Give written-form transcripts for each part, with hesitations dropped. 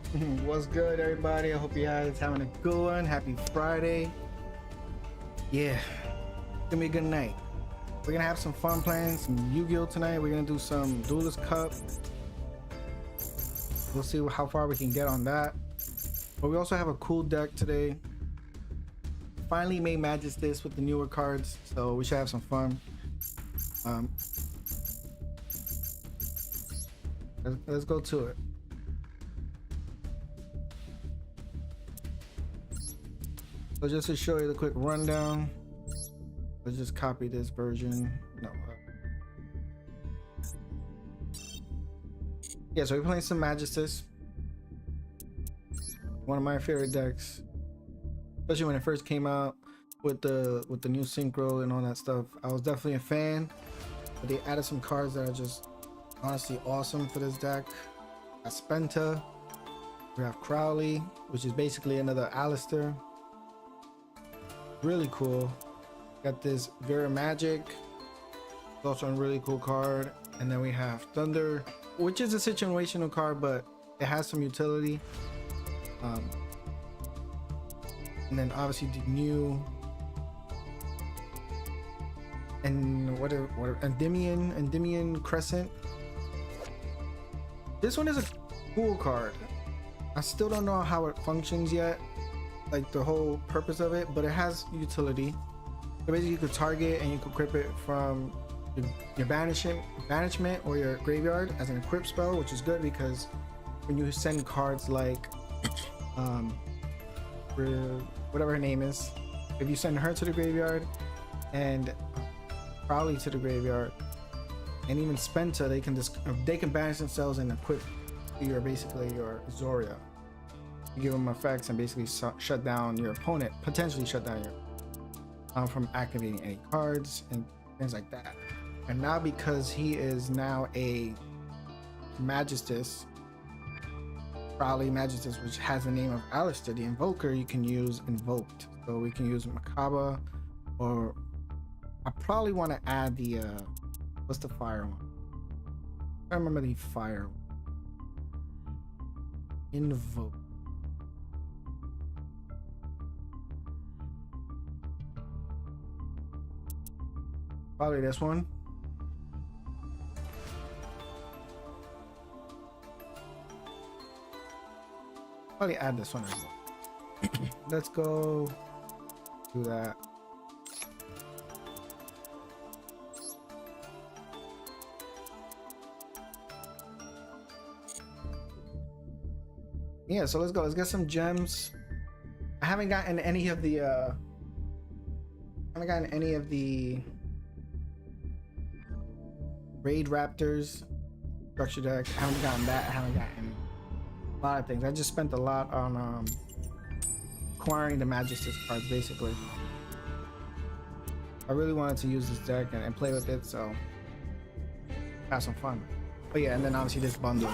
What's good, everybody? I hope you guys having a good one. Happy Friday. Yeah, it's gonna be a good night. We're gonna have some fun playing some Yu-Gi-Oh tonight. We're gonna do some Duelist Cup. We'll see how far we can get on that. But we also have a cool deck today. Finally made Magistus with the newer cards, so we should have some fun. Let's go to it. So just to show you the quick rundown, let's just copy this version. No. Yeah, so we're playing some Magistus. One of my favorite decks, especially when it first came out with the new synchro and all that stuff. I was definitely a fan, but they added some cards that are just honestly awesome for this deck. Got Spenta, we have Crowley, which is basically another Alistair. Really cool. Got this Vera Magic, it's also a really cool card. And then we have Thunder, which is a situational card, but it has some utility. And then obviously the new and what Endymion Crescent. This one is a cool card. I still don't know how it functions yet, like the whole purpose of it, but it has utility. So basically you could target and you could equip it from your banishment or your graveyard as an equip spell, which is good because when you send cards like whatever her name is, if you send her to the graveyard and Crowley to the graveyard and even Spenta, they can banish themselves and equip basically your Zoria. You give them effects and basically shut down your opponent, potentially shut down your from activating any cards and things like that. And now because he is now a Magistus, Crowley Magistus, which has the name of Alistair, the Invoker, you can use Invoked. So we can use Macabre, or I probably want to add the what's the fire one? I remember the fire one. Invoke. Probably this one. Probably add this one as well. Let's go do that. Yeah, so let's go. Let's get some gems. I haven't gotten any of the Raid Raptors structure deck. I haven't gotten that. I haven't gotten a lot of things. I just spent a lot on acquiring the Magistus cards basically. I really wanted to use this deck and play with it, so have some fun. But yeah, and then obviously this bundle.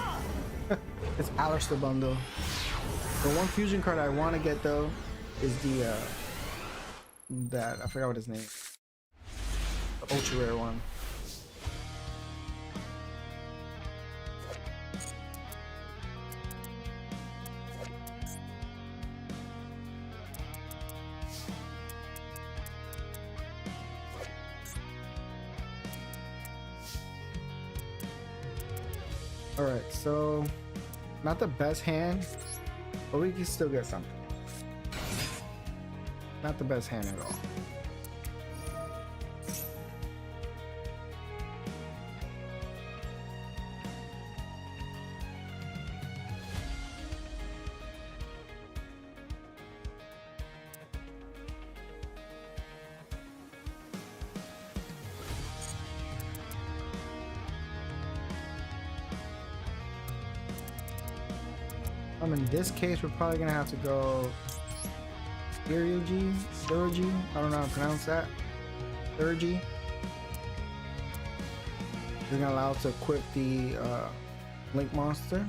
This Alistair bundle. The one fusion card I want to get though is the that I forgot what his name is. The ultra rare one. Alright, so not the best hand, but we can still get something. Not the best hand at all. In this case, we're probably gonna have to go Stereo-G. I don't know how to pronounce that. Stereo-G. We're gonna allow it to equip the Link Monster.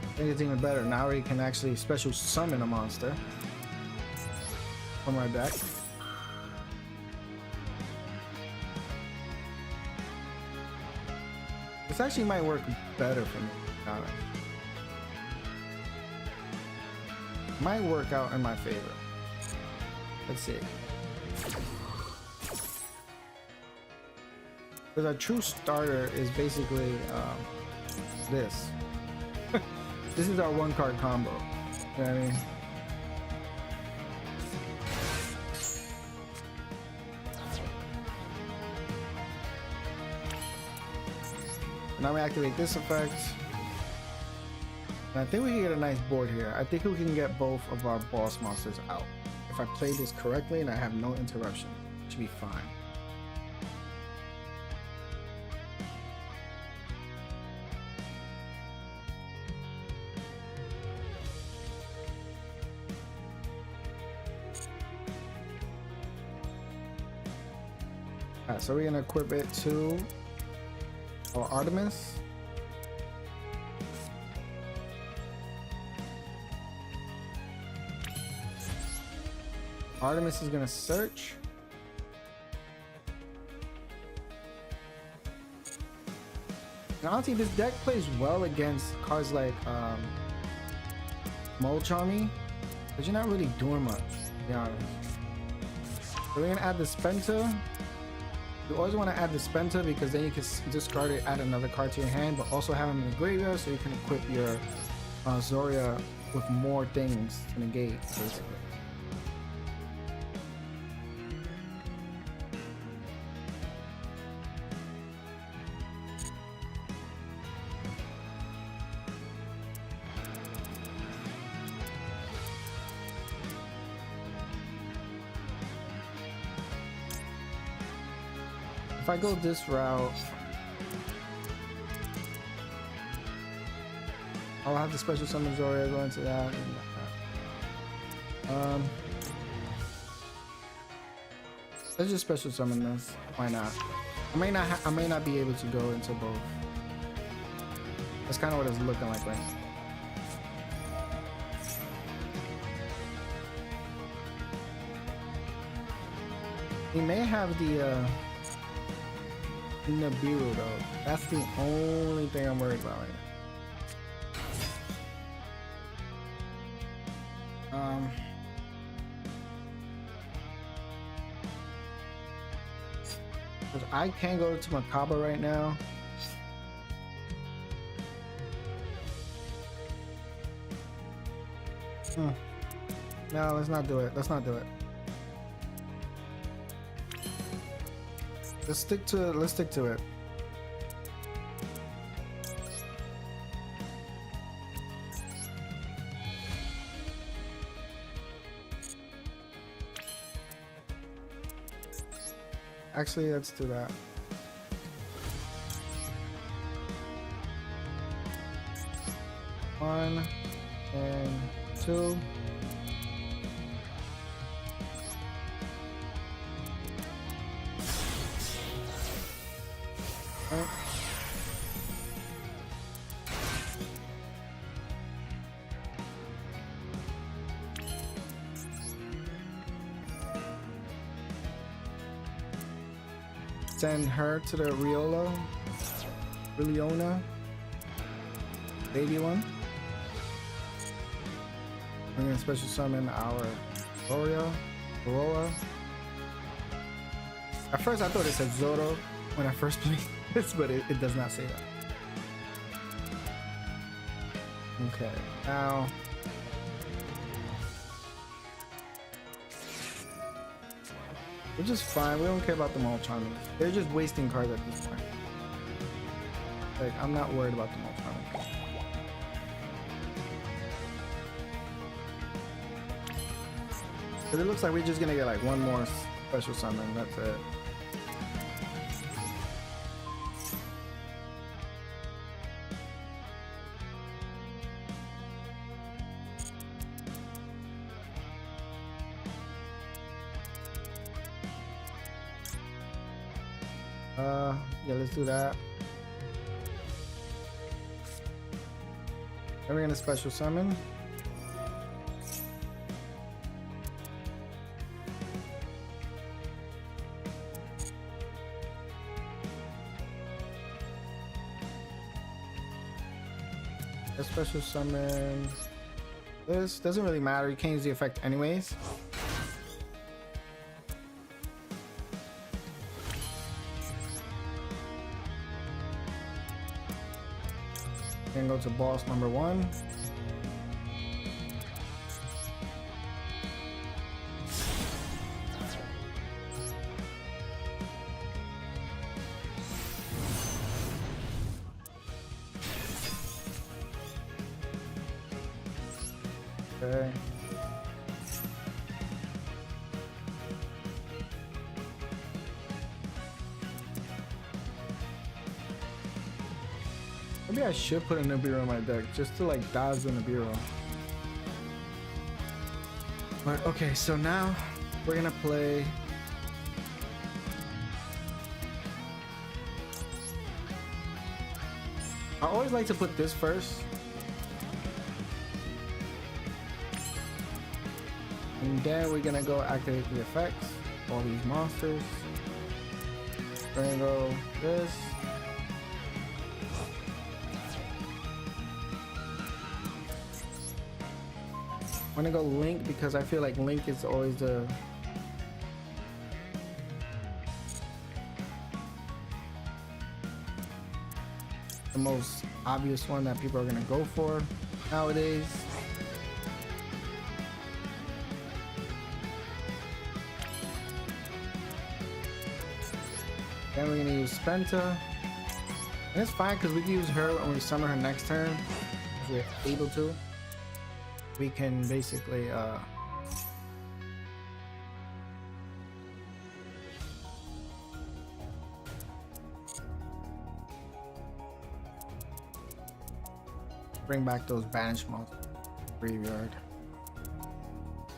I think it's even better. Now we can actually special summon a monster from our deck. This actually might work better for me. Might work out in my favor. Let's see. Because our true starter is basically this. This is our one card combo. You know what I mean? Now we activate this effect. And I think we can get a nice board here. I think we can get both of our boss monsters out. If I play this correctly and I have no interruption, it should be fine. Alright, so we're gonna equip it to our Artemis. Artemis is gonna search. Now, honestly, this deck plays well against cards like Molcharmy, but you're not really doing much, to be honest. So we're gonna add the Spenta. You always want to add the Spenta because then you can discard it, add another card to your hand, but also have them in the graveyard so you can equip your Zoria with more things to negate, basically. If I go this route, I'll have the special summon Zoria go into that. And, let's just special summon this. Why not? I may not be able to go into both. That's kind of what it's looking like right now. He may have the Nibiru though. That's the only thing I'm worried about right now. Because I can't go to Makaba right now. No, let's not do it. Let's not do it. Let's stick to it. Actually, let's do that. One and two. Send her to the Riona, baby one. We're gonna special summon our Aurora. At first I thought it said Zoro when I first played this, but it does not say that. Okay, now we're just fine. We don't care about the Molcharmy. They're just wasting cards at this point. Like, I'm not worried about the Molcharmy. But it looks like we're just gonna get like one more special summon. That's it. Yeah, let's do that. Then we're gonna special summon. A special summon. This doesn't really matter. You can't use the effect anyways. And go to boss number 1. Okay. Maybe I should put a Nibiru in my deck just to like dodge the Nibiru. But okay, so now we're gonna play. I always like to put this first. And then we're gonna go activate the effects, all these monsters. We're gonna go this. I'm gonna go Link because I feel like Link is always the most obvious one that people are gonna go for nowadays. Then we're gonna use Spenta. And it's fine because we can use her when we summon her next turn. If we're able to. We can basically bring back those banished monsters graveyard.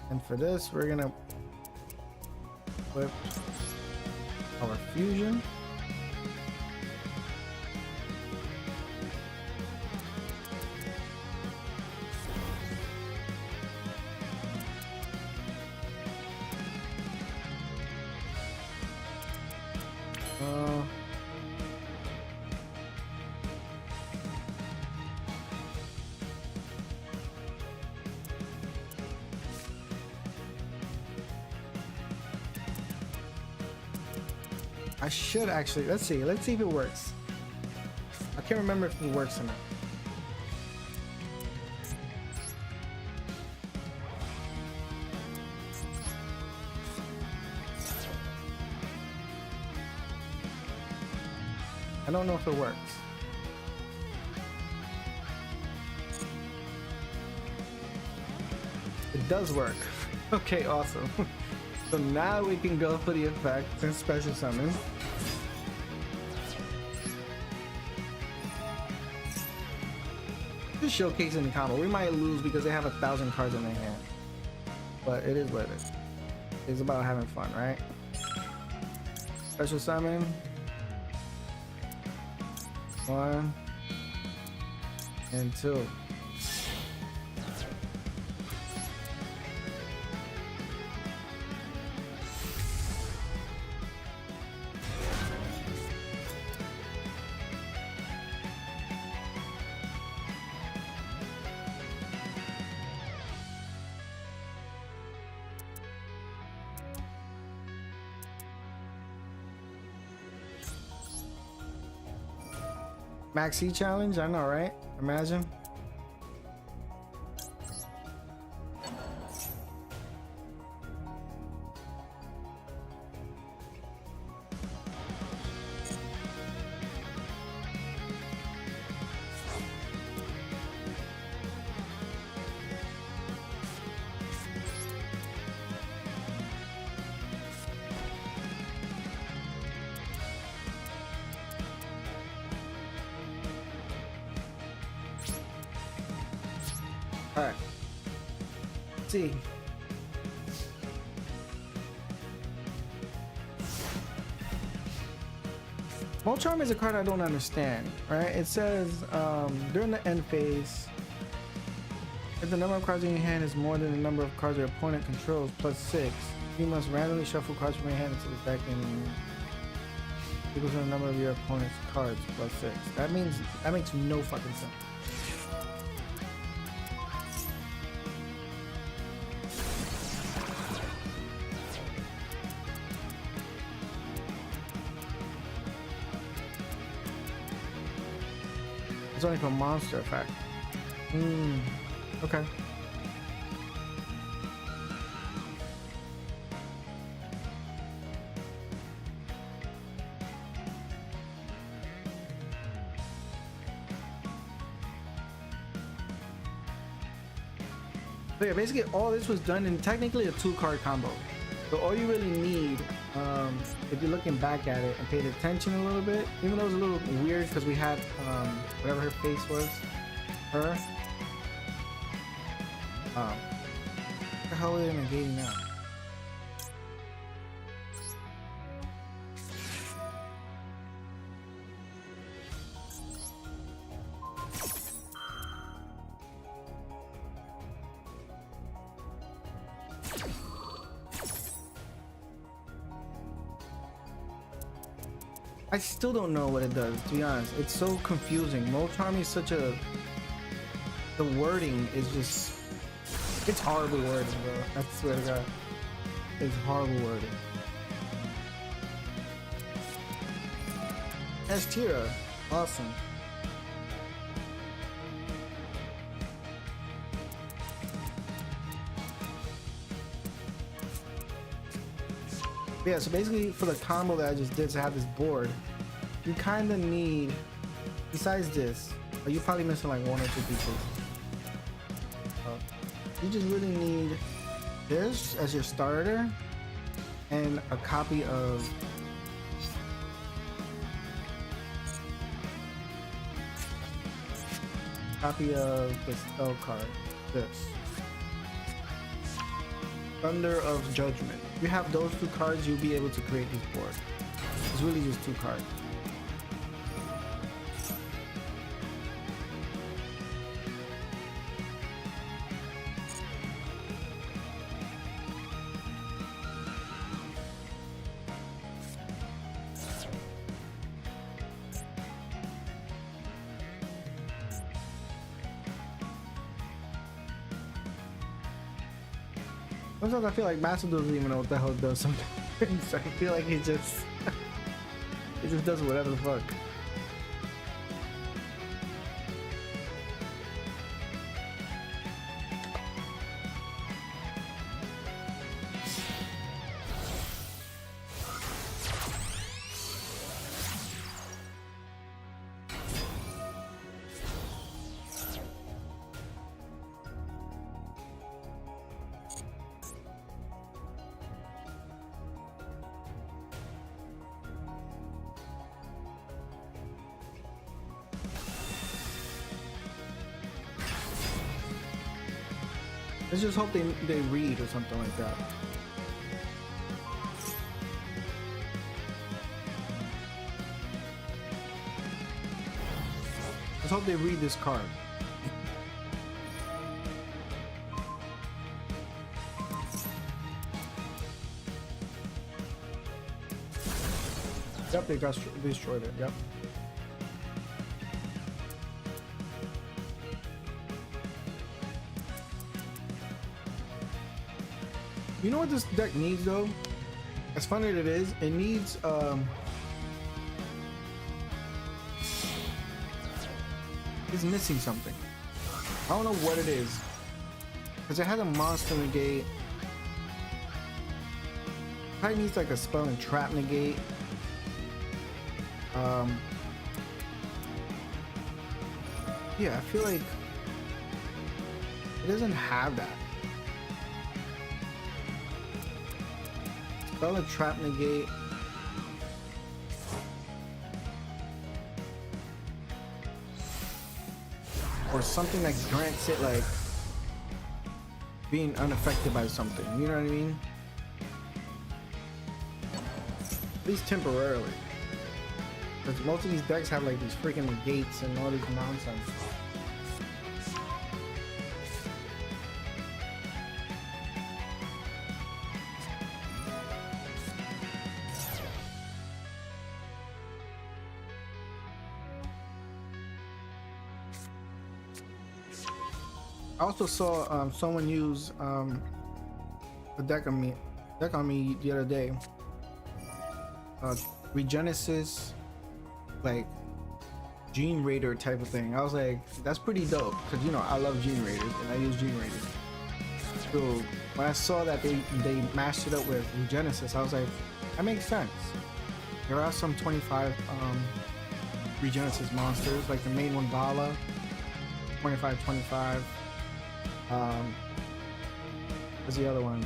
And for this, we're gonna flip our fusion. I should actually, let's see if it works. I can't remember if it works or not. I don't know if it works. It does work. Okay, awesome. So now we can go for the effects and special summon. Just showcasing the combo. We might lose because they have 1,000 cards in their hand. But it is what it is. It's about having fun, right? Special summon. 1 and 2. Maxi challenge, I know, right? Imagine. All right. Let's see. Molcharm is a card I don't understand, right? It says during the end phase, if the number of cards in your hand is more than the number of cards your opponent controls plus 6, you must randomly shuffle cards from your hand into the deck and equals the number of your opponent's cards plus 6. That makes no fucking sense. It's only for monster effect. Okay. So yeah, basically all this was done in technically a 2-card combo. So all you really need, if you're looking back at it and paid attention a little bit, even though it was a little weird because we had whatever her face was, her. What the hell are they negating now? I still don't know what it does, to be honest. It's so confusing. Molcharmy is such a... The wording is just... It's horrible wording, bro. I swear to God. It's horrible wording. Tira. Awesome. Yeah, so basically for the combo that I just did to have this board, you kind of need, besides this, you probably missing like 1 or 2 pieces. You just really need this as your starter and a copy of the spell card, this. Thunder of Judgment. If you have those 2 cards, you'll be able to create this board. It's really just 2 cards. Sometimes I feel like Master doesn't even know what the hell it does sometimes. I feel like he just does whatever the fuck. Let's just hope they read or something like that. Let's hope they read this card. Yep, they destroyed it. Yep. You know what this deck needs though? As funny as it is, it needs it's missing something. I don't know what it is. Because it has a monster negate. Probably needs like a spell and trap negate. Yeah, I feel like it doesn't have that. Spell and trap negate. Or something that grants it like being unaffected by something, you know what I mean? At least temporarily. Because most of these decks have like these freaking negates and all this nonsense. I also saw someone use a deck on me the other day. Regenesis, like Gene Raider type of thing. I was like, that's pretty dope because you know I love Gene Raiders and I use Gene Raiders. So when I saw that they mashed it up with Regenesis, I was like, that makes sense. There are some 25 Regenesis monsters, like the main one, Vala, 25. What's the other one?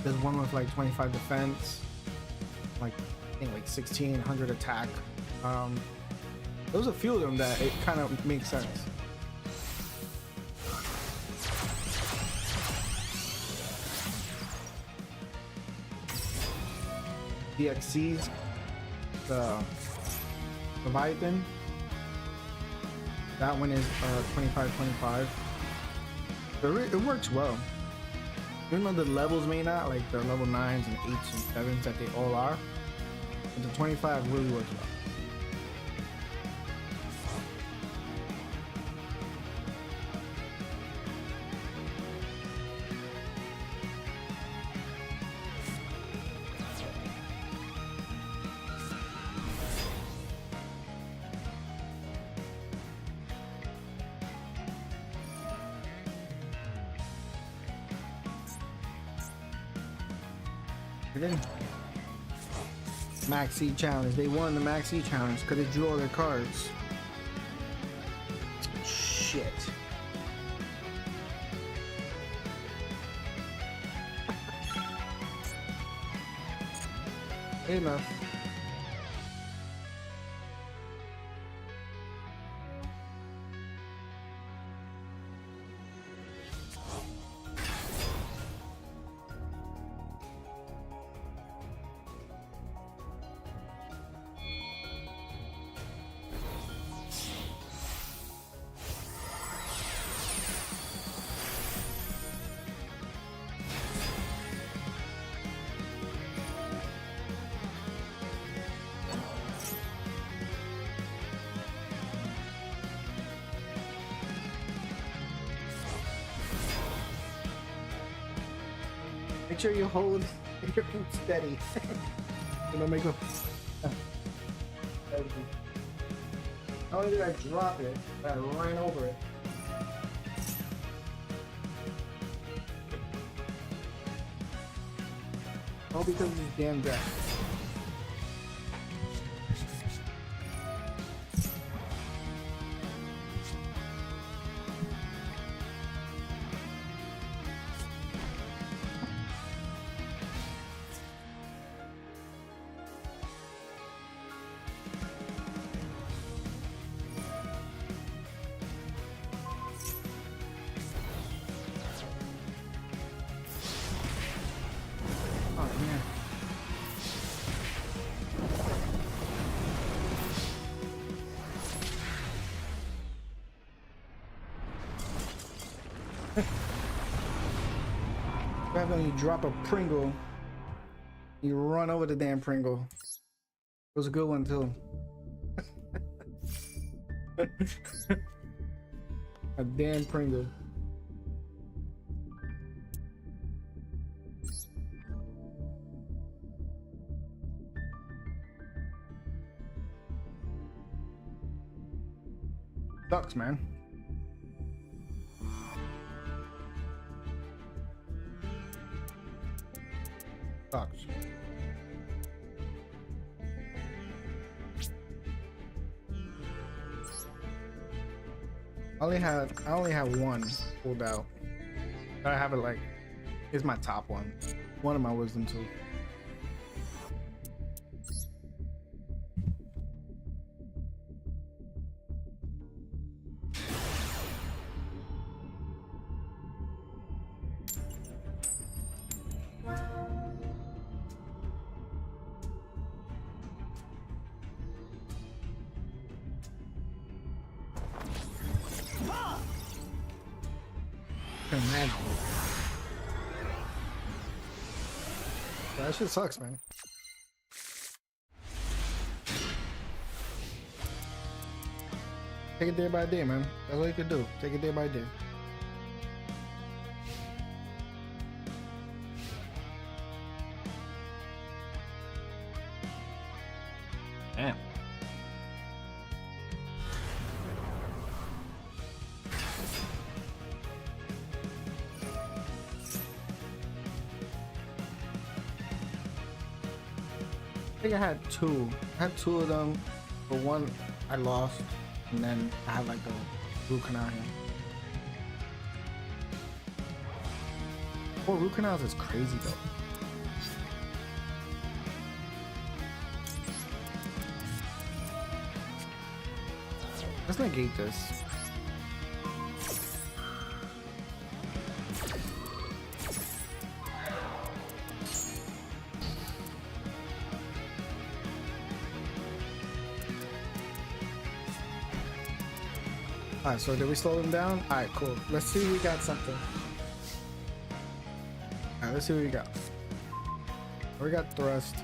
There's one with like 25 defense, like I think like 1600 attack. There's a few of them that it kind of makes sense. DXCs, the Leviathan, that one is 25. It works well. Even though the levels may not, like the level 9s and 8s and 7s that they all are, but the 25 really works well. Max E challenge. They won the Max E challenge because they drew all their cards. Shit. Hey, enough. Make sure you hold your feet steady. You don't make a. Not only did I drop it, but I ran over it. All because of this damn deck. When you drop a Pringle, you run over the damn Pringle. It was a good one too. A damn Pringle. Sucks, man. Sucks. I only have one pulled out. I have it like, it's my top one. One of my wisdom too. Man. That shit sucks, man. Take it day by day, man. That's all you can do. Take it day by day. Damn. think I had two. I had two of them, but one I lost, and then I had like a root canal here. 4 root canals is crazy though. Let's negate this. Alright, so did we slow them down? Alright, cool. Let's see if we got something. Alright, let's see what we got. We got thrust.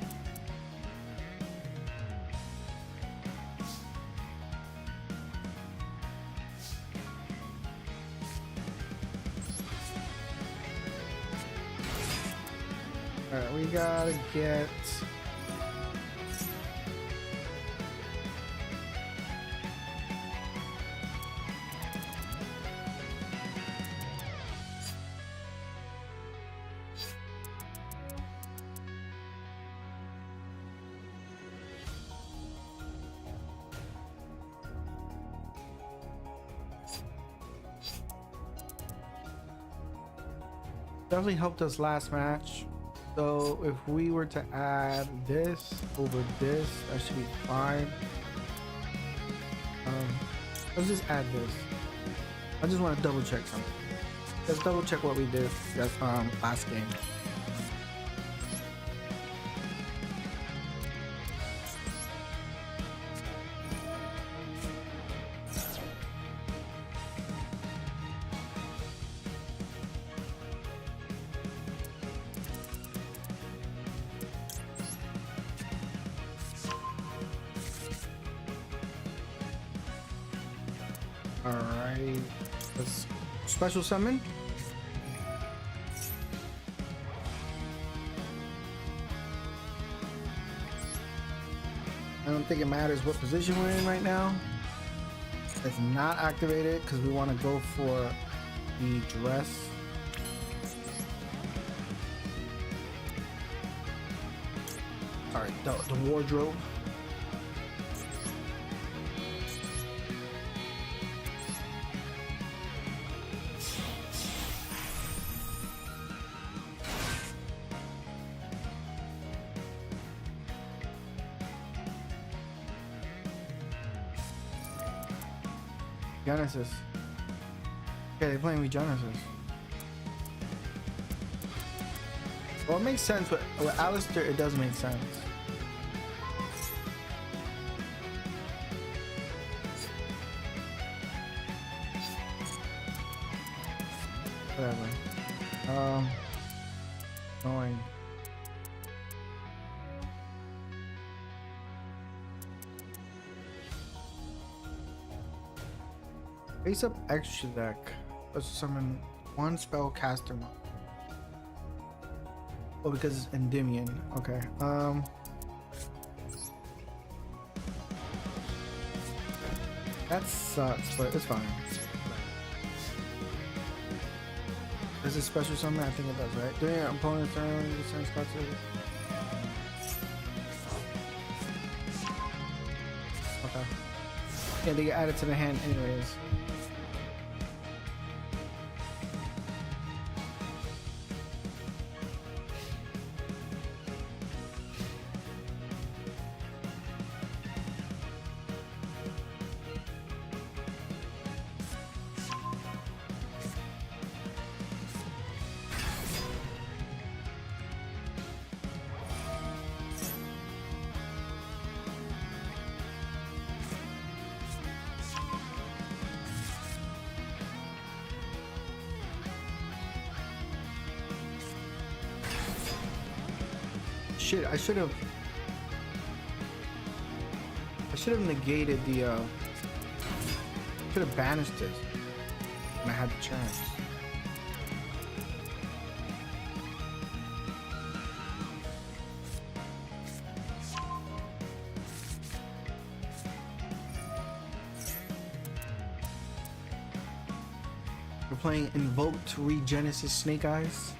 Alright, we gotta get... Definitely helped us last match. So if we were to add this over this, that should be fine. Let's just add this. I just want to double check something. Let's double check what we did last game. Alright, let's special summon. I don't think it matters what position we're in right now. It's not activated because we want to go for the dress. Alright, the wardrobe. Genesis. Yeah, they're playing with Genesis. Well, it makes sense. With Alistair, it does make sense. Whatever. Going. Face up extra deck. Let's summon one spell caster mod. Oh, because it's Endymion. Okay. That sucks, but it's fine. Does it special summon? I think it does, right? During your opponent's turn, you send cards to Okay. Yeah, they get added to the hand anyways. Shit, I should have negated the should have banished it when I had the chance. We're playing Invoked Regenesis Snake Eyes.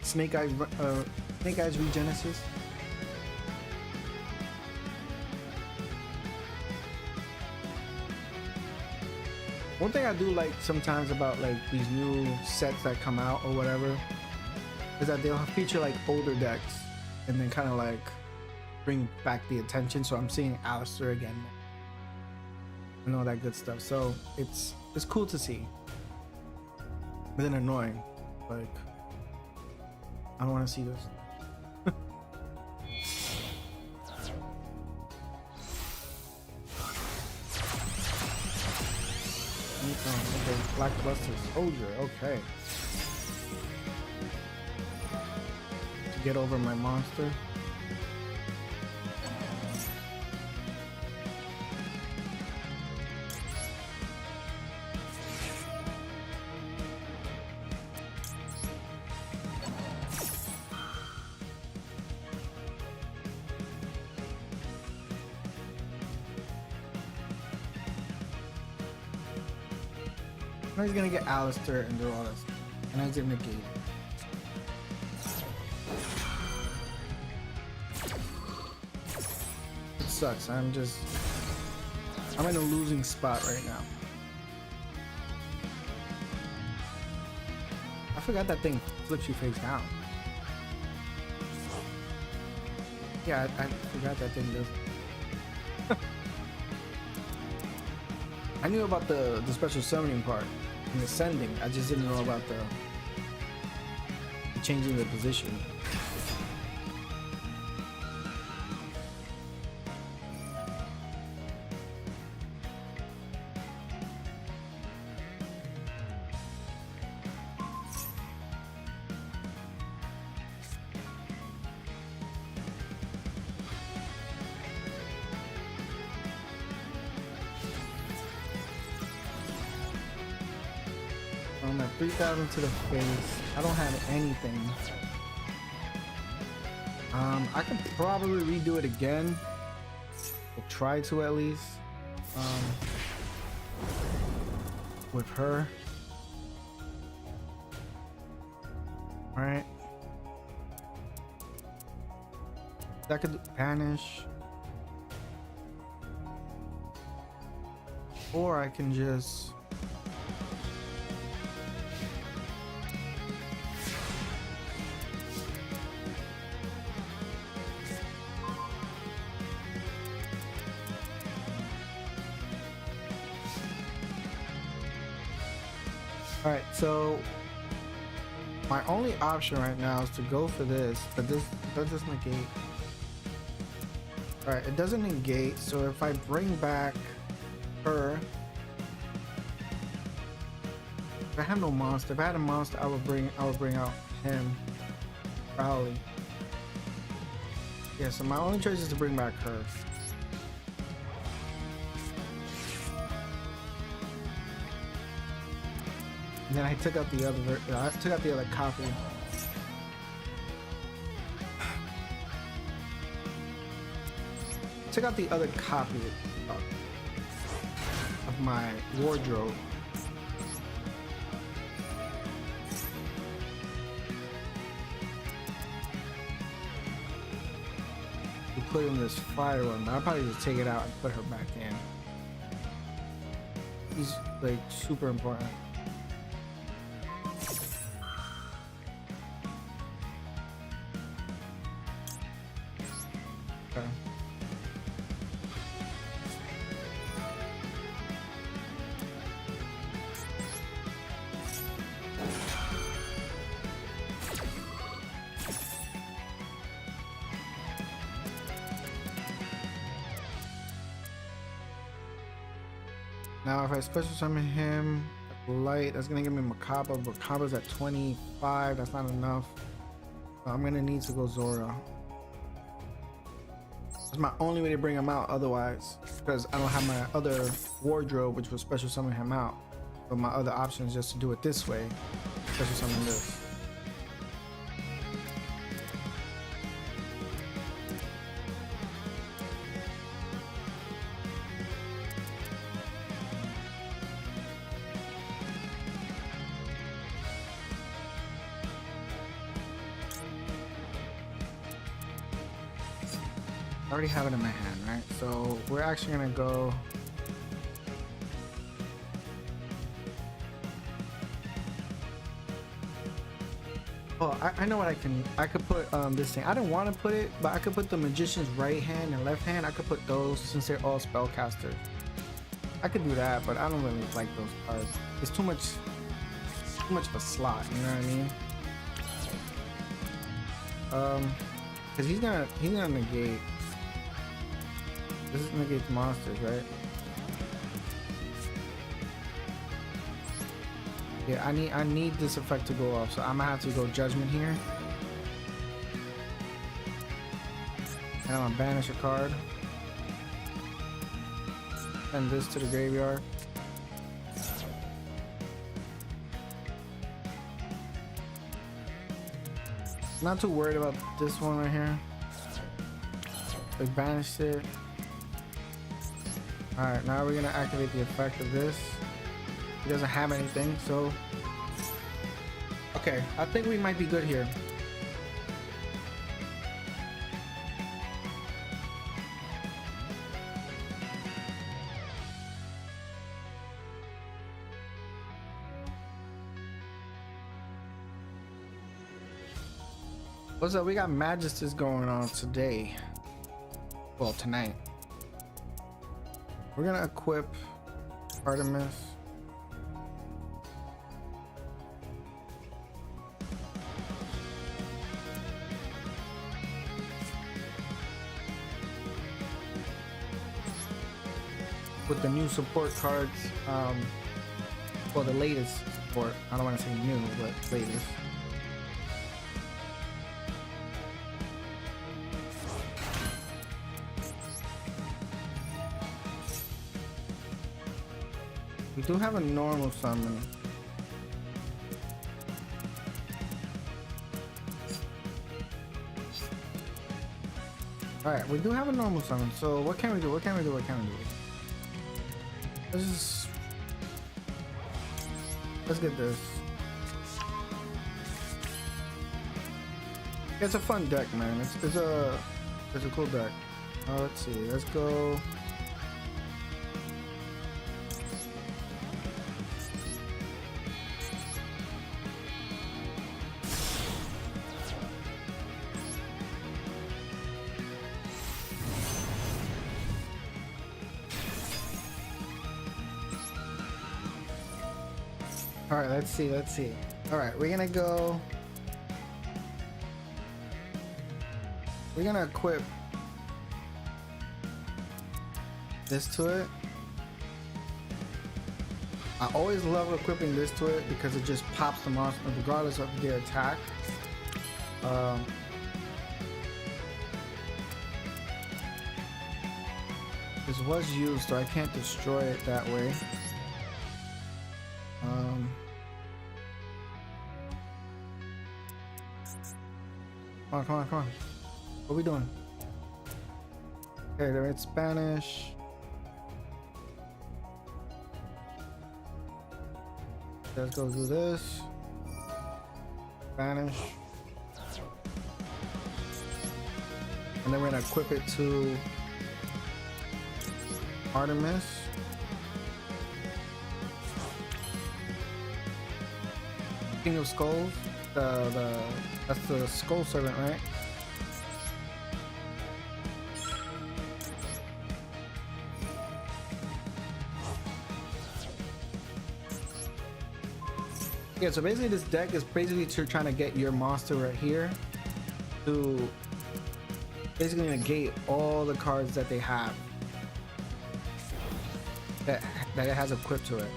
Snake Eyes Regenesis. One thing I do like sometimes about like these new sets that come out or whatever is that they'll feature like older decks and then kind of like bring back the attention. So I'm seeing Alistair again and all that good stuff. So it's cool to see, but then annoying. Like I don't want to see this. Oh, okay. Lackluster soldier. Okay. To get over my monster. Now he's gonna get Alistair and do all this. And he's gonna negate it. It sucks. I'm in a losing spot right now. I forgot that thing flips you face down. Yeah, I forgot that thing does. I knew about the special summoning part and the sending. I just didn't know about the changing the position. I'm at 3,000 to the face. I don't have anything. I could probably redo it again. Or try to at least. With her. Alright. I could banish. Or I can just Alright, so my only option right now is to go for this, but this does this negate. Alright, it doesn't negate, so if I bring back her, if I have no monster, if I had a monster, I would bring out him, probably. Yeah, so my only choice is to bring back her. And then I took out the other copy. Took out the other copy of my wardrobe. We put in this fire one, but I'll probably just take it out and put her back in. He's like super important. Okay. Now if I special summon him, light, that's gonna give me Macabre, but Macabra's at 25, that's not enough. So I'm gonna need to go Zora. That's my only way to bring him out otherwise, because I don't have my other wardrobe, which will special summon him out. But my other option is just to do it this way, special summon this. I already have it in my hand, right? So we're actually gonna go Oh, I know what I could put this thing. I didn't want to put it, but I could put the magician's right hand and left hand. I could put those since they're all spellcasters. I could do that, but I don't really like those cards. It's too much of a slot, you know what I mean? Because he's gonna negate. This is negate monsters, right? Yeah, I need this effect to go off, so I'm gonna have to go judgment here. And I'm gonna banish a card. Send this to the graveyard. Not too worried about this one right here. We banished it. Alright, now we're gonna activate the effect of this. He doesn't have anything, so okay, I think we might be good here. What's up? We got Magisters going on today. Well, tonight. We're gonna equip Artemis. With the new support cards, well, the latest support. I don't want to say new, but latest. We do have a normal summon. Alright, we do have a normal summon, so what can we do? What can we do? What can we do? Let's get this. It's a fun deck, man. It's a cool deck. Let's see. Let's go. All right, let's see. All right, we're gonna go. We're gonna equip this to it. I always love equipping this to it because it just pops the monster regardless of their attack. This was used, so I can't destroy it that way. Come on. What are we doing? Okay, there it's Spanish. Let's go do this. Spanish. And then we're gonna equip it to Artemis. King of Skulls. That's the Skull Servant, right? Yeah, so basically this deck is basically trying to get your monster right here to basically negate all the cards that they have that it has equipped to it.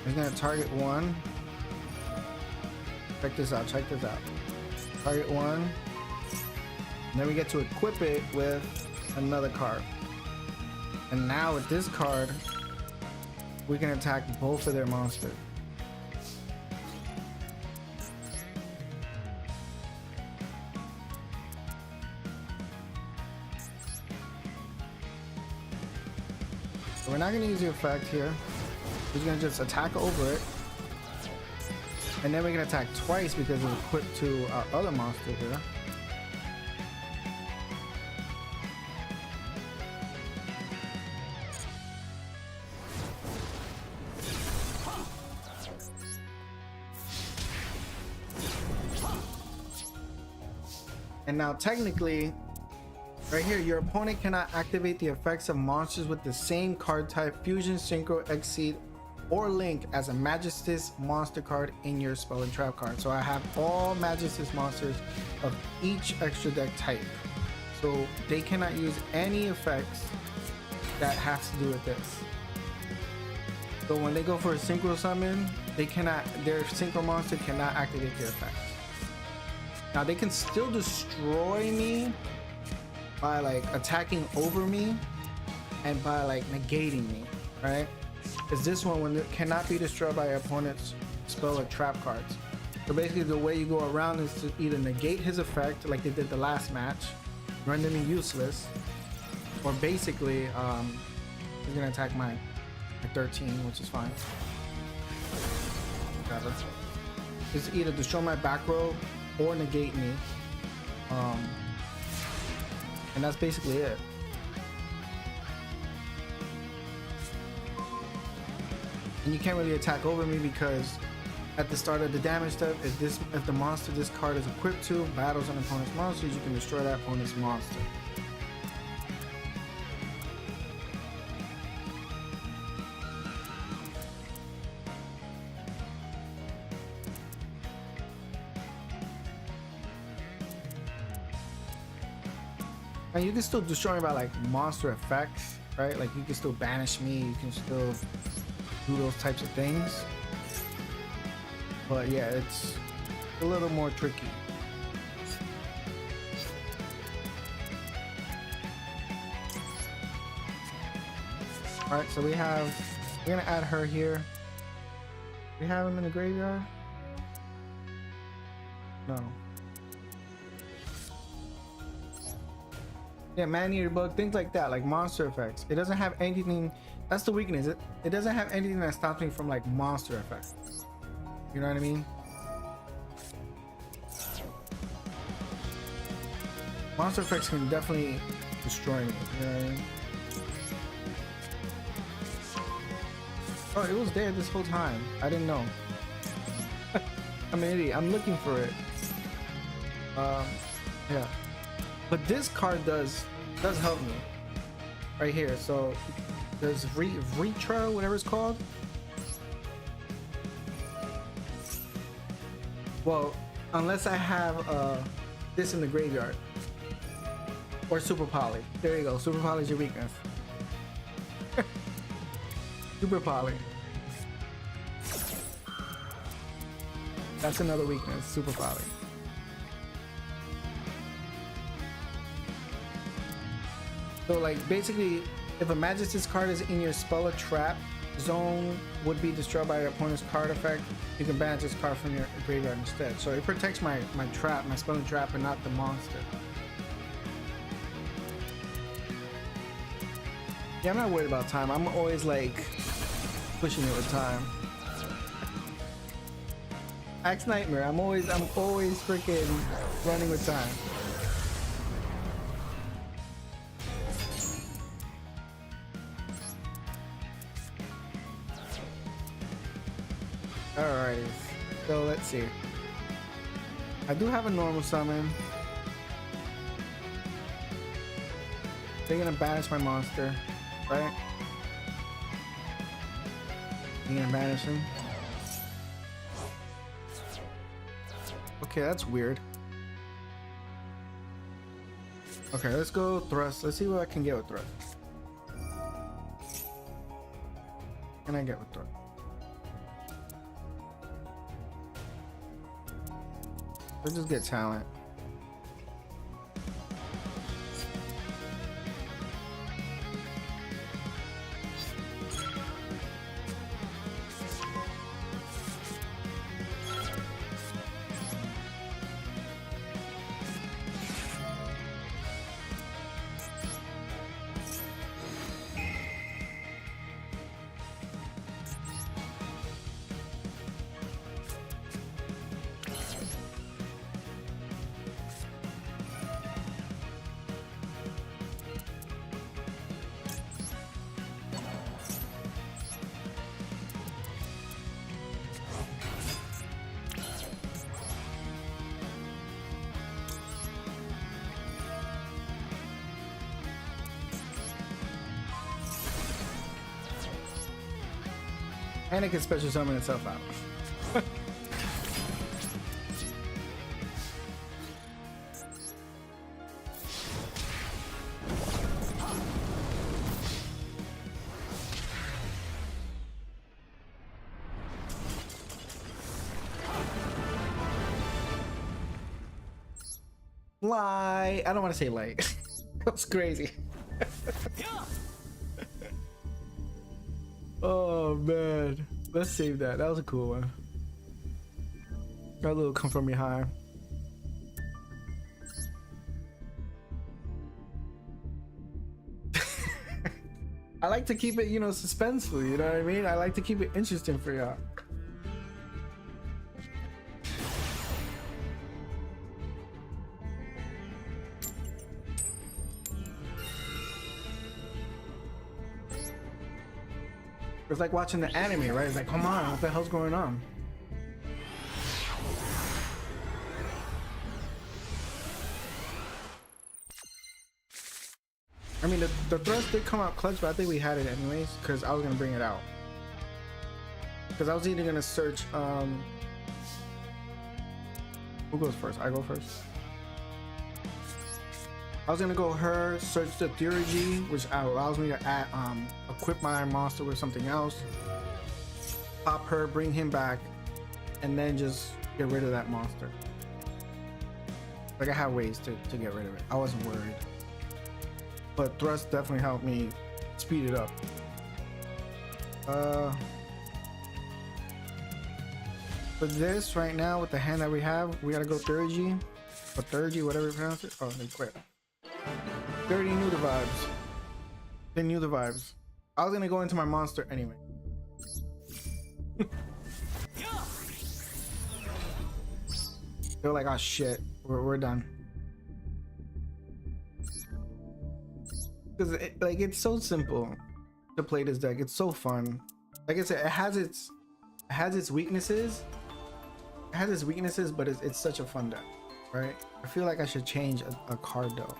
He's gonna target one. Check this out. Target one. And then we get to equip it with another card. And now with this card, we can attack both of their monsters. So we're not gonna use the effect here. He's gonna just attack over it. And then we can attack twice because it's equipped to our other monster here. And now technically, right here, your opponent cannot activate the effects of monsters with the same card type, fusion, synchro, exceed, or link as a Magistus monster card in your spell and trap card. So I have all Magistus monsters of each extra deck type. So they cannot use any effects that has to do with this. So when they go for a synchro summon, they cannot, their synchro monster cannot activate their effects. Now they can still destroy me by like attacking over me and by like negating me, right? Because this one when it cannot be destroyed by your opponent's spell or trap cards. So basically the way you go around is to either negate his effect like they did the last match, render me useless, or basically he's gonna attack my 13, which is fine. Whatever. It's either destroy my back row or negate me, and that's basically it. And you can't really attack over me because at the start of the damage step, if the monster this card is equipped to battles an opponent's monsters, you can destroy that opponent's monster. And you can still destroy me by like monster effects, right? Like you can still banish me, you can still do those types of things. But yeah, it's a little more tricky. All right, so we're gonna add her here. We have him in the graveyard? No. Yeah, man-eater bug, things like that, like monster effects. It doesn't have anything. That's the weakness. It doesn't have anything that stops me from like monster effects. You know what I mean? Monster effects can definitely destroy me. You know what I mean? Oh, it was there this whole time. I didn't know. I'm an idiot. I'm looking for it. Yeah. But this card does help me right here. So there's retro, whatever it's called. Well, unless I have this in the graveyard or Super Poly. There you go. Super Poly is your weakness. Super Poly. That's another weakness. Super Poly. So like basically, if a Magistus card is in your spell or trap zone, would be destroyed by your opponent's card effect, you can banish this card from your graveyard instead. So it protects my trap, my spell and trap, and not the monster. Yeah, I'm not worried about time. I'm always like pushing it with time. Axe Nightmare. I'm always freaking running with time. Alright, so let's see. I do have a normal summon. They're gonna banish my monster, right? You're gonna banish him. Okay, that's weird. Okay, let's go thrust. Let's see what I can get with thrust. What can I get with thrust? Let's just get talent. And it can special summon itself out. Lie. I don't want to say light. That's crazy. Oh man, let's save that. That was a cool one. Got a little come from behind. I like to keep it, you know, suspenseful. You know what I mean? I like to keep it interesting for y'all. It's like watching the anime, right? It's like, come on, what the hell's going on? I mean, the thrust did come out clutch, but I think we had it anyways, because I was going to bring it out. Because I was either going to search, who goes first? I go first? I was gonna go her, search the theurgy, which allows me to add, equip my monster with something else, pop her, bring him back, and then just get rid of that monster. Like, I have ways to get rid of it. I wasn't worried. But thrust definitely helped me speed it up. For this right now, with the hand that we have, we gotta go theurgy, or theurgy, whatever you pronounce it. Oh, they quit. They already knew the vibes. They knew the vibes. I was gonna go into my monster anyway. They're like, oh shit, we're done. Because like, it's so simple to play this deck. It's so fun. Like I said, it has its weaknesses. It has its weaknesses, but it's such a fun deck, right? I feel like I should change a card though.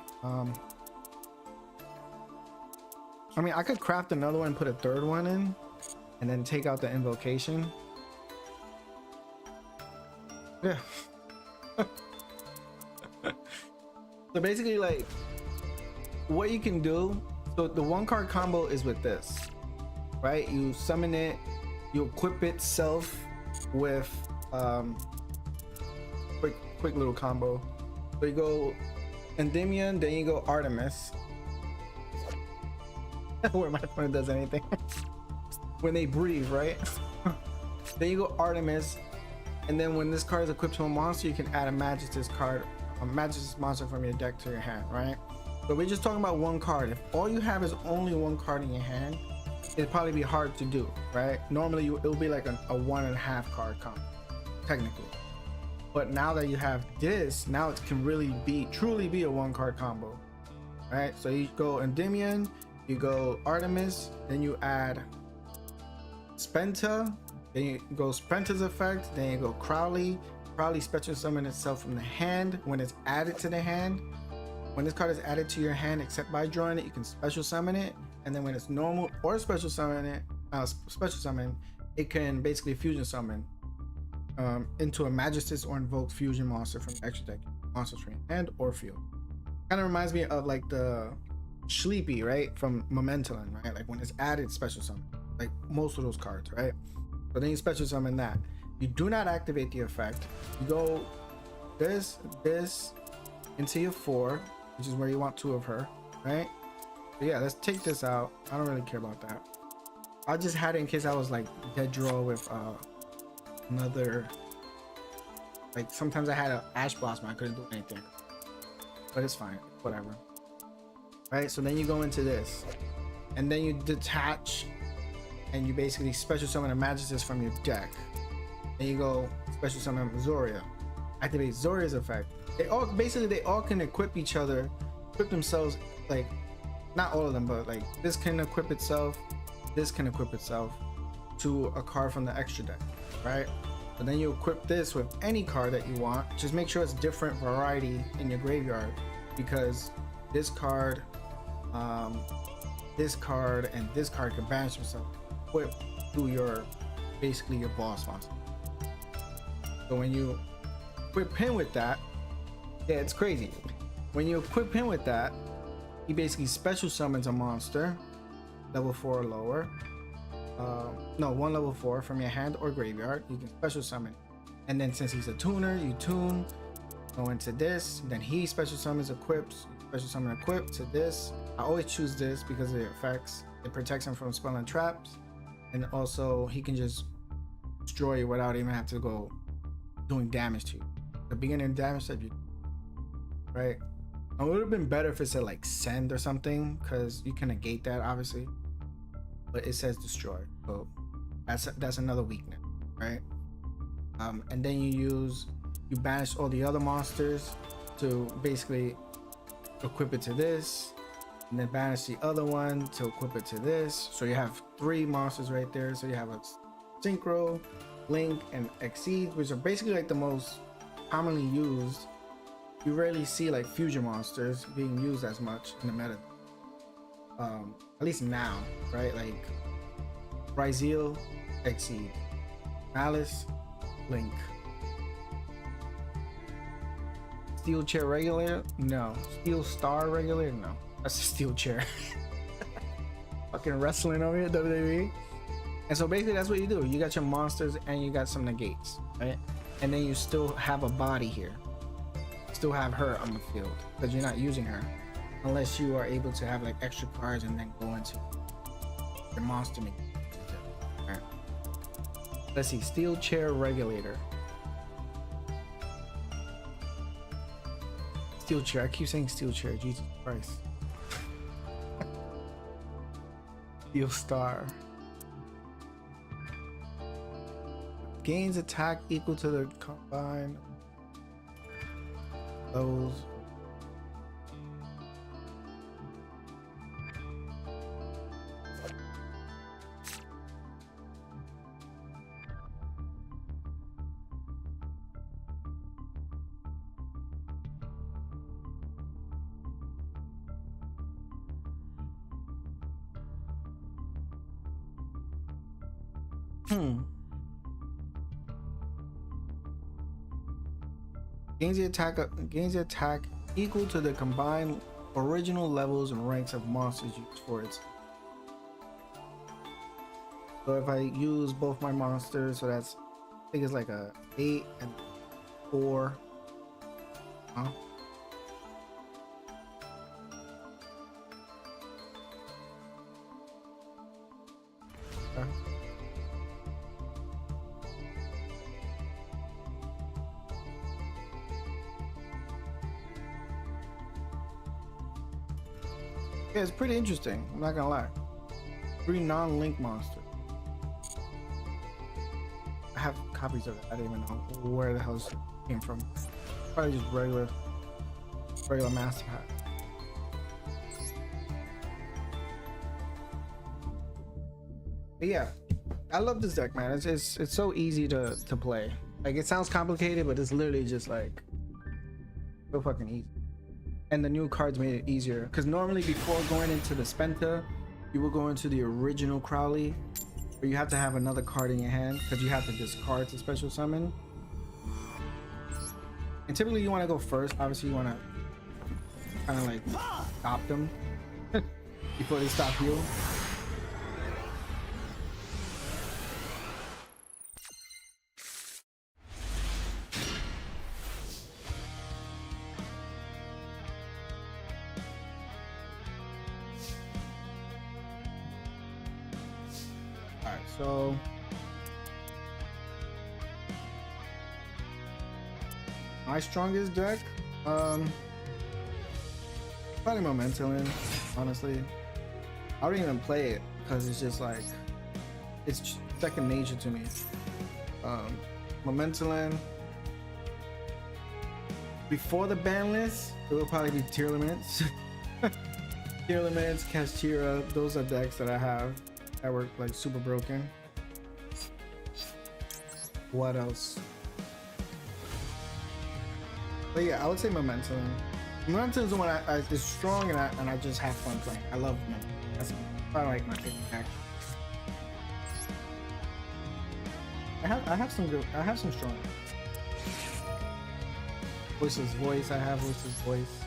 I mean, I could craft another one and put a third one in, and then take out the invocation. Yeah. So basically, like, what you can do, so the one card combo is with this, right? You summon it, you equip itself with quick little combo. So you go Endymion, then you go Artemis. Where my opponent does anything. When they breathe, right? Then you go Artemis, and then when this card is equipped to a monster, you can add a Magistus card, a Magistus monster from your deck to your hand, right? But we're just talking about one card. If all you have is only one card in your hand, it'd probably be hard to do, right? Normally it'll be like a 1.5 card combo, technically. But now that you have this, now it can really truly be a one card combo, right? So you go Endymion, you go Artemis, then you add Spenta, then you go Spenta's effect, then you go Crowley special summon itself from the hand. When it's added to the hand, when this card is added to your hand except by drawing it, you can special summon it. And then when it's normal or special summon it, it can basically fusion summon into a Magistus or invoked fusion monster from the extra deck monster tree hand or field. Kind of reminds me of like the Sleepy, right, from Momentalin, right? Like when it's added special summon, like most of those cards, right? So then you special summon that. You do not activate the effect. You go this into your 4, which is where you want 2 of her, right? But yeah, let's take this out. I don't really care about that. I just had it in case I was like dead draw with another, like sometimes I had an Ash Blossom, I couldn't do anything, but it's fine, whatever. Right, so then you go into this, and then you detach, and you basically special summon a Magistus from your deck. Then you go special summon Zoria, activate Zoria's effect. They all can equip each other, equip themselves, like not all of them, but like this can equip itself, this can equip itself to a card from the extra deck, right? But then you equip this with any card that you want. Just make sure it's different variety in your graveyard, because this card, and this card can banish themselves, equip to your basically your boss monster. So when you equip him with that, yeah, it's crazy. When you equip him with that, he basically special summons a monster, level 4 or lower. No, 1 level 4 from your hand or graveyard. You can special summon, and then since he's a tuner, you tune, go into this. Then he special summons, equips, special summon, equip to this. I always choose this because of the effects. It protects him from spell and traps, and also he can just destroy you without even have to go doing damage to you. The beginning damage that you, right? It would have been better if it said like send or something, because you can negate that obviously, but it says destroy, so that's another weakness, right? And then you banish all the other monsters to basically equip it to this, and then banish the other one to equip it to this. So you have 3 monsters right there. So you have a Synchro, Link, and Exceed, which are basically like the most commonly used. You rarely see like fusion monsters being used as much in the meta, at least now, right? Like Ryzeal, Exceed, Malice, Link. Steel Chair Regulator? No. Steel Star Regulator? No. That's a Steel Chair. Fucking wrestling over here, WWE. And so basically that's what you do. You got your monsters and you got some negates, right? And then you still have a body here. Still have her on the field because you're not using her unless you are able to have like extra cards and then go into your monster negate. Right. Let's see. Steel Chair Regulator. Steel Chair. I keep saying Steel Chair. Jesus Christ. Steel Star. Gains attack equal to the combined levels. Gains the attack equal to the combined original levels and ranks of monsters used for it. So if I use both my monsters, so that's, I think it's like a 8 and 4. Huh? Okay. Yeah, it's pretty interesting. I'm not gonna lie. 3 non-link monsters. I have copies of it. I didn't even know where the hell it came from. Probably just regular master pack. But yeah, I love this deck, man. It's so easy to play. Like, it sounds complicated, but it's literally just like so fucking easy. And the new cards made it easier, because normally before going into the Spenta, you will go into the original Crowley, where you have to have another card in your hand because you have to discard to special summon. And typically you want to go first. Obviously you want to kind of like stop them before they stop you. So my strongest deck, probably Momentalin, honestly. I don't even play it because it's just like, it's second nature to me. Momentalin. Before the ban list, it would probably be Tier Limits. Tier Limits, Castira, those are decks that I have that were like super broken. What else? But yeah, I would say Momentum. Momentum is the one is strong and I just have fun playing. I love Momentum. That's probably like my favorite deck. I have some good. I have some strong. Voiceless voice. I have voiceless voice.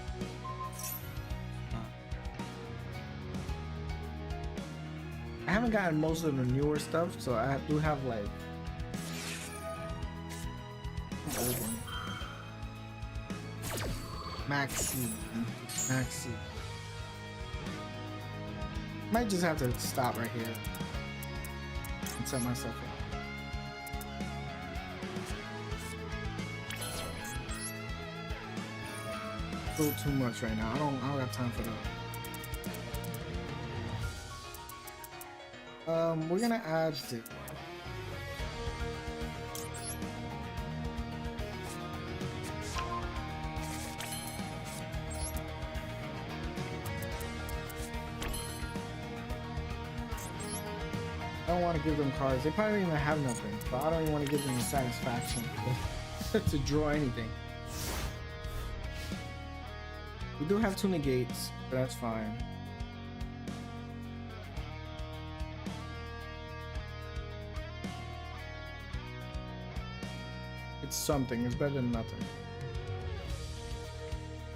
I haven't gotten most of the newer stuff, so I do have like an old one. Maxi. Might just have to stop right here and set myself up. A little too much right now. I don't have time for that. We're gonna add the I don't want to give them cards. They probably don't even have nothing, but I don't even want to give them the satisfaction to draw anything. We do have 2 negates, but that's fine. It's something. It's better than nothing.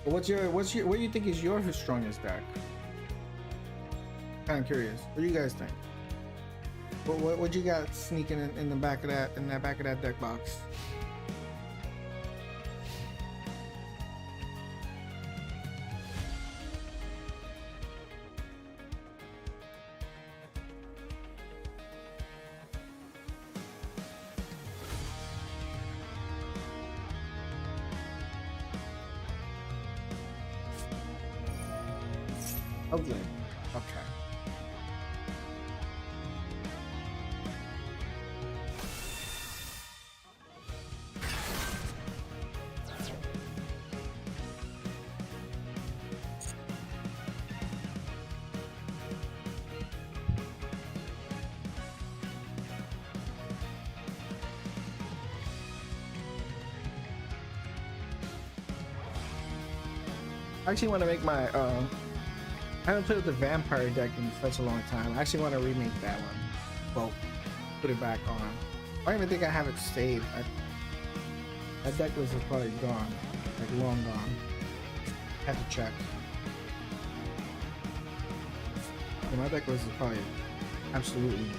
But what do you think is your strongest deck? Kind of curious. What do you guys think? What you got sneaking in the back of that deck box? Oh, good. Okay. I actually want to make my I haven't played with the vampire deck in such a long time. I actually want to remake that one. Well, put it back on. I don't even think I have it saved. That deck was probably gone, like long gone. Had to check. Yeah, my deck was probably absolutely.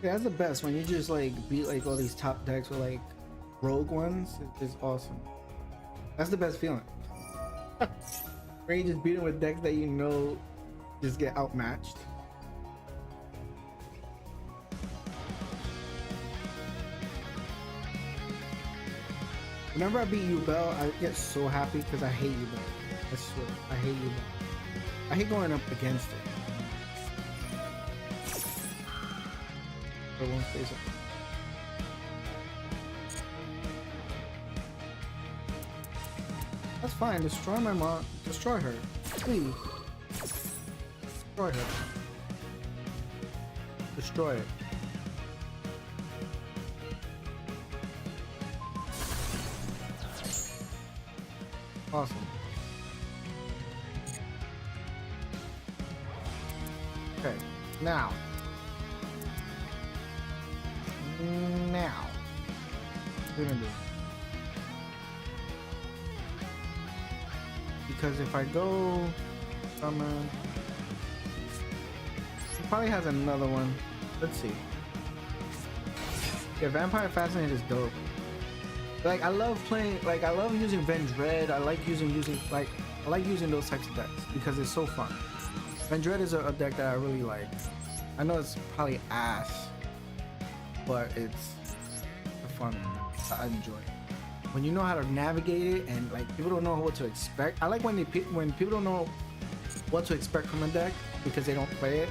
Yeah, that's the best when you just like beat like all these top decks with like rogue ones. It's awesome. That's the best feeling. Where you just beat them with decks that you know just get outmatched. Whenever I beat Duel, I get so happy because I hate Duel. I swear, I hate Duel. I hate going up against it. Won't face it. That's fine. Destroy my mom. Destroy her, please. Destroy her. Destroy it. Awesome. Okay, now. What gonna do? Because if I go summon, he probably has another one. Let's see. Yeah, Vampire Fascinate is dope. Like I love playing. Like I love using Vendread. I like using those types of decks because it's so fun. Vendread is a deck that I really like. I know it's probably ass, but it's a fun one. I enjoy it. when you know how to navigate it and like people don't know what to expect. I like when when people don't know what to expect from a deck because they don't play it.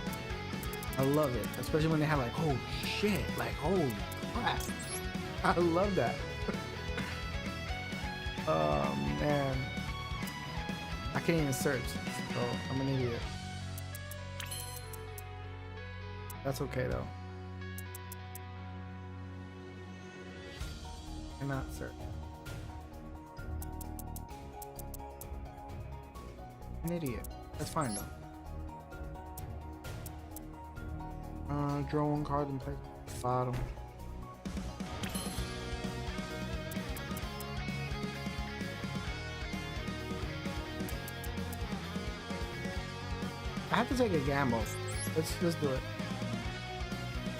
I love it, especially when they have like, oh shit, like holy crap. I love that. Oh man, I can't even search, so I'm an idiot. That's okay though. Cannot search. An idiot. That's fine though. Draw one card and play bottom. I have to take a gamble. Let's do it.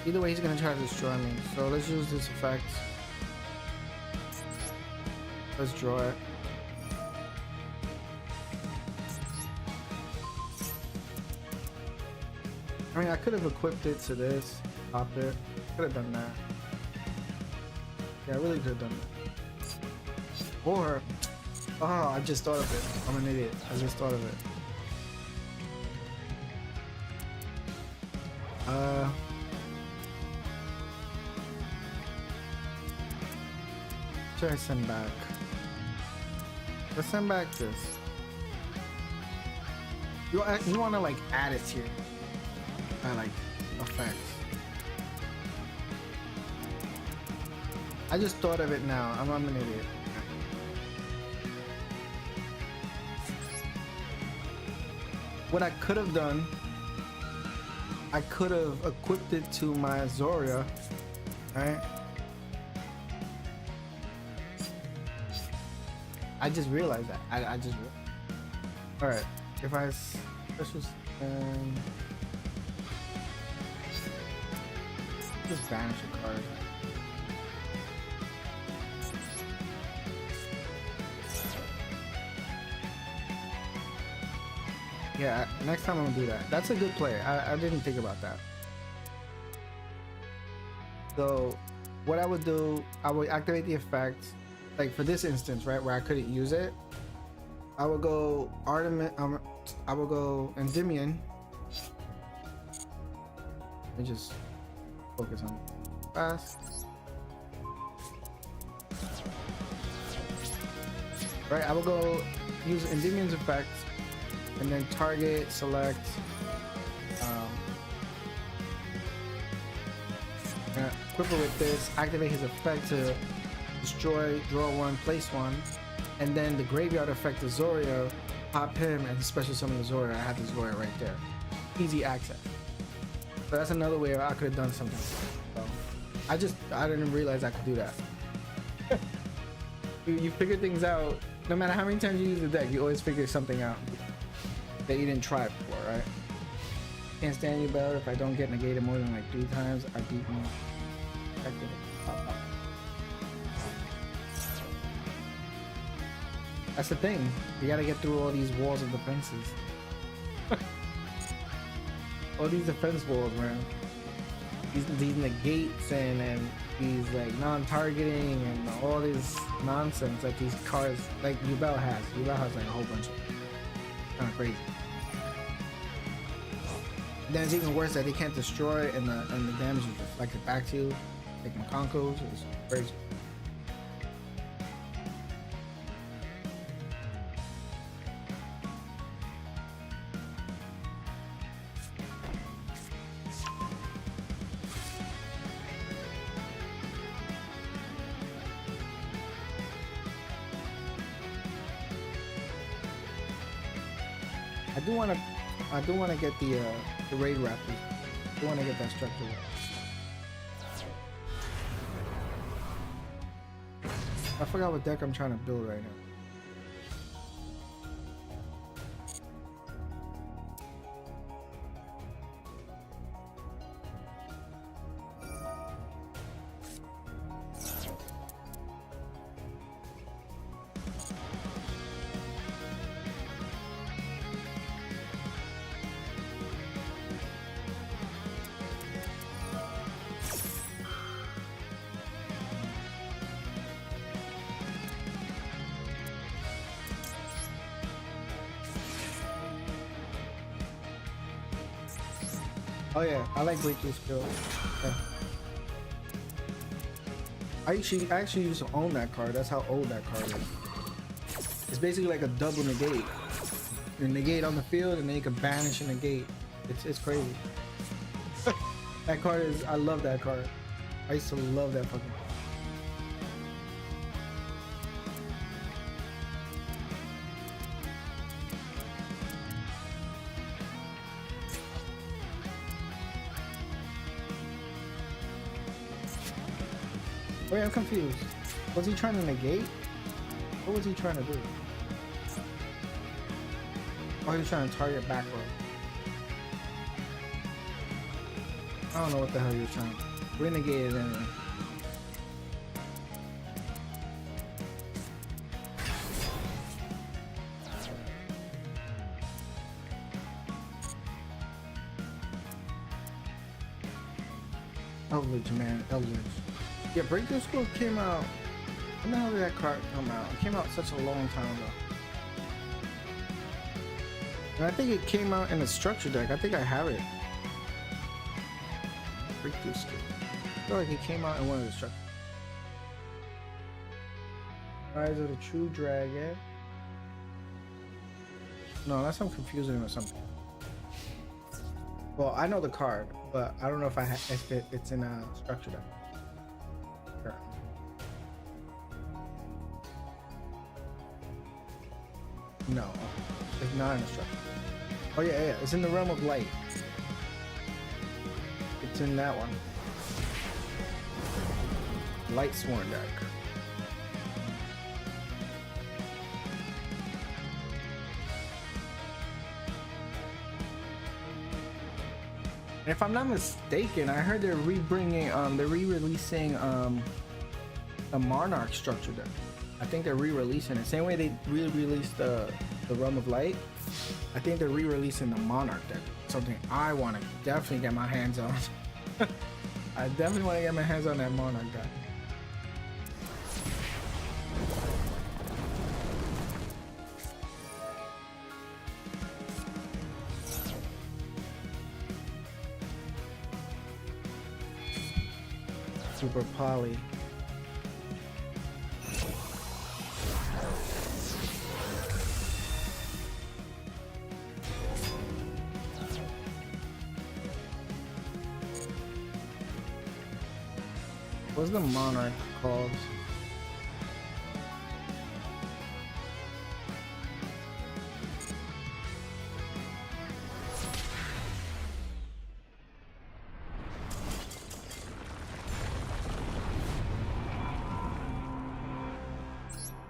Either way, he's gonna try to destroy me. So let's use this effect. Let's draw it. I mean, I could have equipped it to this, popped it. Could have done that. Yeah, I really could have done that. Or, oh, I just thought of it. I'm an idiot. I just thought of it. Should I send back? Let's send back this. You want to like add it to your like effects. I just thought of it now. I'm an idiot. What I could have done, I could have equipped it to my Zoria, right? I just realized that. I just. All right. If I let's just banish a card. Yeah. Next time I'm gonna do that. That's a good play. I didn't think about that. So, what I would do, I would activate the effect. Like for this instance, right, where I couldn't use it, I would go Artemis. I will go Endymion. Let me just focus on fast. Right, I will go use Endymion's effect, and then target, select. Equip it with this. Activate his effect to destroy, draw one, place one, and then the graveyard effect of Zoria, pop him, and special summon the Zoria. I have the Zoria right there. Easy access. So that's another way I could have done something. So I didn't realize I could do that. you figure things out. No matter how many times you use the deck, you always figure something out that you didn't try before, right? Can't stand you better if I don't get negated more than like 3 times. I beat me. That's the thing. You gotta get through all these walls of defenses. All these defense walls, man. These negates and these like non-targeting and all this nonsense that these cards like Duel has. Duel has like a whole bunch of kind of crazy. And then it's even worse that they can't destroy and the damage is reflected back to you. Like Makonkos, it's crazy. I do want to get the raid raptor. I do want to get that structure. I forgot what deck I'm trying to build right now. Oh yeah, I like breakthrough skill. Yeah. I actually used to own that card. That's how old that card is. It's basically like a double negate. You negate on the field, and then you can banish and negate. It's crazy. That card is. I love that card. I used to love that fucking. Wait, I'm confused. Was he trying to negate? What was he trying to do? Oh, he was trying to target back row. I don't know what the hell he was trying to. We negated anyway. Eldridge, man, Eldridge. Yeah, Breakthrough School came out. When the hell did that card come out? It came out such a long time ago. And I think it came out in a structure deck. I think I have it. Breakthrough School. I feel like it came out in one of the structures. Rise of the True Dragon. No, unless I'm confusing it with something. Well, I know the card, but I don't know if it's in a structure deck. Sure. No, it's not in a structure. Oh yeah, it's in the Realm of Light. It's in that one. Light Sworn deck. And if I'm not mistaken, I heard they're re-releasing the Monarch structure deck. I think they're re-releasing it. Same way they re-released the Realm of Light. I think they're re-releasing the Monarch deck. Something I want to definitely get my hands on. I definitely want to get my hands on that Monarch deck. Super Poly. What's the Monarch called?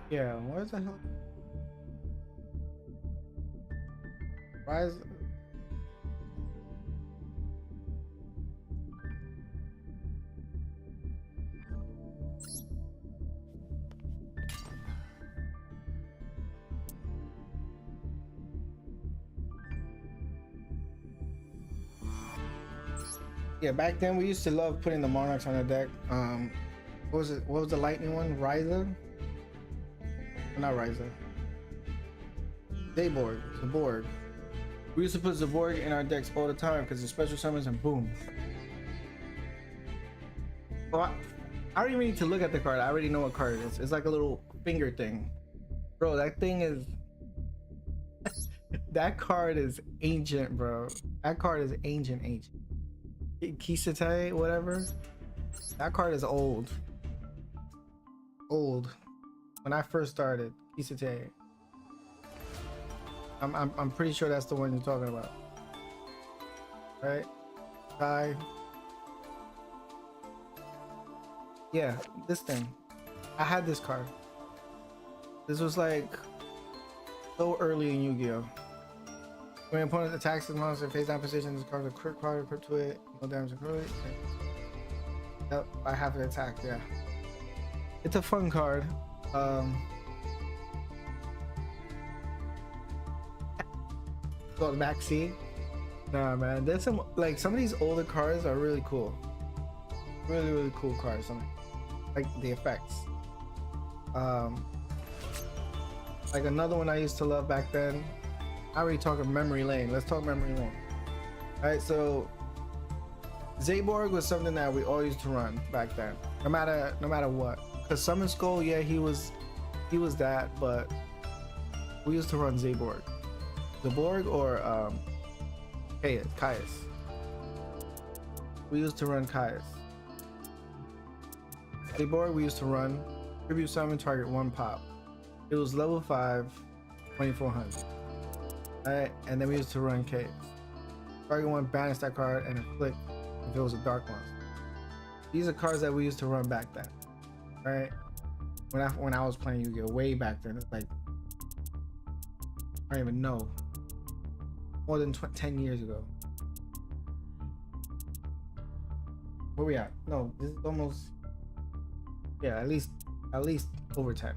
Yeah, where's the hell? Rise. Yeah, back then we used to love putting the Monarchs on the deck. What was it? What was the lightning one? Ryza? Not Ryza. Dayborg. Zaborg. We used to put Zaborg in our decks all the time because the special summons and boom. Well, I don't even need to look at the card. I already know what card it is. It's like a little finger thing. Bro, that thing is... that card is ancient, bro. That card is ancient. Kisate, whatever. That card is old. When I first started, Kisate. I'm pretty sure that's the one you're talking about. Right? Die. Yeah, this thing. I had this card. This was like so early in Yu-Gi-Oh! When an opponent attacks the monster face down position, this card is a crit card, equipped to it, no damage to it. Yep, I have an attack, yeah. It's a fun card. Go the back seat. Nah, man, there's some of these older cards are really cool. Really cool cards. Like the effects. Like another one I used to love back then. I already talked Memory Lane. Let's talk Memory Lane. All right, so Zaborg was something that we all used to run back then, no matter what. Cause Summon Skull, yeah, he was that, but we used to run Zaborg, or Caius. We used to run Caius. Zaborg we used to run tribute summon, target 1 pop. It was level 5, 2400. Alright, and then we used to run Caius. Target 1, banish that card and inflict if it was a dark monster. These are cards that we used to run back then. Right? When I was playing Yu-Gi-Oh! Way back then. It's like, I don't even know. More than 10 years ago. Where we at? No, this is almost, yeah, at least over 10.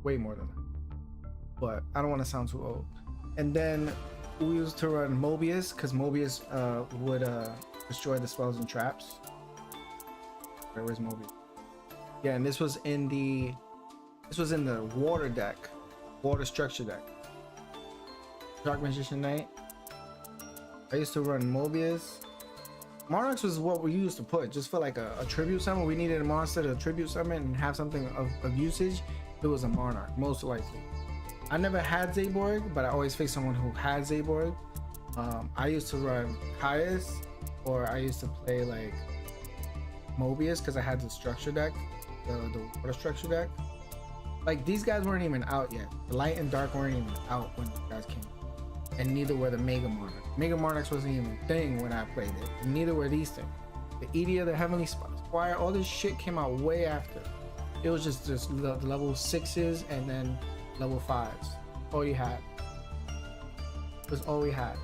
Way more than that. But I don't want to sound too old. And then we used to run Mobius, because Mobius would destroy the spells and traps. Where's Mobius? Yeah, and this was in the water deck, water structure deck. Dark Magician Knight. I used to run Mobius. Monarchs was what we used to put just for like a tribute summon. We needed a monster to tribute summon and have something of usage. It was a Monarch, most likely. I never had Zaborg, but I always faced someone who had Zaborg. I used to run Caius, or I used to play like Mobius because I had the structure deck, the water structure deck. Like, these guys weren't even out yet. The light and dark weren't even out when these guys came. And neither were the Mega Monarchs. Mega Monarchs wasn't even a thing when I played it. And neither were these things. The Edia, the Heavenly Squire, all this shit came out way after. It was just the level 6s and then level 5s. All you had. It was all we had.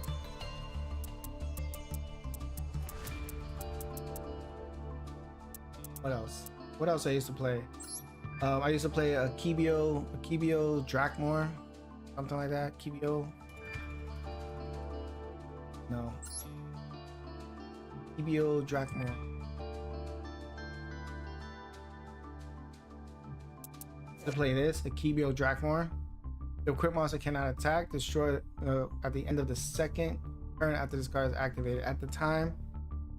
What else? What else I used to play? I used to play a Kibio Drakmor, something like that. Kibio. No. Kibio Drakmor. To play this, a Kibio Drakmor. The equipped monster cannot attack, destroy at the end of the second turn after this card is activated. At the time,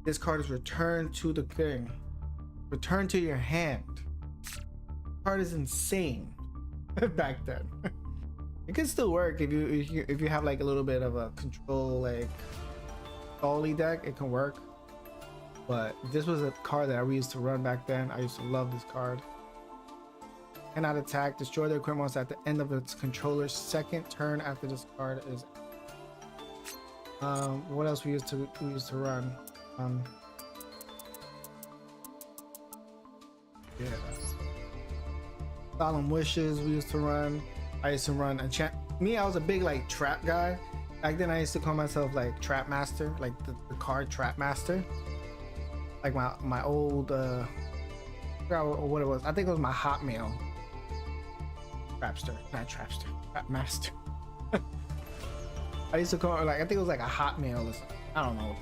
this card is returned to the thing. Return to your hand. Card is insane back then. It can still work if you have like a little bit of a control like Dolly deck. It can work, but this was a card that we used to run back then. I used to love this card. Cannot attack, destroy the equipped monster at the end of its controller's second turn after this card is. What else we used to run? Yeah. Solemn Wishes we used to run. I used to run enchant. I was a big like trap guy. Back then I used to call myself like Trap Master, like the card Trap Master. Like my old I forgot what it was. I think it was my Hotmail. Trapster, not Trapster, Trap Master. I used to call it like, I think it was like a Hotmail or something. I don't know.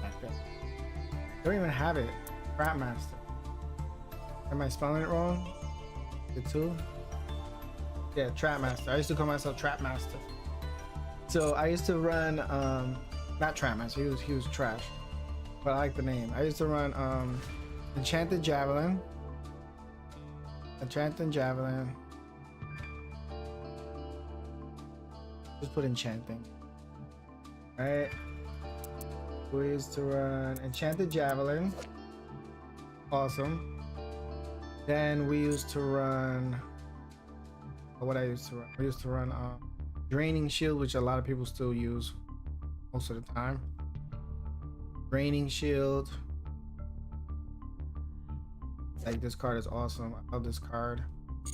Back then. I don't even have it. Trap Master. Am I spelling it wrong? The two? Yeah, Trap Master. I used to call myself Trap Master. So I used to run not Trap Master, he was trash. But I like the name. I used to run Enchanted Javelin. Enchanted Javelin. Just put Enchanting. Alright. We used to run Enchanted Javelin. Awesome. Then we used to run what I used to run. We used to run Draining Shield, which a lot of people still use most of the time. Draining Shield. Like, this card is awesome. I love this card.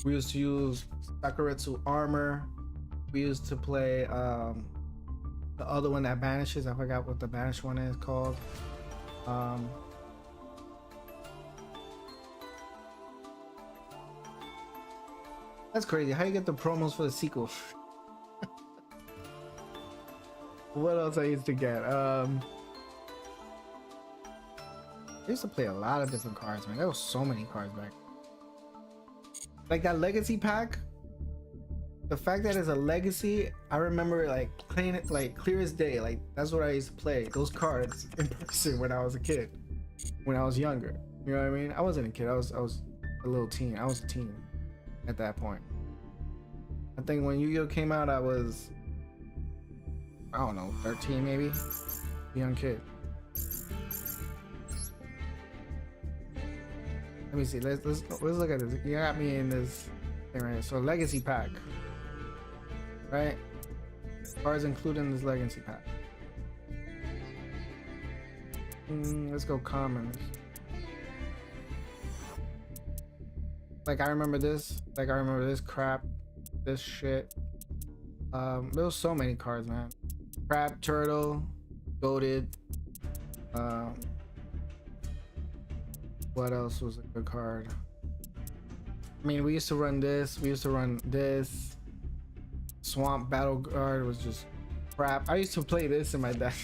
We used to use Sakuretsu Armor. We used to play the other one that banishes. I forgot what the banished one is called. That's crazy. How you get the promos for the sequel? What else I used to get? I used to play a lot of different cards, man. There was so many cards back. Like that Legacy pack. the fact that it's a legacy, I remember like playing it like clear as day. Like that's what I used to play those cards in person when I was a kid, when I was younger. You know what I mean? I wasn't a kid. I was a little teen. I was a teen at that point. I think when Yu-Gi-Oh came out, I was, I don't know, 13 maybe, a young kid. Let me see. Let's look at this. You got me in this thing right here. So legacy pack, right? Cards included in this legacy pack. Let's go commons. Like I remember this. Like I remember this crap, this shit. There was so many cards, man. Crab turtle, goated. What else was a good card? I mean, we used to run this. We used to run this. Swamp Battle Guard was just crap. I used to play this in my deck.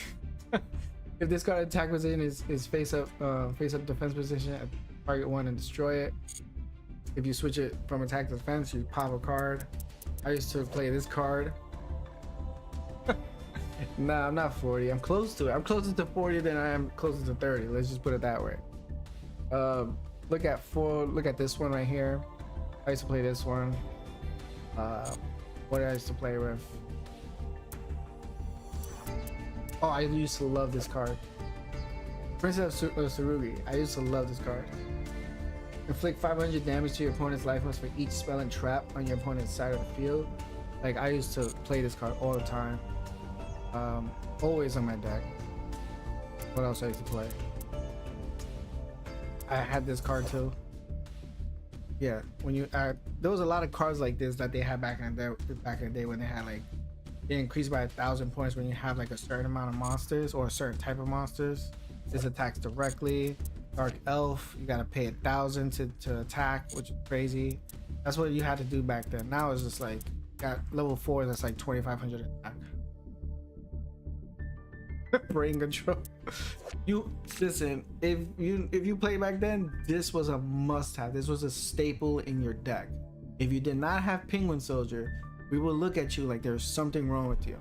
If this card attack position is face up defense position, target one and destroy it. If you switch it from attack to defense, you pop a card. I used to play this card. Nah, I'm not 40. I'm close to it. I'm closer to 40 than I am closer to 30. Let's just put it that way. Look at this one right here. I used to play this one. What I used to play with. Oh, I used to love this card. Princess of Tsurugi. I used to love this card. Inflict 500 damage to your opponent's life points for each spell and trap on your opponent's side of the field. Like I used to play this card all the time. Always on my deck. What else I used to play? I had this card too. Yeah, when you there was a lot of cards like this that they had back in the day when they had like they increased by 1,000 points when you have like a certain amount of monsters or a certain type of monsters. This attacks directly. Dark Elf, you gotta pay 1,000 to attack, which is crazy. That's what you had to do back then. Now it's just like got level 4 that's like 2,500 attack. Brain control. You listen, if you play back then, this was a must-have. This was a staple in your deck. If you did not have Penguin Soldier, we will look at you like there's something wrong with you,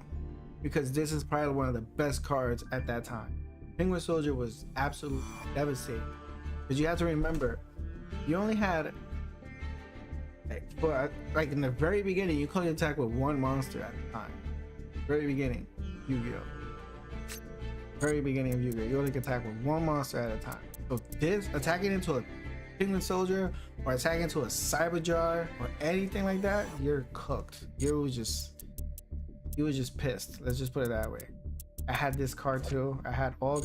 because this is probably one of the best cards at that time. Penguin Soldier was absolutely devastating, because you have to remember, you only had like in the very beginning, you could only attack with one monster at a time. Very beginning, Yu-Gi-Oh. Very beginning of Yu-Gi-Oh, you only can attack with one monster at a time. So this attacking into a Penguin Soldier or attacking into a Cyber Jar or anything like that, you're cooked. You was just pissed. Let's just put it that way. I had this card too. I had all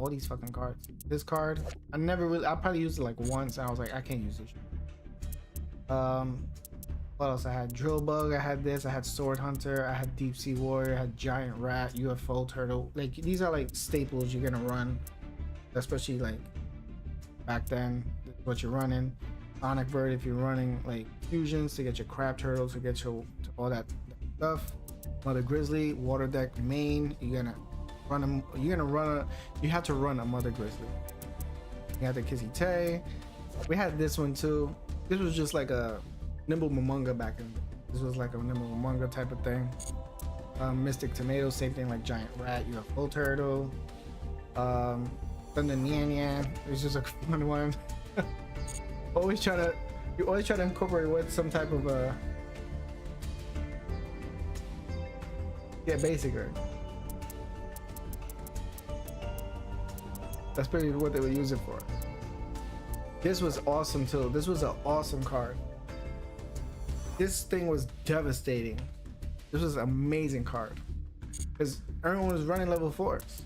these fucking cards. This card, I probably used it like once and I was like, I can't use this. What else? I had Drill Bug, I had this, I had Sword Hunter, I had Deep Sea Warrior, I had Giant Rat, UFO Turtle. Like these are like staples you're gonna run, especially like back then, what you're running. Sonic Bird if you're running like fusions to get your Crab Turtle, to get your all that stuff. Mother Grizzly, Water Deck main, you have to run a Mother Grizzly. You have the Kissy Tay. We had this one too. This was just like a Nimble Momonga back in. This was like a Nimble Momonga type of thing. Mystic Tomato, same thing like Giant Rat, UFO Turtle. Thunder Nyan Nyan, it's just a fun one. You always try to incorporate with some type of yeah, basically. That's pretty what they would use it for. This was awesome too. This was an awesome card. This thing was devastating. This was an amazing card because everyone was running level 4s,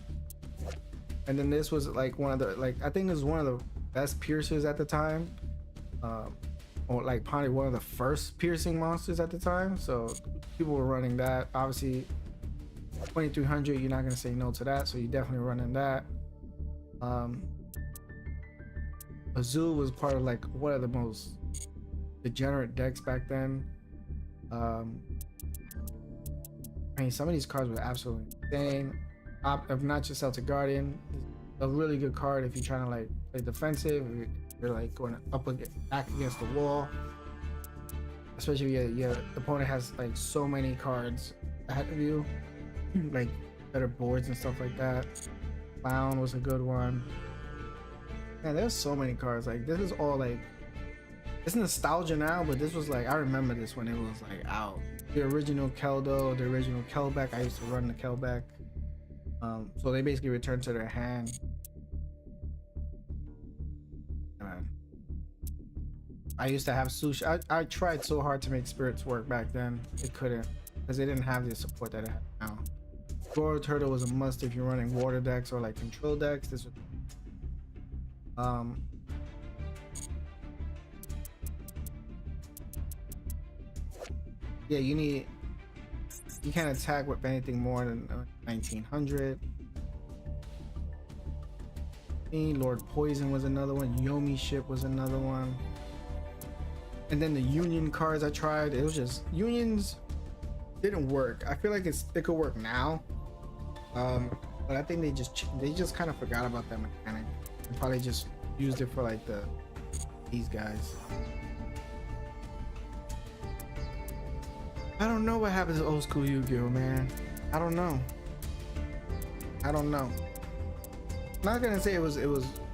and then this was like one of the I think it was one of the best piercers at the time, or like probably one of the first piercing monsters at the time. So people were running that. Obviously, 2300, you're not gonna say no to that, so you're definitely running that. Azul was part of like one of the most degenerate decks back then. I mean, some of these cards were absolutely insane. If not just Celtic Guardian, a really good card if you're trying to like play defensive, if you're like going back against the wall. especially if your opponent has like so many cards ahead of you, like better boards and stuff like that. Clown was a good one. Man, there's so many cards. Like this is all like, it's nostalgia now, but this was like, I remember this when it was like out. The original Keldo, the original Kelbeck. I used to run the Kelbeck. So they basically returned to their hand. Man. I used to have sushi. I tried so hard to make spirits work back then. It couldn't, because they didn't have the support that it has now. Goro Turtle was a must if you're running water decks or like control decks. This was yeah, you can't attack with anything more than 1900. Lord Poison was another one. Yomi Ship was another one. And then the Union cards I tried, it was just, Unions didn't work. I feel like it could work now. But I think they just kind of forgot about that mechanic. They probably just used it for like these guys. I don't know what happens to old school Yu-Gi-Oh, man. I don't know. I'm not gonna say it was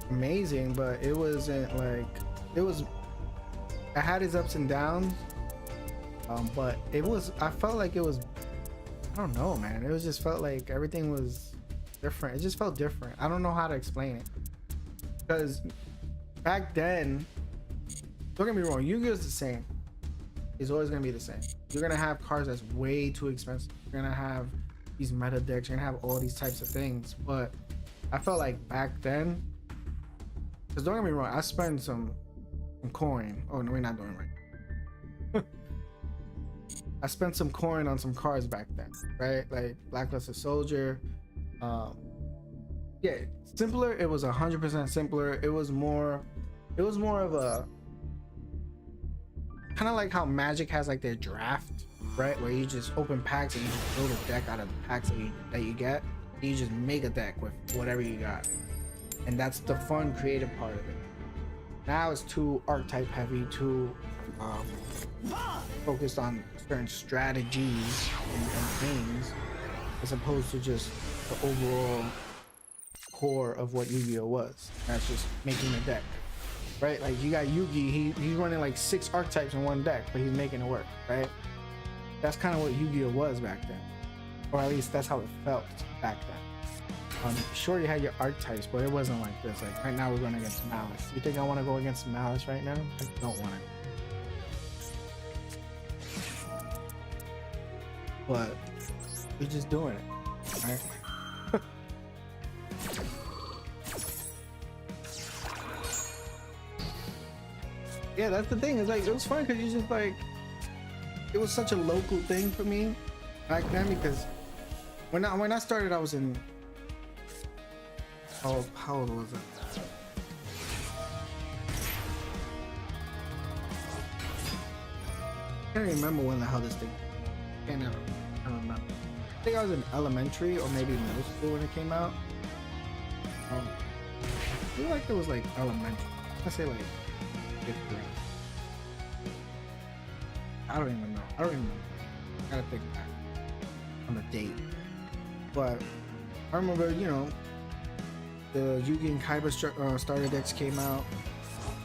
amazing, but it wasn't like, it had its ups and downs. But I felt like it was, I don't know, man. It just felt like everything was different. It just felt different. I don't know how to explain it. Because back then, don't get me wrong, Yu-Gi-Oh is the same. It's always gonna be the same. You're gonna have cards that's way too expensive. You're gonna have these meta decks. You're gonna have all these types of things. But I felt like back then, because don't get me wrong, I spent some coin. Oh no, we're not doing it right. I spent some coin on some cards back then, right? Like Blacklisted Soldier. Yeah, simpler. It was 100% simpler. It was more of a kind of like how Magic has like their draft, right? Where you just open packs and you just build a deck out of the packs that you get. And you just make a deck with whatever you got, and that's the fun, creative part of it. Now it's too archetype heavy, too focused on certain strategies and things, as opposed to just the overall core of what Yu-Gi-Oh was. That's just making a deck, right? Like you got Yugi, he's running like 6 archetypes in one deck, but he's making it work, right? That's kind of what Yu-Gi-Oh was back then, or at least that's how it felt back then. Sure, you had your archetypes, but it wasn't like this. Like right now we're going against Malice. You think I want to go against Malice right now? I don't want to. But we're just doing it, right? Yeah, that's the thing. It's like, it was fun because you just like, it was such a local thing for me back then, because when I started, I was in, how old was I? I can't remember when the hell this thing came out. I don't remember. I think I was in elementary or maybe middle school when it came out. I feel like it was like elementary. I say like 5th grade. I don't even know. I gotta think back on the date. But I remember, you know, the Yugi and Kaiba starter decks came out,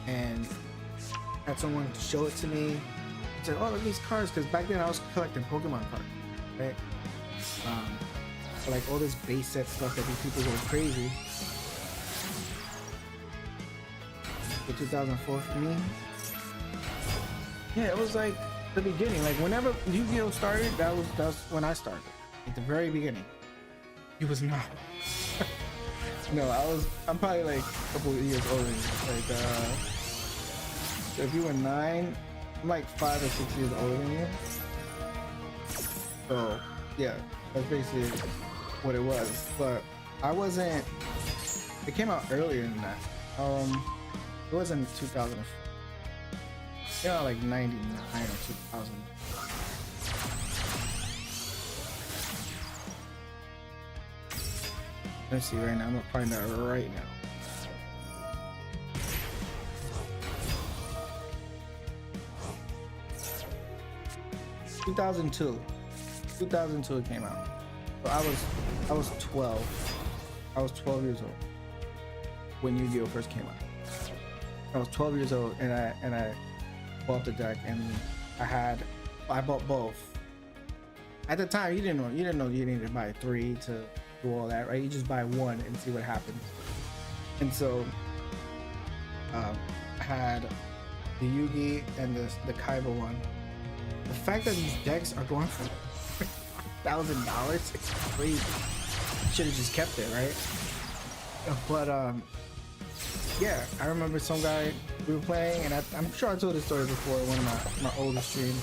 and had someone show it to me. I said, "Oh, look at these cards," because back then I was collecting Pokemon cards, right? Like all this base set stuff that these people go crazy. For 2004 for me, yeah, it was like the beginning. Like whenever Yu-Gi-Oh started, that was when I started. At the very beginning, it was not. No, I'm probably like a couple of years older. Like, so if you were 9, I'm like 5 or 6 years older than you. So, yeah, that's basically what it was. But I wasn't, it came out earlier than that. It wasn't 2000. Yeah, like 99 or 2000. Let's see right now. I'm gonna find that right now. 2002. 2002 it came out. So I was 12. I was 12 years old when Yu-Gi-Oh first came out. I was 12 years old and I bought the deck, and I bought both. At the time, you didn't know you needed to buy 3 to do all that, right? You just buy 1 and see what happens. And so I had the Yugi and the Kaiba one. The fact that these decks are going for $1,000, it's crazy. Should have just kept it, right? But yeah, I remember some guy we were playing, and I'm sure I told this story before in one of my older streams.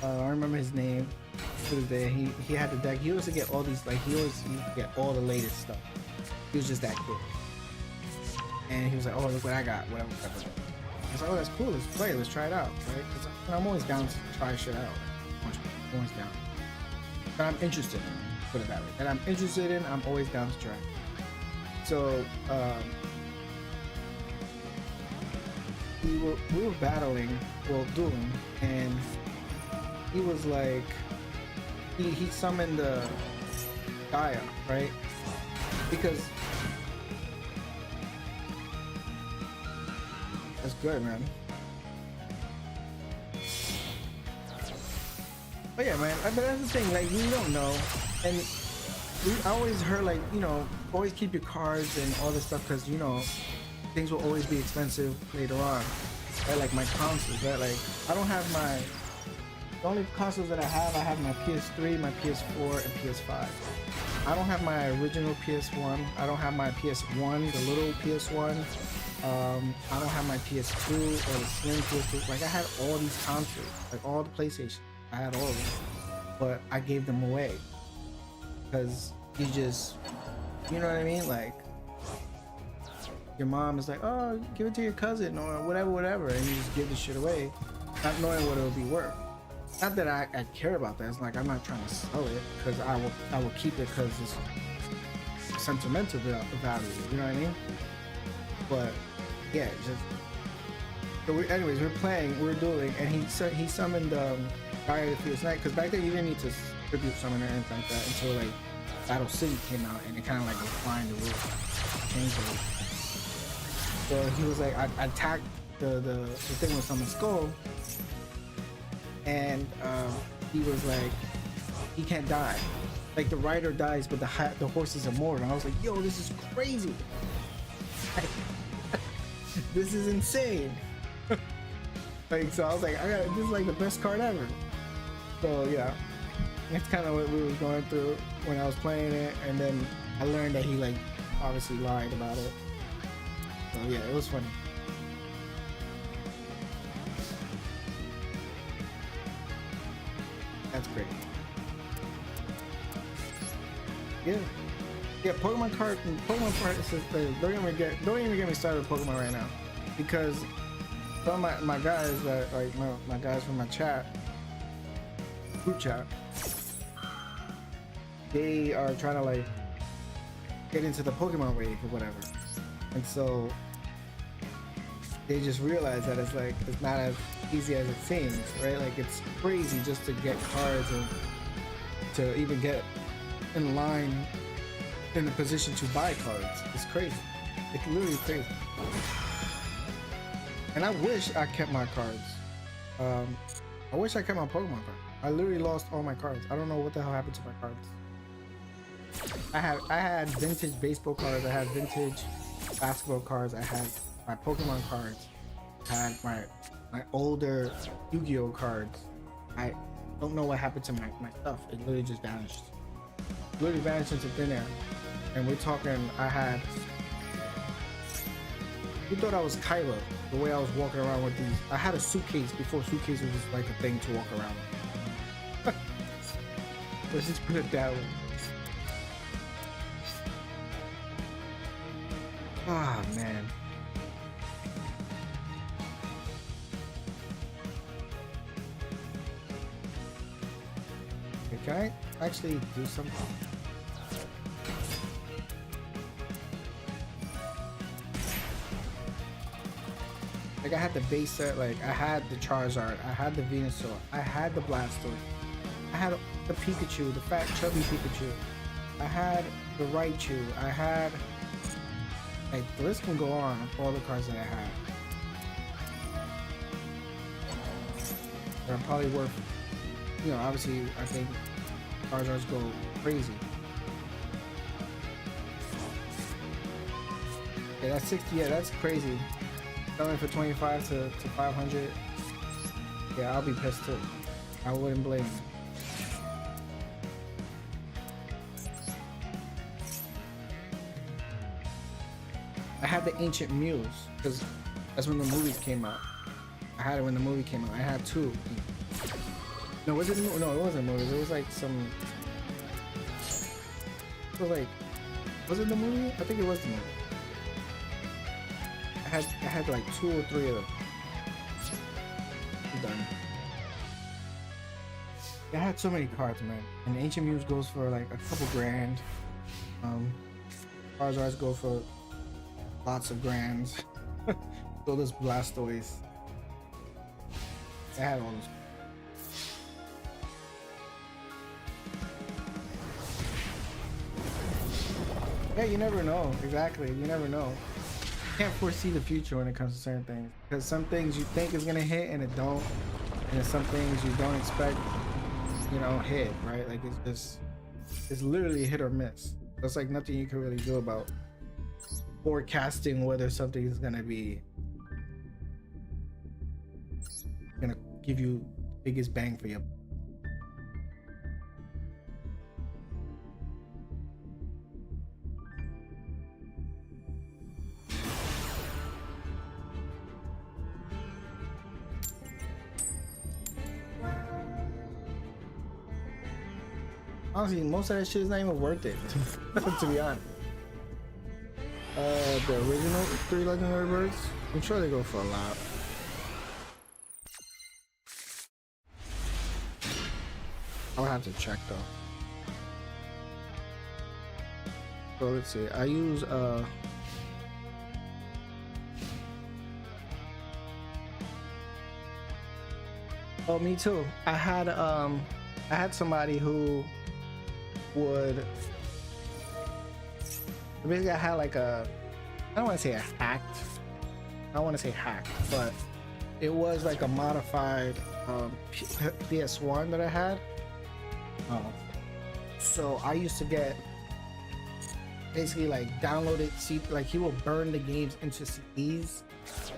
I remember his name to this day. He had the deck. He used to get all these, like, he always used to get all the latest stuff. He was just that kid. And he was like, oh, look what I got, whatever. I was like, oh, that's cool, let's play, let's try it out, right? Because I'm always down to try shit out. I'm always down. But I'm interested in it, put it that way. And I'm interested in, I'm always down to try. So, we were battling, well, dueling, and he was like, he summoned the Gaia, right? Because that's good, man. But yeah, man, but that's the thing, like, we don't know, and I always heard, like, you know, always keep your cards and all this stuff, because, you know, things will always be expensive later on, right? Like my consoles, right? Like, I don't have the only consoles that I have my PS3, my PS4, and PS5. I don't have my original PS1. I don't have my PS1, the little PS1. I don't have my PS2 or the slim PS2. Like, I had all these consoles, like all the PlayStation. I had all of them, but I gave them away because you just, you know what I mean? Like, your mom is like, oh, give it to your cousin or whatever, and you just give the shit away, not knowing what it'll be worth. Not that I care about that. It's like, I'm not trying to sell it, because I will keep it because it's sentimental value. You know what I mean? But yeah, just so we're playing, we're dueling, and he summoned Gaia the Fierce Knight, because back then you didn't need to tribute summon or anything like that until like Battle City came out, and it kind of like refined the rules, changed the rules. So he was like, I attacked the thing with Summon Skull, and he was like, he can't die. Like, the rider dies, but the horse is immortal. And I was like, yo, this is crazy. This is insane. Like, so I was like, this is like the best card ever. So yeah, that's kind of what we were going through when I was playing it, and then I learned that he, like, obviously lied about it. So yeah, it was funny. That's great. Yeah. Yeah, Pokemon card says, don't even get me started with Pokemon right now, because some of my guys that, like, my guys from my group chat, they are trying to, like, get into the Pokemon wave or whatever, and so they just realize that it's like, it's not as easy as it seems, right? Like, it's crazy just to get cards and to even get in line in the position to buy cards. It's crazy. It's literally crazy. And I wish I kept my cards. I wish I kept my Pokemon cards. I literally lost all my cards. I don't know what the hell happened to my cards. I had vintage baseball cards. I had vintage basketball cards. I had my Pokemon cards. I had my older Yu-Gi-Oh cards. I don't know what happened to my stuff. It literally just vanished. Literally vanished into thin air. And we're talking, you thought I was Kylo, the way I was walking around with these. I had a suitcase before suitcases was like a thing to walk around with. Let's just put it that way. Ah, man. Okay, can I actually do something? Like I had the base set, like I had the Charizard, I had the Venusaur, I had the Blastoise, I had the Pikachu, the fat chubby Pikachu, I had the Raichu, I had, like, the list can go on of all the cards that I had. They're probably worth, you know, obviously I think Charizards go crazy. Yeah, that's 60, yeah, that's crazy. Selling for 25 to 500. Yeah, I'll be pissed too. I wouldn't blame him. I had the Ancient Muse because that's when the movies came out. I had it when the movie came out. I had two. No, was it? No, it wasn't movies. It was like some. It was like, was it the movie? I think it was the movie. I had like 2 or 3 of them. I'm done. I had so many cards, man. And Ancient Muse goes for like a couple grand. Charizards go for lots of grands. So does Blastoise. I had all those. Yeah, you never know. Exactly, you never know. Can't foresee the future when it comes to certain things, because some things you think is gonna hit and it don't, and then some things you don't expect, you know, hit, right? Like it's literally hit or miss. There's like nothing you can really do about forecasting whether something is gonna give you the biggest bang for your. Honestly, most of that shit is not even worth it, to be honest. The original 3 legendary birds, I'm sure they go for a lot. I'll have to check though. So let's see. I use oh, me too. I had somebody who would basically, I had like a, I don't want to say a hacked, I don't want to say hacked, but it was like a modified PS1 that I had. So I used to get basically like downloaded, see, like he will burn the games into CDs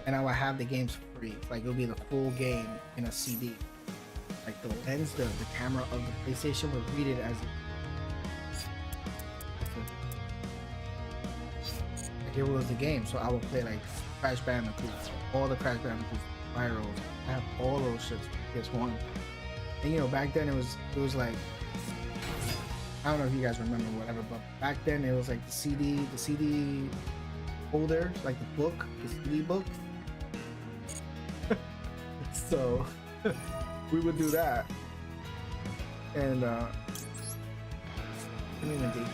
and I would have the games free. Like it would be the full game in a CD. Like the lens, the camera of the PlayStation would read it as like it was the game. So I would play like Crash Bandicoot, all the Crash Bandicoot, Spyros. I have all those shits PS1. And you know, back then it was like, I don't know if you guys remember whatever, but back then it was like the CD holder, like the book, the CD book. So we would do that, and let me even think.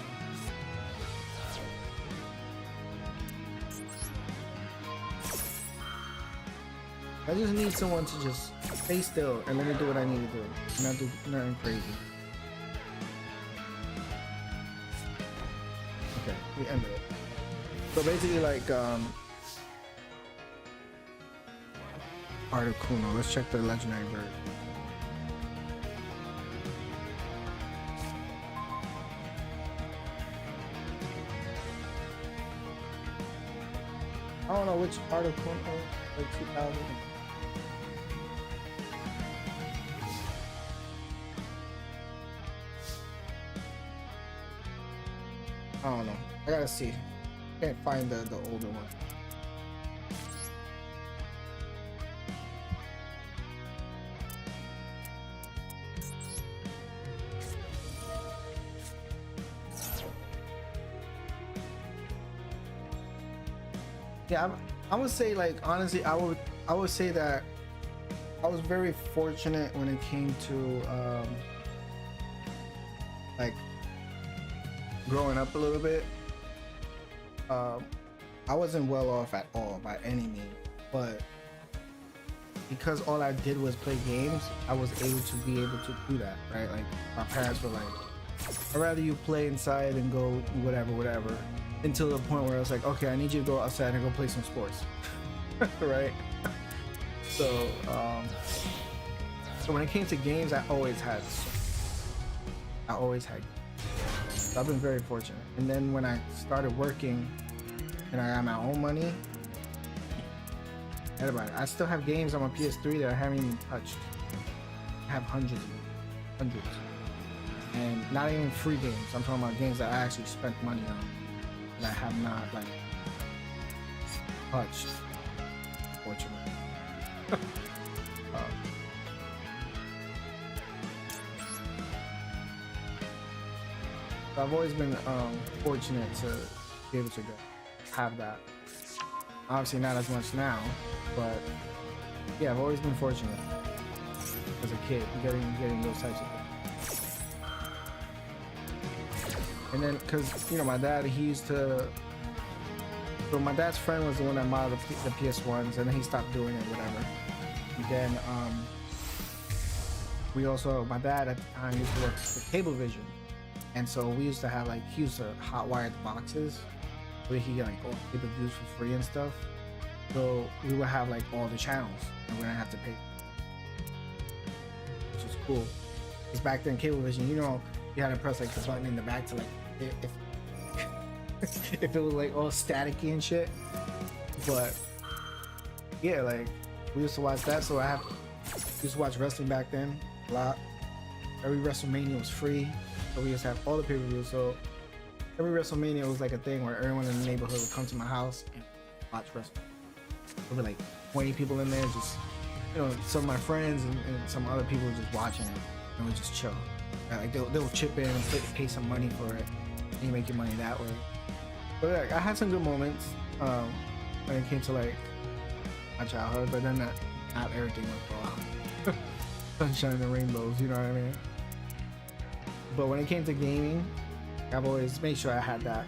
I just need someone to just stay still and let me do what I need to do, not do nothing crazy. Okay, we ended it. So basically, like Articuno. Let's check the legendary bird. I don't know which Articuno, like 2000. I don't know. I gotta see. Can't find the older one. Yeah, I would say, like, honestly, I would say that I was very fortunate when it came to like growing up a little bit. I wasn't well off at all by any means, but because all I did was play games, I was able to do that, right? Like my parents were like, I'd rather you play inside and go whatever, until the point where I was like, okay, I need you to go outside and go play some sports, right? So, so when it came to games, I always had. So I've been very fortunate. And then when I started working and I got my own money, forget about it. I still have games on my PS3 that I haven't even touched. I have hundreds, and not even free games. I'm talking about games that I actually spent money on that I have not like touched, fortunately. So I've always been fortunate to be able to have that. Obviously not as much now, but yeah, I've always been fortunate as a kid getting those types of things. And then, cause you know, my dad, he used to. So my dad's friend was the one that modeled the PS1s, and then he stopped doing it, whatever. And then we also, my dad at the time used to work for Cablevision. And so we used to have like, he used to hotwire the boxes where he could get like all the views for free and stuff. So we would have like all the channels and we didn't have to pay, which is cool. Because back then, Cablevision, you know, you had to press like the button in the back to like, if it was like all staticky and shit. But yeah, like we used to watch that. So used to watch wrestling back then a lot. Every WrestleMania was free. So we used to have all the pay-per-views. So every WrestleMania was like a thing where everyone in the neighborhood would come to my house and watch wrestling. There'd be like 20 people in there, just, you know, some of my friends and some other people just watching it, and we just chill. Like they'll chip in and pay some money for it, and you make your money that way. But like, I had some good moments when it came to like my childhood, but then not everything was sunshine and rainbows, you know what I mean? But when it came to gaming, I've always made sure I had that.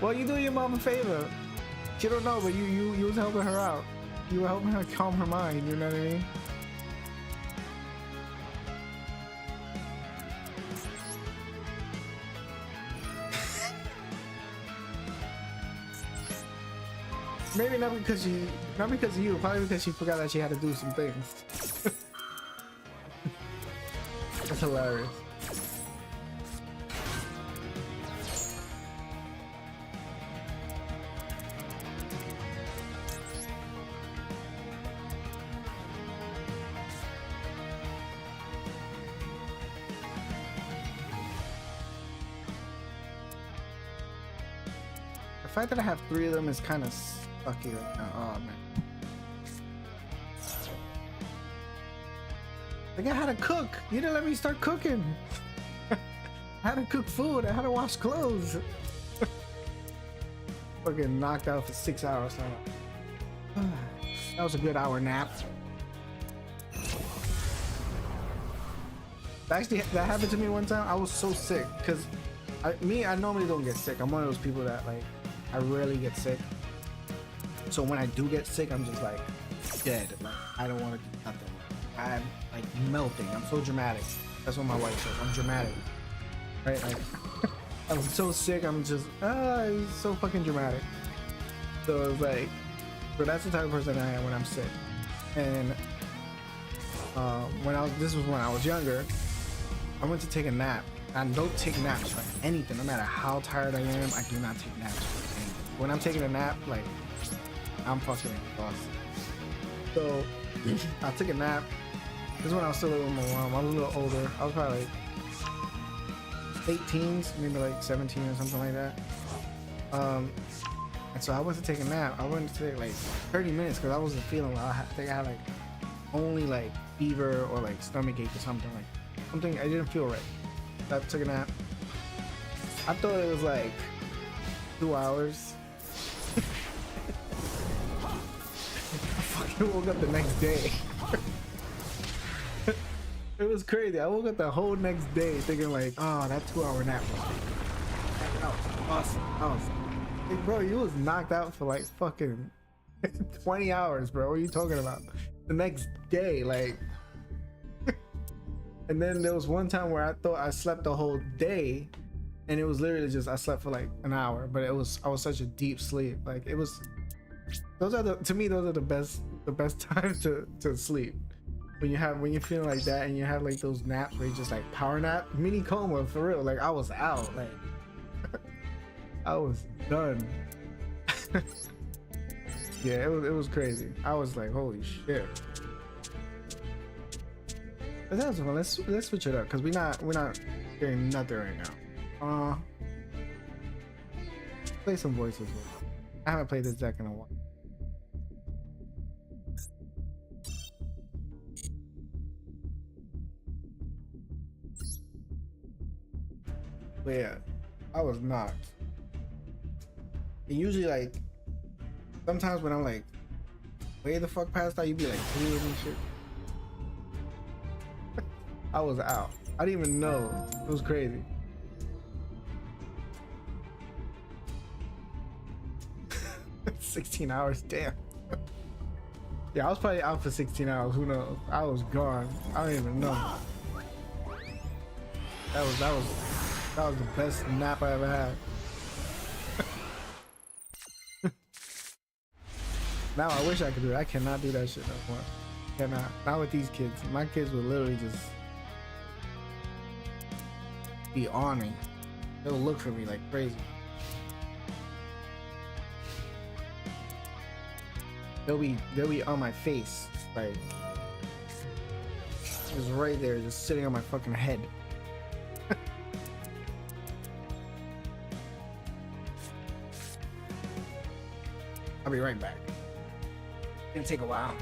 Well, you do your mom a favor. She don't know, but you was helping her out. You were helping her calm her mind, you know what I mean? Maybe not because of you, probably because she forgot that she had to do some things. That's hilarious. The fact that I have 3 of them is kind of sucky right now. Oh man. Like, I had to cook. You didn't let me start cooking. I had to cook food. I had to wash clothes. Fucking knocked out for 6 hours. That was a good hour nap. Actually, that happened to me one time. I was so sick because I normally don't get sick. I'm one of those people that like, I rarely get sick. So when I do get sick, I'm just like dead. Like, I don't want to do nothing. I'm like melting. I'm so dramatic. That's what my wife says. I'm dramatic. Right? Like, I'm so sick. I'm just so fucking dramatic. So it's like, but that's the type of person I am when I'm sick. And this was when I was younger. I went to take a nap. I don't take naps for anything. No matter how tired I am, I do not take naps for anything. When I'm taking a nap, like, I'm fucking exhausted. So I took a nap. This is when I was still living with my mom. I was a little older. I was probably like late teens, maybe like 17 or something like that. And so I went to take a nap. I went to take like 30 minutes because I wasn't feeling well. I think I had like only like fever or like stomach ache or something, like something I didn't feel right. So I took a nap. I thought it was like 2 hours. I fucking woke up the next day. It was crazy. I woke up the whole next day thinking like, oh, that 2 hour nap was That was awesome. Hey, bro, you was knocked out for like fucking 20 hours, bro. What are you talking about? The next day, like. And then there was one time where I thought I slept the whole day, and it was literally just I slept for like an hour, but I was such a deep sleep. Like it was. To me those are the best times to sleep. When you're feeling like that and you have like those naps where you just like power nap, mini coma for real. Like I was out, like I was done. Yeah, it was crazy. I was like, holy shit. But that's fun. Let's switch it up because we're not hearing nothing right now. Play some voices. I haven't played this deck in a while. But yeah, I was knocked. And usually, like, sometimes when I'm like, way the fuck past that, you be like, clear and shit. I was out. I didn't even know. It was crazy. $16 hours, damn. Yeah, I was probably out for 16 hours. Who knows? I was gone. I don't even know. That was the best nap I ever had. Now I wish I could do it. I cannot do that shit no more. Cannot. Not with these kids. My kids would literally just be on me. They'll look for me like crazy. They'll be on my face, like just right there, just sitting on my fucking head. I'll be right back. It's gonna take a while.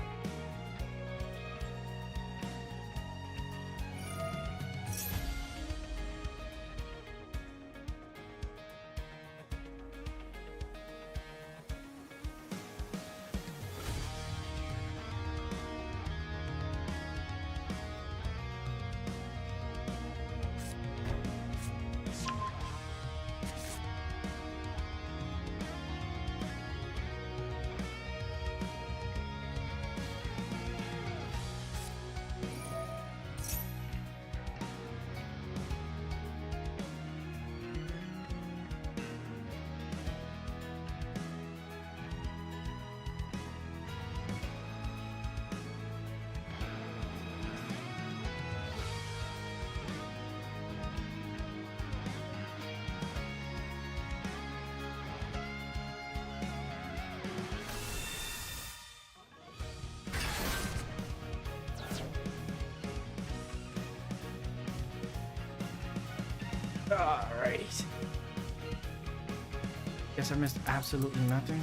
Alright. Guess I missed absolutely nothing.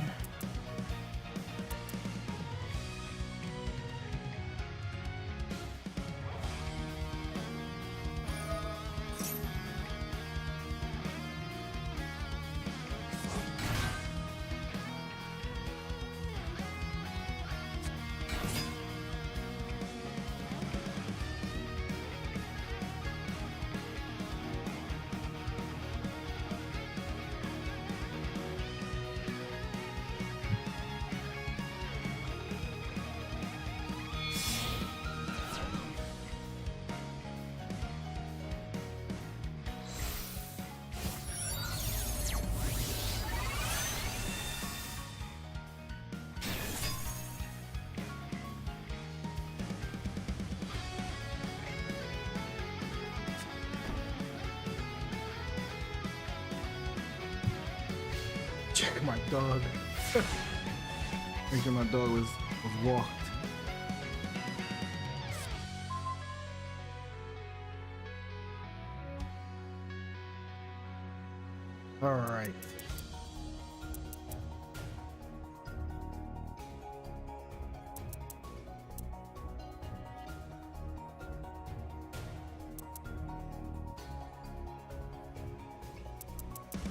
Check my dog. Make sure my dog was walked. All right.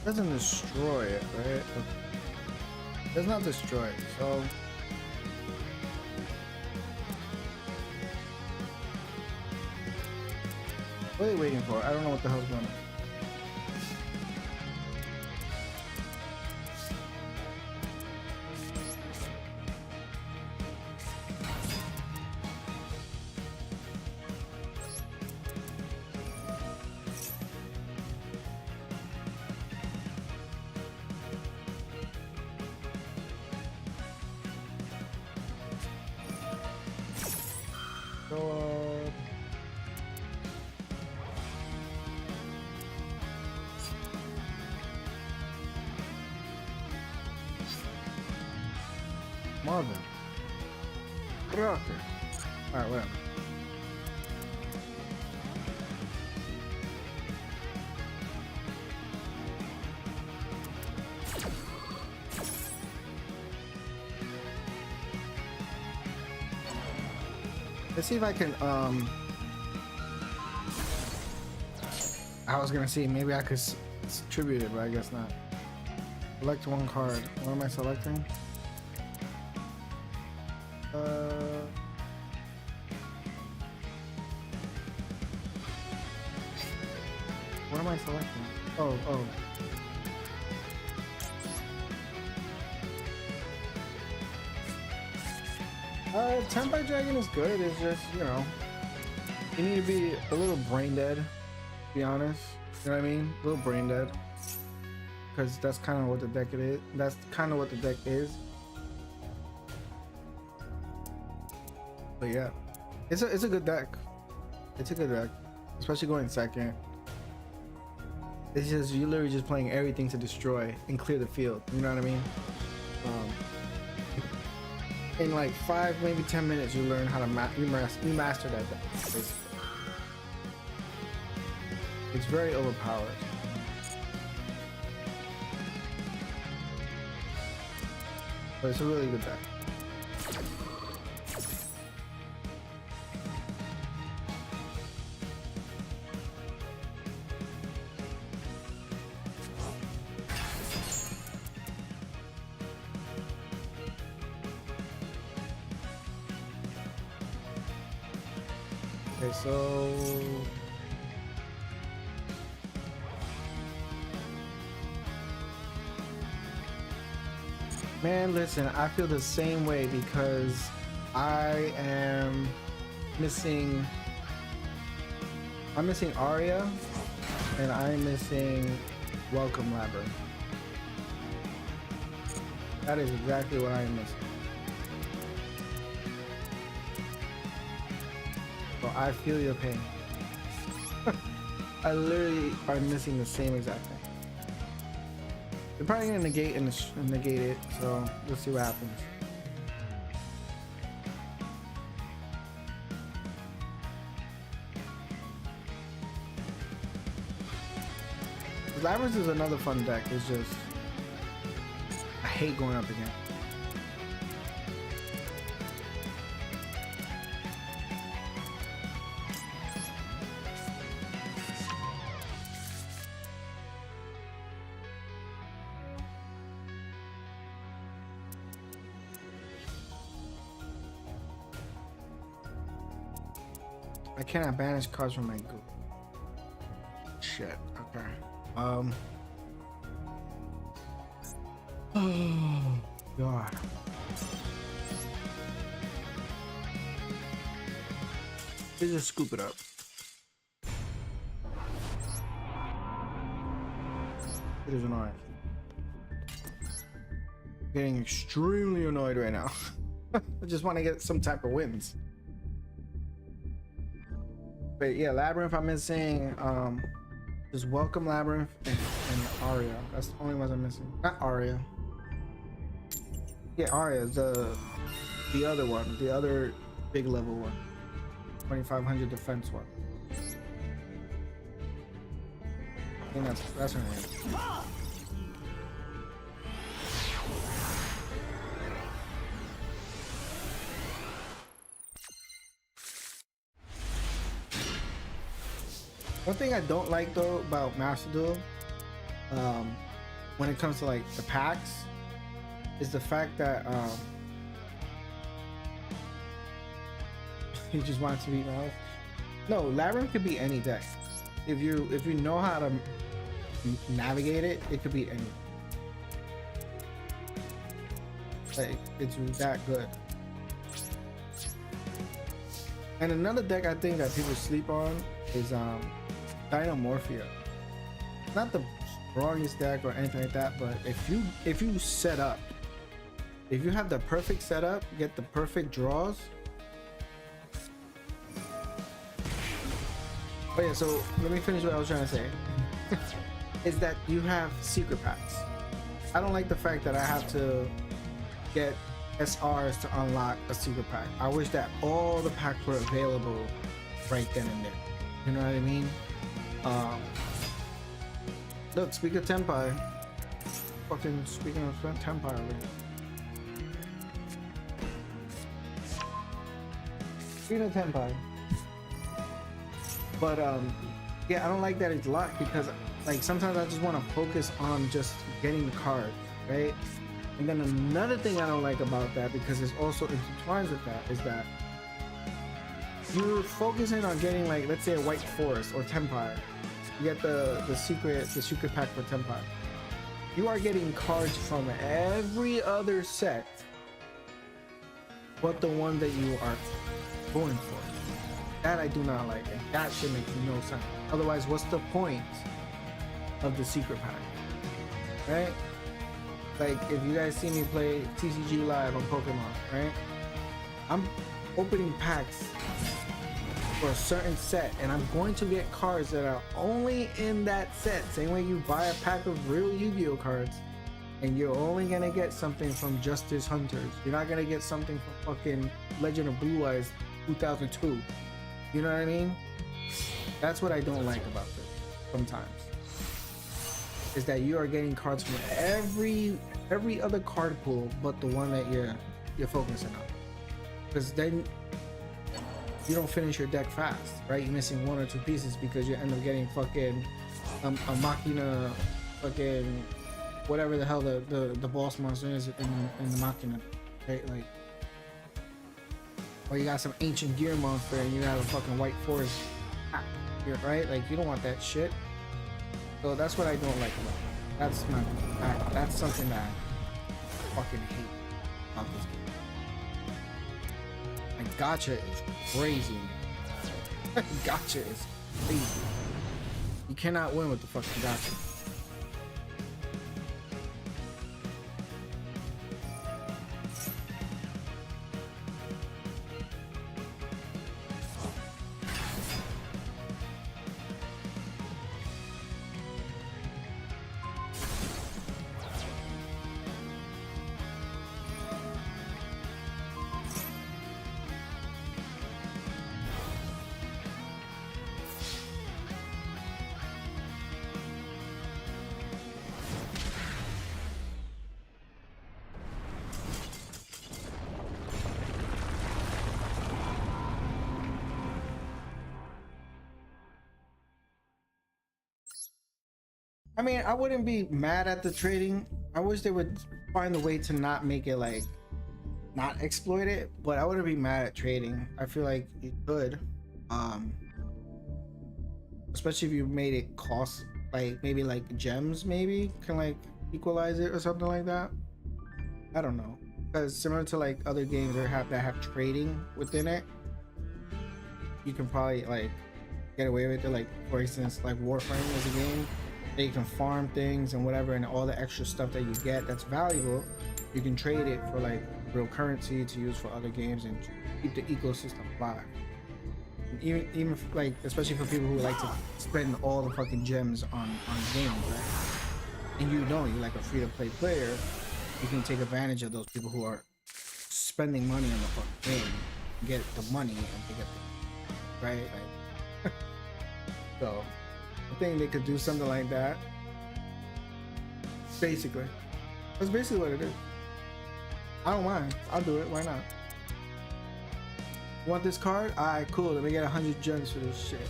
Doesn't destroy it, right? Does not destroy it, so what are they waiting for? I don't know what the hell's going on. Go up. Marvin. Rocker. Alright, whatever. Let's see if I can I was gonna see maybe I could distribute it, but I guess not. Select one card. What am I selecting? What am I selecting? Oh. Tempai Dragon is good. It's just, you know, you need to be a little brain dead, to be honest. You know what I mean? A little brain dead. Because that's kind of what the deck it is. That's kind of what the deck is. But yeah, it's a good deck. It's a good deck, especially going second. It's just you're literally just playing everything to destroy and clear the field. You know what I mean? In like 5, maybe 10 minutes, you learn how to master that deck. Basically. It's very overpowered. But it's a really good deck. Okay, so man, listen, I feel the same way because I am missing Aria and I'm missing Welcome Labyrinth. That is exactly what I am missing. So I feel your pain. I literally are missing the same exact thing. They're probably gonna negate it, so we'll see what happens. Labyrinth is another fun deck. It's just I hate going up again. I cannot banish cards from my group. Shit. Okay. Oh God. Let's just scoop it up. It is annoying. Getting extremely annoyed right now. I just want to get some type of wins. But yeah, Labyrinth I'm missing. Just Welcome Labyrinth and Aria. That's the only ones I'm missing. Not Aria. Yeah, Aria is the other one, the other big level one. 2500 defense one. I think that's her name. One thing I don't like though about Master Duel, when it comes to like the packs, is the fact that you just want it to be mouse. No, Labyrinth could be any deck. If you know how to navigate it, it could be any. Like, it's that good. And another deck I think that people sleep on is Dynamorphia. Not the strongest deck or anything like that, but if you set up, if you have the perfect setup, get the perfect draws, Oh yeah, so let me finish what I was trying to say. Is that you have secret packs. I don't like the fact that I have to get SRs to unlock a secret pack. I wish that all the packs were available right then and there. You know what I mean? Look, speak of Tenpai. Fucking speaking of Tenpai already. Speaking of Tenpai. But yeah, I don't like that it's locked because like sometimes I just want to focus on just getting the card, right? And then another thing I don't like about that, because it's also intertwines with that, is that you're focusing on getting, like, let's say a White Forest or Tenpai. You get the secret pack for Tenpai. You are getting cards from every other set but the one that you are going for. That I do not like, and that shit makes no sense. Otherwise, what's the point of the secret pack, right? Like, if you guys see me play TCG Live on Pokemon, right? I'm opening packs for a certain set, and I'm going to get cards that are only in that set. Same way you buy a pack of real Yu-Gi-Oh cards, and you're only gonna get something from Justice Hunters. You're not gonna get something from fucking Legend of Blue Eyes 2002. You know what I mean? That's what I don't like about this sometimes. Is that you are getting cards from every other card pool but the one that you're focusing on. Because then you don't finish your deck fast, right? You're missing one or two pieces because you end up getting fucking a Machina, fucking whatever the hell the boss monster is in the Machina, right? Like, or you got some ancient gear monster and you have a fucking White Forest, right? Like, you don't want that shit. So that's what I don't like about it. That's something that I fucking hate about this game. Like, gacha is crazy. Gacha is crazy. You cannot win with the fucking gacha. I mean, I wouldn't be mad at the trading. I wish they would find a way to not make it, like, not exploit it, but I wouldn't be mad at trading. I feel like you could, especially if you made it cost, like, maybe like gems maybe can like equalize it or something like that. I don't know, because similar to like other games that have trading within it, you can probably like get away with it. Like, for instance, like Warframe is a game that you can farm things and whatever, and all the extra stuff that you get that's valuable, you can trade it for like real currency to use for other games and keep the ecosystem alive. Even like, especially for people who like to spend all the fucking gems on games, right? And you're like a free-to-play player, you can take advantage of those people who are spending money on the fucking game, get the money, and to get the, right? Like, so I think they could do something like that. Basically, that's basically what it is. I don't mind. I'll do it. Why not? Want this card? Alright, cool. Let me get 100 gems for this shit.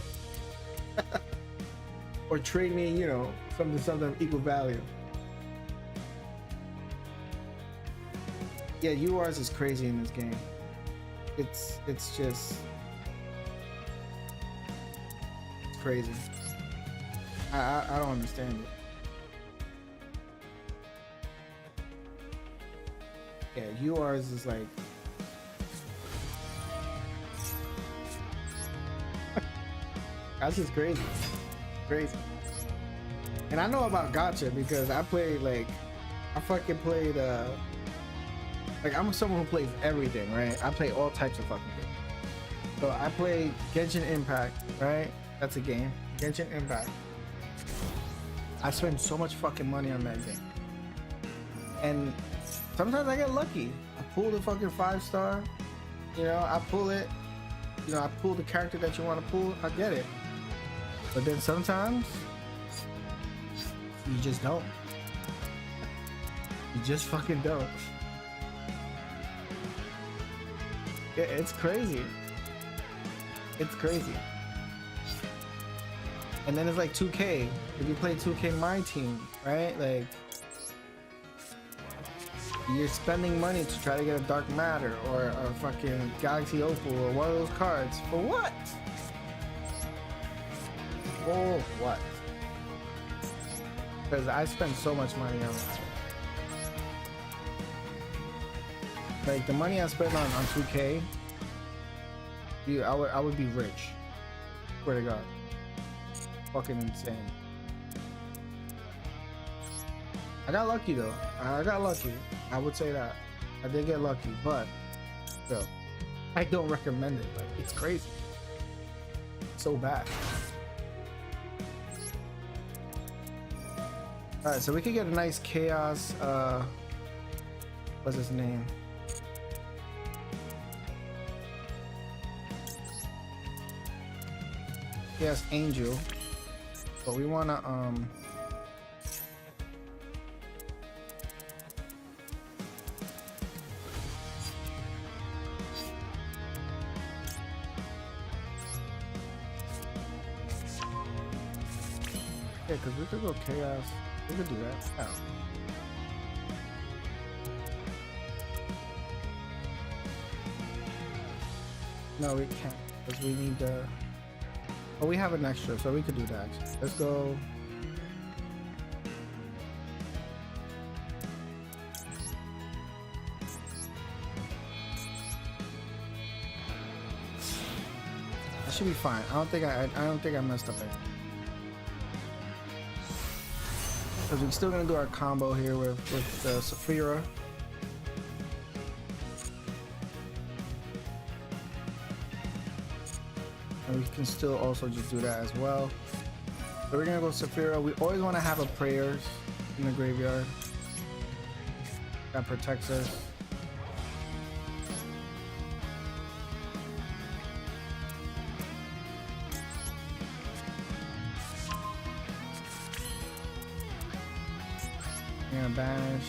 Or trade me, you know, something of equal value. Yeah, URs is crazy in this game. It's just, it's crazy. I don't understand it. Yeah, URs is like, that's just crazy. Crazy. And I know about gacha because I played, like, I fucking played, like, I'm someone who plays everything, right? I play all types of fucking games. So I played Genshin Impact, right? That's a game. Genshin Impact. I spend so much fucking money on that game. And sometimes I get lucky. I pull the fucking 5-star. You know, I pull it. You know, I pull the character that you want to pull. I get it. But then sometimes you just don't. You just fucking don't. It's crazy. It's crazy. And then it's like 2K. If you play 2K My Team, right? Like, you're spending money to try to get a Dark Matter or a fucking Galaxy Opal or one of those cards. For what? For what? Because I spend so much money on it. Like, the money I spend on 2K, dude, I would be rich. Swear to God. Fucking insane. I got lucky though. I got lucky. I would say that. I did get lucky, but still, I don't recommend it. Like, it's crazy. It's so bad. Alright, so we could get a nice chaos, what's his name? Chaos Angel. But we wanna yeah, because we could go chaos. We could do that. Oh. No, we can't because we need the. Oh, we have an extra, so we could do that. Let's go. That should be fine. I don't think I messed up anything. Because we're still gonna do our combo here with Saphira. And we can still also just do that as well. So we're gonna go Saphira. We always want to have a prayers in the graveyard that protects us. Yeah, bash.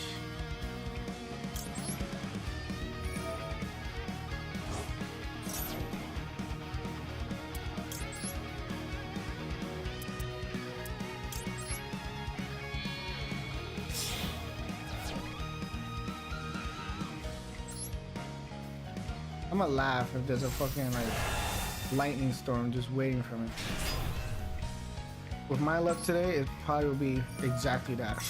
I'm gonna laugh if there's a fucking like lightning storm just waiting for me. With my luck today, it probably will be exactly that.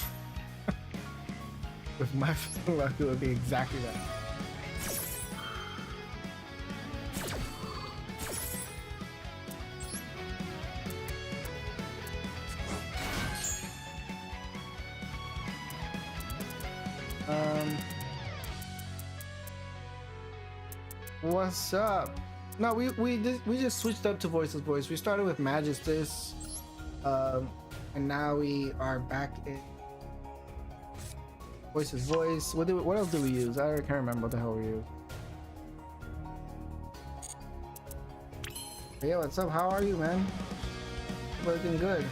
With my luck, it would be exactly that. What's up? No, we just switched up to Voiceless Voice. We started with Magistus, and now we are back in Voiceless Voice. What else do we use? I can't remember what the hell we use. Hey, yo, what's up? How are you, man? Working good.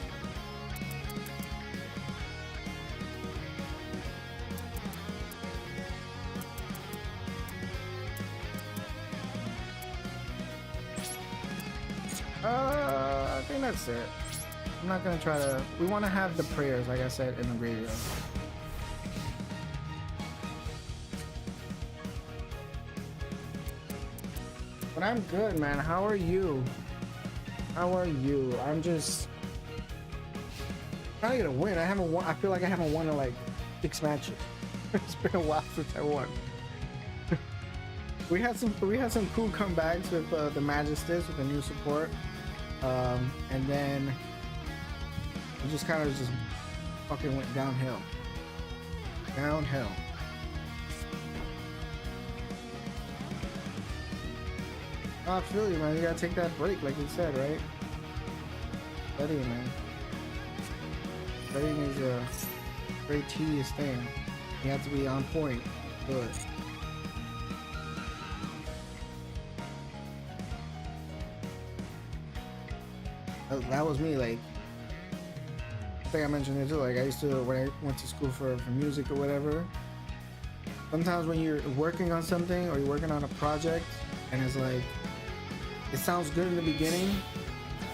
I think that's it. I'm not gonna try to. We want to have the prayers, like I said, in the graveyard. But I'm good, man. How are you? How are you? I'm just trying to get a win. I haven't won. I feel like I haven't won in like 6 matches. It's been a while since I won. We had some cool comebacks with the Magistus with the new support, and then it just kind of just fucking went downhill. Downhill. Oh, I feel you, man. You gotta take that break, like you said, right? Studying, man. Studying is a very tedious thing. You have to be on point. Good. That was me. Like, I think I mentioned it too. Like, I used to, when I went to school for music or whatever, sometimes when you're working on something or you're working on a project and it's like, it sounds good in the beginning,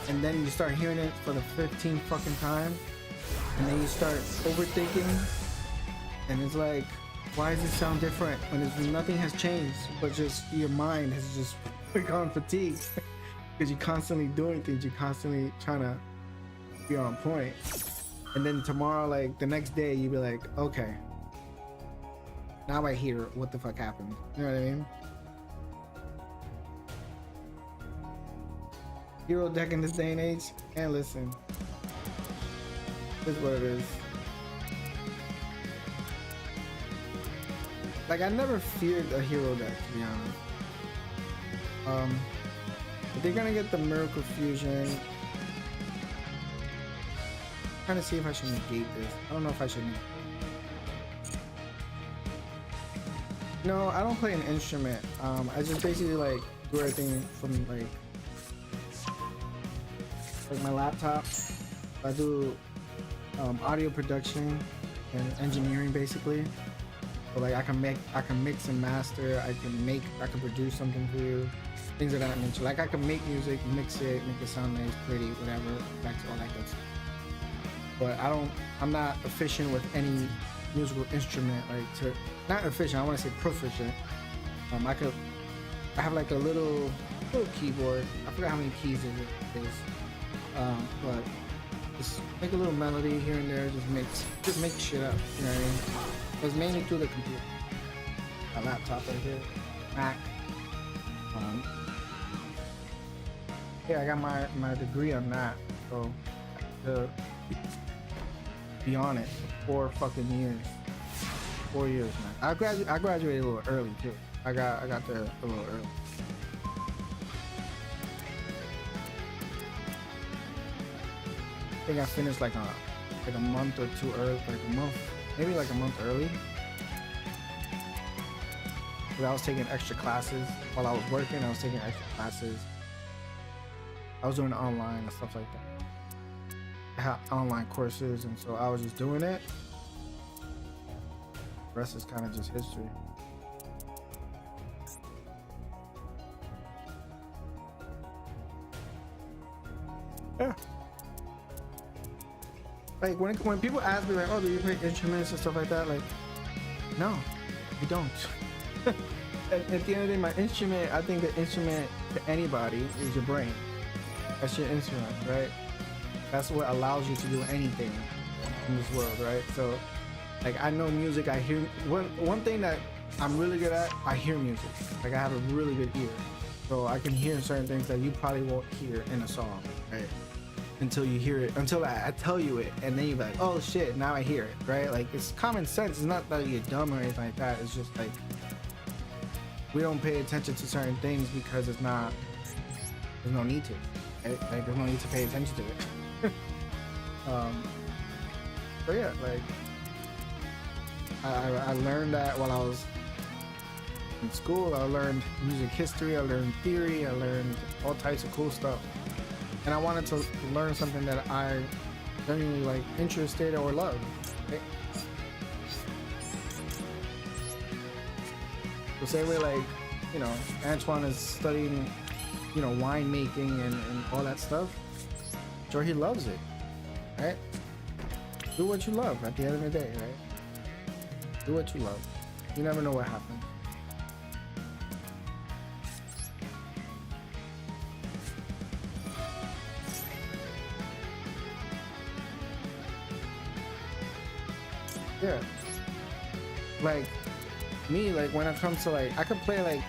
and then you start hearing it for the 15th fucking time, and then you start overthinking, and it's like, why does it sound different when nothing has changed, but just your mind has just gone fatigued because you're constantly doing things, you're constantly trying to be on point, and then tomorrow, like the next day, you'll be like, okay, now I hear what the fuck happened. You know what I mean? Hero deck in this day and age, and listen, this is what it is. Like, I never feared a hero deck, to be honest. If they're gonna get the Miracle Fusion, I'm trying to see if I should negate this. I don't know if I should. No, I don't play an instrument. I just basically like do everything from like my laptop. I do audio production and engineering basically. So like I can mix and master. I can produce something for you. Things of that nature. Like I can make music, mix it, make it sound nice, pretty, whatever. Back to all that good stuff. But I'm not efficient with any musical instrument. Like not efficient. I want to say proficient. I have like a little keyboard. I forgot how many keys it is. But just make a little melody here and there, just make shit up, you know what I mean? It's mainly through the computer. My laptop right here, Mac. Yeah, I got my degree on that, so to be on it for 4 fucking years. 4 years, man. I graduated a little early too. I got there a little early. I think I finished like a month or two early, maybe like a month early. But I was taking extra classes while I was working. I was taking extra classes. I was doing online and stuff like that. I had online courses, and so I was just doing it. The rest is kind of just history. Yeah. Like when people ask me like, oh, do you play instruments and stuff like that? Like, no, you don't. at the end of the day, my instrument, I think the instrument to anybody is your brain. That's your instrument, right? That's what allows you to do anything in this world, right? So, like, I know music. I hear one thing that I'm really good at. I hear music. Like, I have a really good ear, so I can hear certain things that you probably won't hear in a song, right? Until you hear it, until I tell you it, and then you're like, oh shit, now I hear it, right? Like, it's common sense. It's not that you're dumb or anything like that. It's just like we don't pay attention to certain things because there's no need to, right? Like, there's no need to pay attention to it. So yeah, like I learned that while I was in school. I learned music history, I learned theory, I learned all types of cool stuff. And I wanted to learn something that I genuinely like interested or love. Right? The same way, like, you know, Antoine is studying, you know, winemaking and all that stuff. Sure, he loves it, right? Do what you love at the end of the day, right? Do what you love. You never know what happens. Yeah, like me, like when it comes to like, I could play like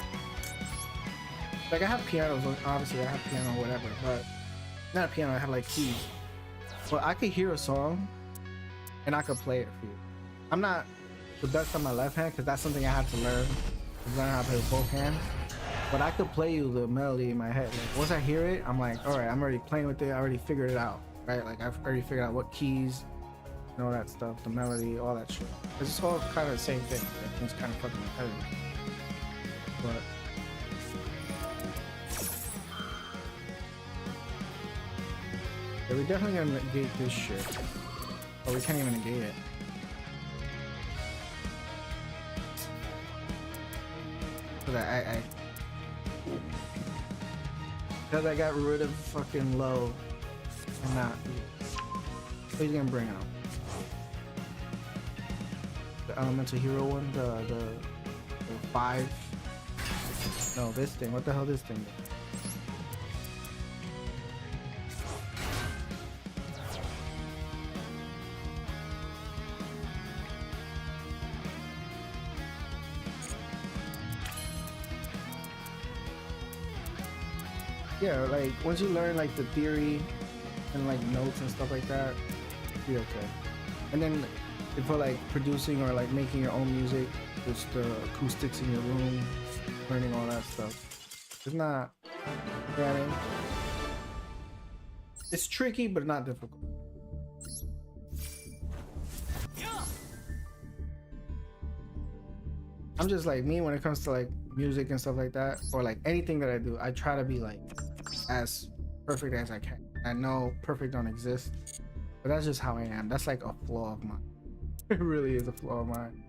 I have pianos, obviously I have piano or whatever, but not a piano, I have like keys. But I could hear a song and I could play it for you. I'm not the best on my left hand because that's something I had to learn how to play with both hands. But I could play you the melody in my head. Like once I hear it, I'm like, all right, I'm already playing with it. I already figured it out, right? Like I've already figured out what keys and all that stuff, the melody, all that shit. It's all kind of the same thing. It's kind of fucking repetitive. But yeah, we're definitely gonna negate this shit. Oh, we can't even negate it. Because I got rid of fucking low and not. What are you gonna bring out? The elemental hero one, the 5. No, this thing. What the hell this thing is? Yeah, like once you learn like the theory and like notes and stuff like that, you'll be okay. And then for like producing or like making your own music, just the acoustics in your room, learning all that stuff. It's not, you know what I mean? It's tricky, but not difficult. I'm just like me when it comes to like music and stuff like that, or like anything that I do, I try to be like as perfect as I can. I know perfect don't exist, but that's just how I am. That's like a flaw of mine. It really is a flaw of mine.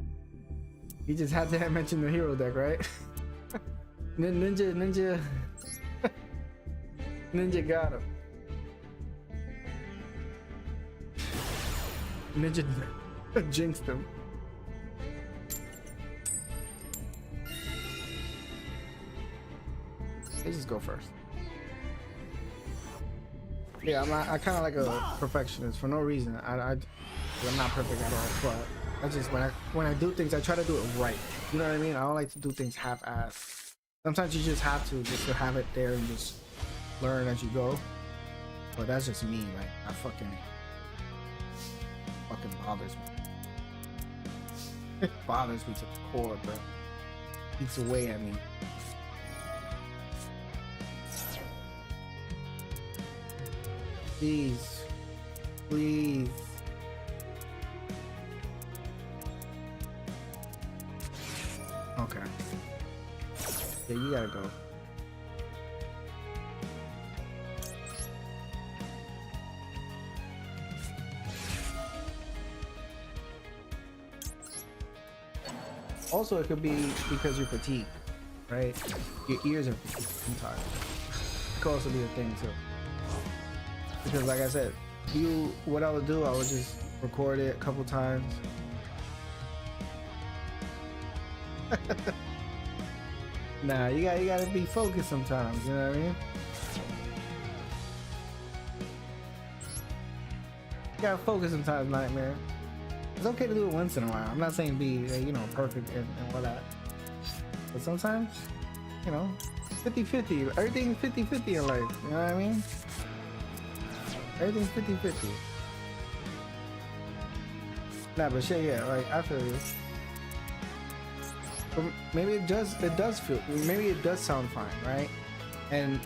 You just had to mention the hero deck, right? Ninja got him. Ninja jinxed him. Let's just go first. Yeah, I kind of like a perfectionist for no reason. I'm not perfect at all, but I just when I do things, I try to do it right. You know what I mean? I don't like to do things half-assed. Sometimes you just have to have it there and just learn as you go. But that's just me. Like that fucking bothers me. It bothers me to the core, bro. Eats away at me. Please. Please. Okay. Yeah, you gotta go. Also, it could be because you're fatigued, right? Your ears are fatigued sometimes. It could also be a thing too. Because like I said, what I would do, I would just record it a couple times. Nah, you gotta be focused sometimes, you know what I mean? You gotta focus sometimes, Nightmare. It's okay to do it once in a while. I'm not saying be, you know, perfect and all that. But sometimes, you know, 50-50. Everything's 50-50 in life, you know what I mean? Everything's 50-50. Nah, but shit, yeah, like, I feel you. But maybe it does feel, maybe it does sound fine, right? And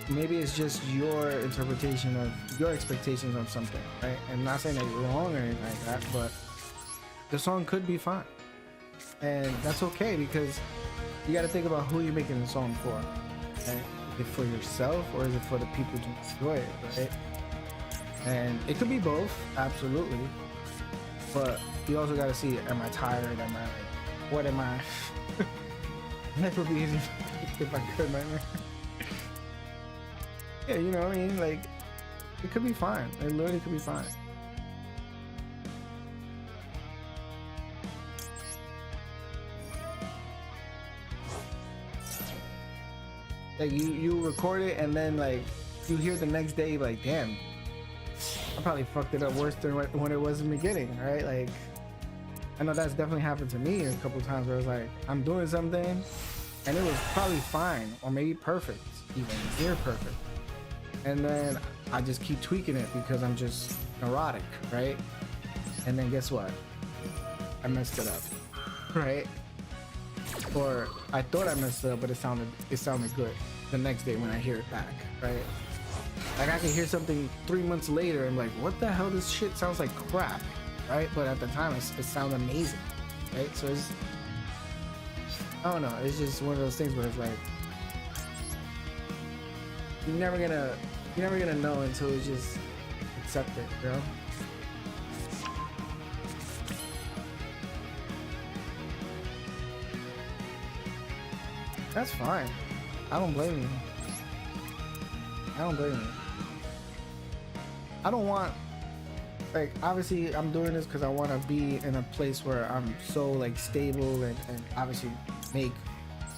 maybe it's just your interpretation of your expectations of something, right? And I'm not saying that you're wrong or anything like that, but the song could be fine. And that's okay, because you got to think about who you're making the song for, right? Is it for yourself or is it for the people to enjoy it, right? And it could be both, absolutely. But you also got to see, am I tired? Am I, what am I? That would be easy if I could, man. Yeah, you know what I mean? Like, it could be fine. It literally could be fine. Like, you record it and then, like, you hear the next day, like, damn, I probably fucked it up worse than when it was in the beginning, right? Like, I know that's definitely happened to me a couple times where I was like, I'm doing something and it was probably fine or maybe perfect, even near perfect. And then I just keep tweaking it because I'm just neurotic, right? And then guess what? I messed it up, right? Or I thought I messed it up, but it sounded good the next day when I hear it back, right? Like I can hear something 3 months later and like, what the hell? This shit sounds like crap, right? But at the time, it sounds amazing, right? So it's, I don't know. It's just one of those things where it's like you're never gonna know until you just accept it, you know? That's fine. I don't blame you. I don't blame you. I don't want, like, obviously I'm doing this because I want to be in a place where I'm so like stable and obviously make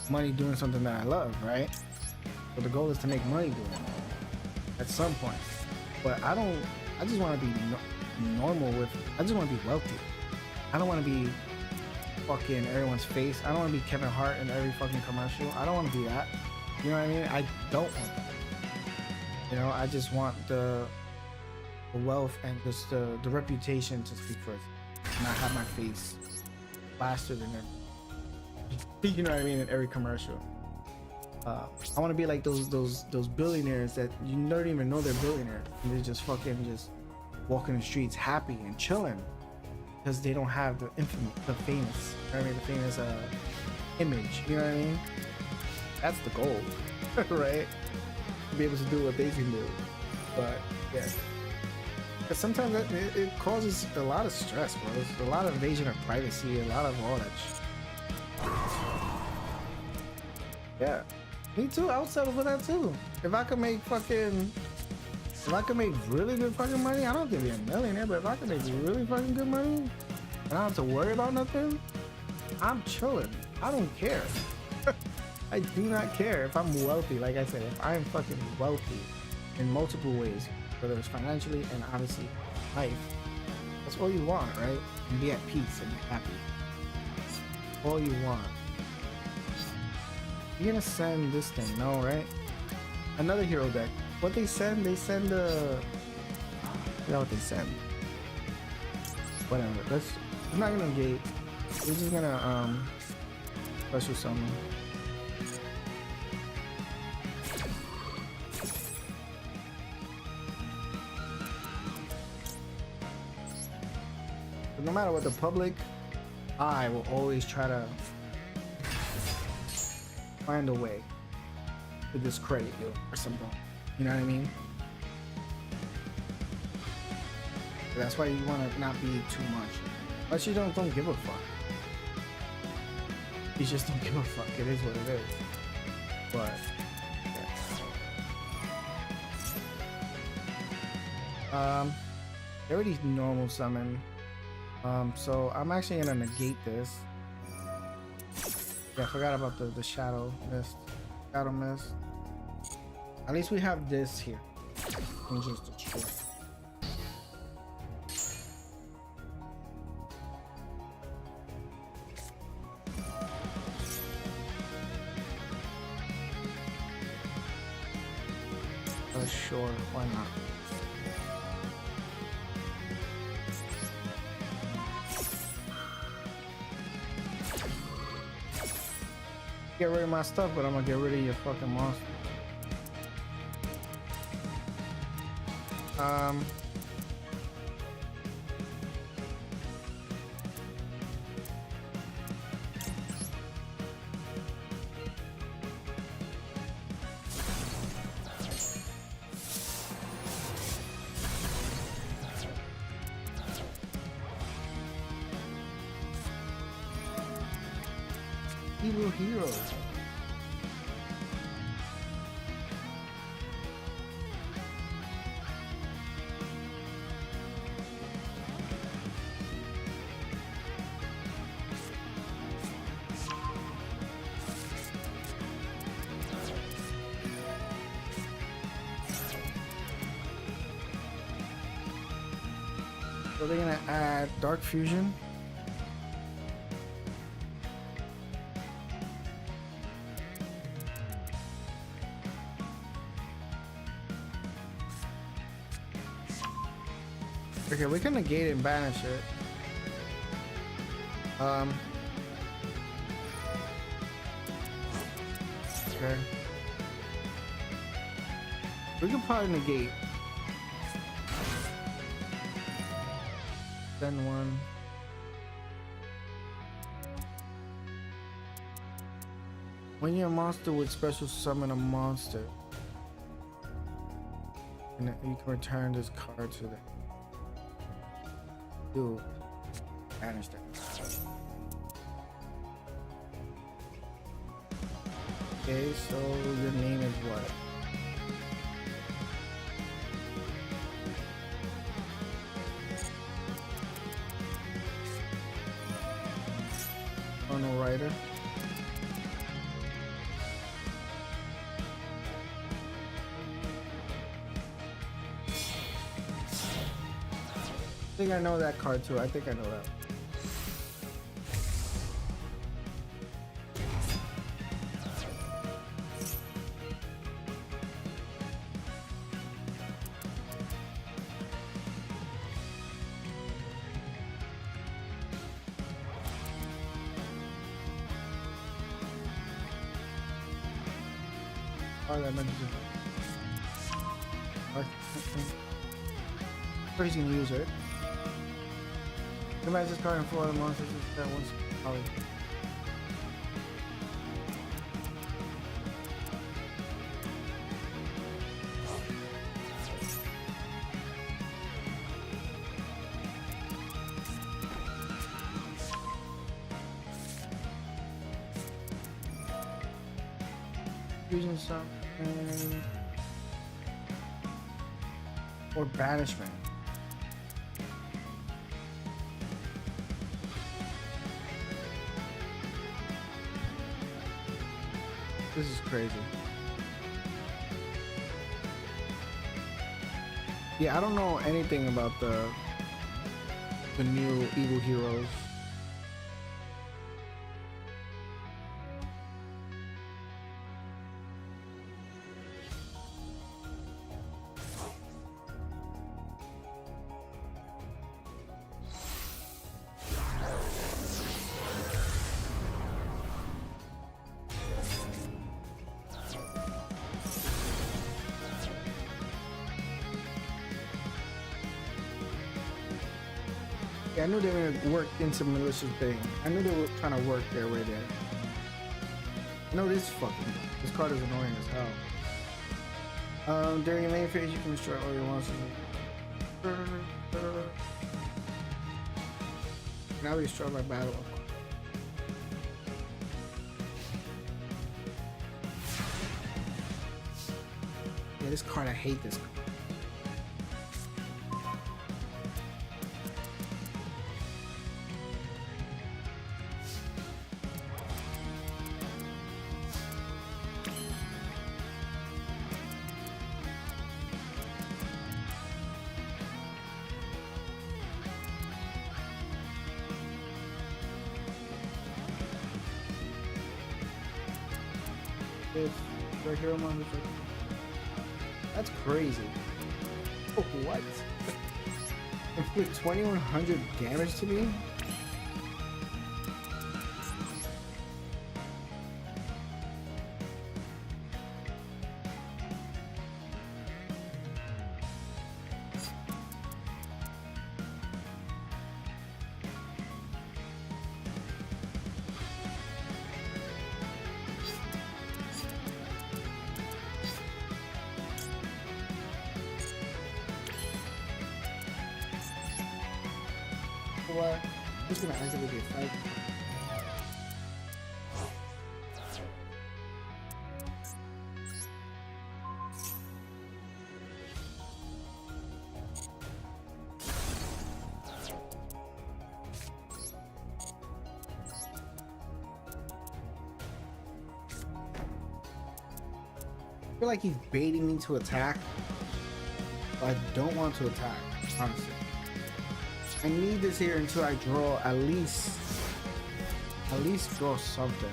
money doing something that I love, right? So the goal is to make money doing it at some point. But I just want to be normal with, I just want to be wealthy. I don't want to be fucking everyone's face. I don't want to be Kevin Hart in every fucking commercial. I don't want to be that. You know what I mean? I don't want that. You know, I just want the wealth and just the reputation to speak for itself. Not have my face plastered in every, you know what I mean, in every commercial. I want to be like those billionaires that you don't even know they're billionaires. And they're just fucking just walking the streets happy and chilling because they don't have the famous, you know what I mean, the famous image. You know what I mean? That's the goal, right? To be able to do what they can do. But yeah, because sometimes it causes a lot of stress, bro. There's a lot of invasion of privacy, a lot of all that shit. Yeah, me too. I would settle for that too. If I could make really good fucking money, I don't have to be a millionaire, but if I could make really fucking good money and I don't have to worry about nothing, I'm chilling. I don't care. I do not care if I'm wealthy. Like I said, if I am fucking wealthy in multiple ways, whether it's financially and obviously life, that's all you want, right? And be at peace and be happy. All you want. You're gonna send this thing, no, right? Another hero deck. What they send I forgot what they send. Whatever. I'm not gonna engage. We're just gonna special summon. But no matter what, the public eye will always try to find a way to discredit you or something. You know what I mean? That's why you want to not be too much. But you don't give a fuck. You just don't give a fuck. It is what it is. But yeah. They already normal summon. So I'm actually gonna negate this. Yeah, I forgot about the shadow mist. Shadow mist. At least we have this here. And just destroy. Sure, why not? Get rid of my stuff, but I'm gonna get rid of your fucking monster. Evil heroes. So they're gonna add Dark Fusion. Okay, we can negate it and banish it. Okay. We could probably negate. Then one. When your monster would special summon a monster, and you can return this card to the duel. Banish that. Okay, so your name is what? Oh, no writer. I think I know that card too. I think I know that. Oh, that meant to do. He's gonna use it. Command this card and 4 other monsters that once probably. Using something or banishment. This is crazy. Yeah, I don't know anything about the new evil heroes. I knew they were gonna work into malicious thing. I knew they were trying to work their way there. No, this card is annoying as hell. During your main phase, you can destroy all your monsters. Now we destroy by battle. Yeah, this card, I hate this card. Right here, that's crazy. Oh, what? Inflict 2100 damage to me? What? Who's gonna activate the effect? I feel like he's baiting me to attack, but I don't want to attack, honestly. I need this here until I draw at least draw something.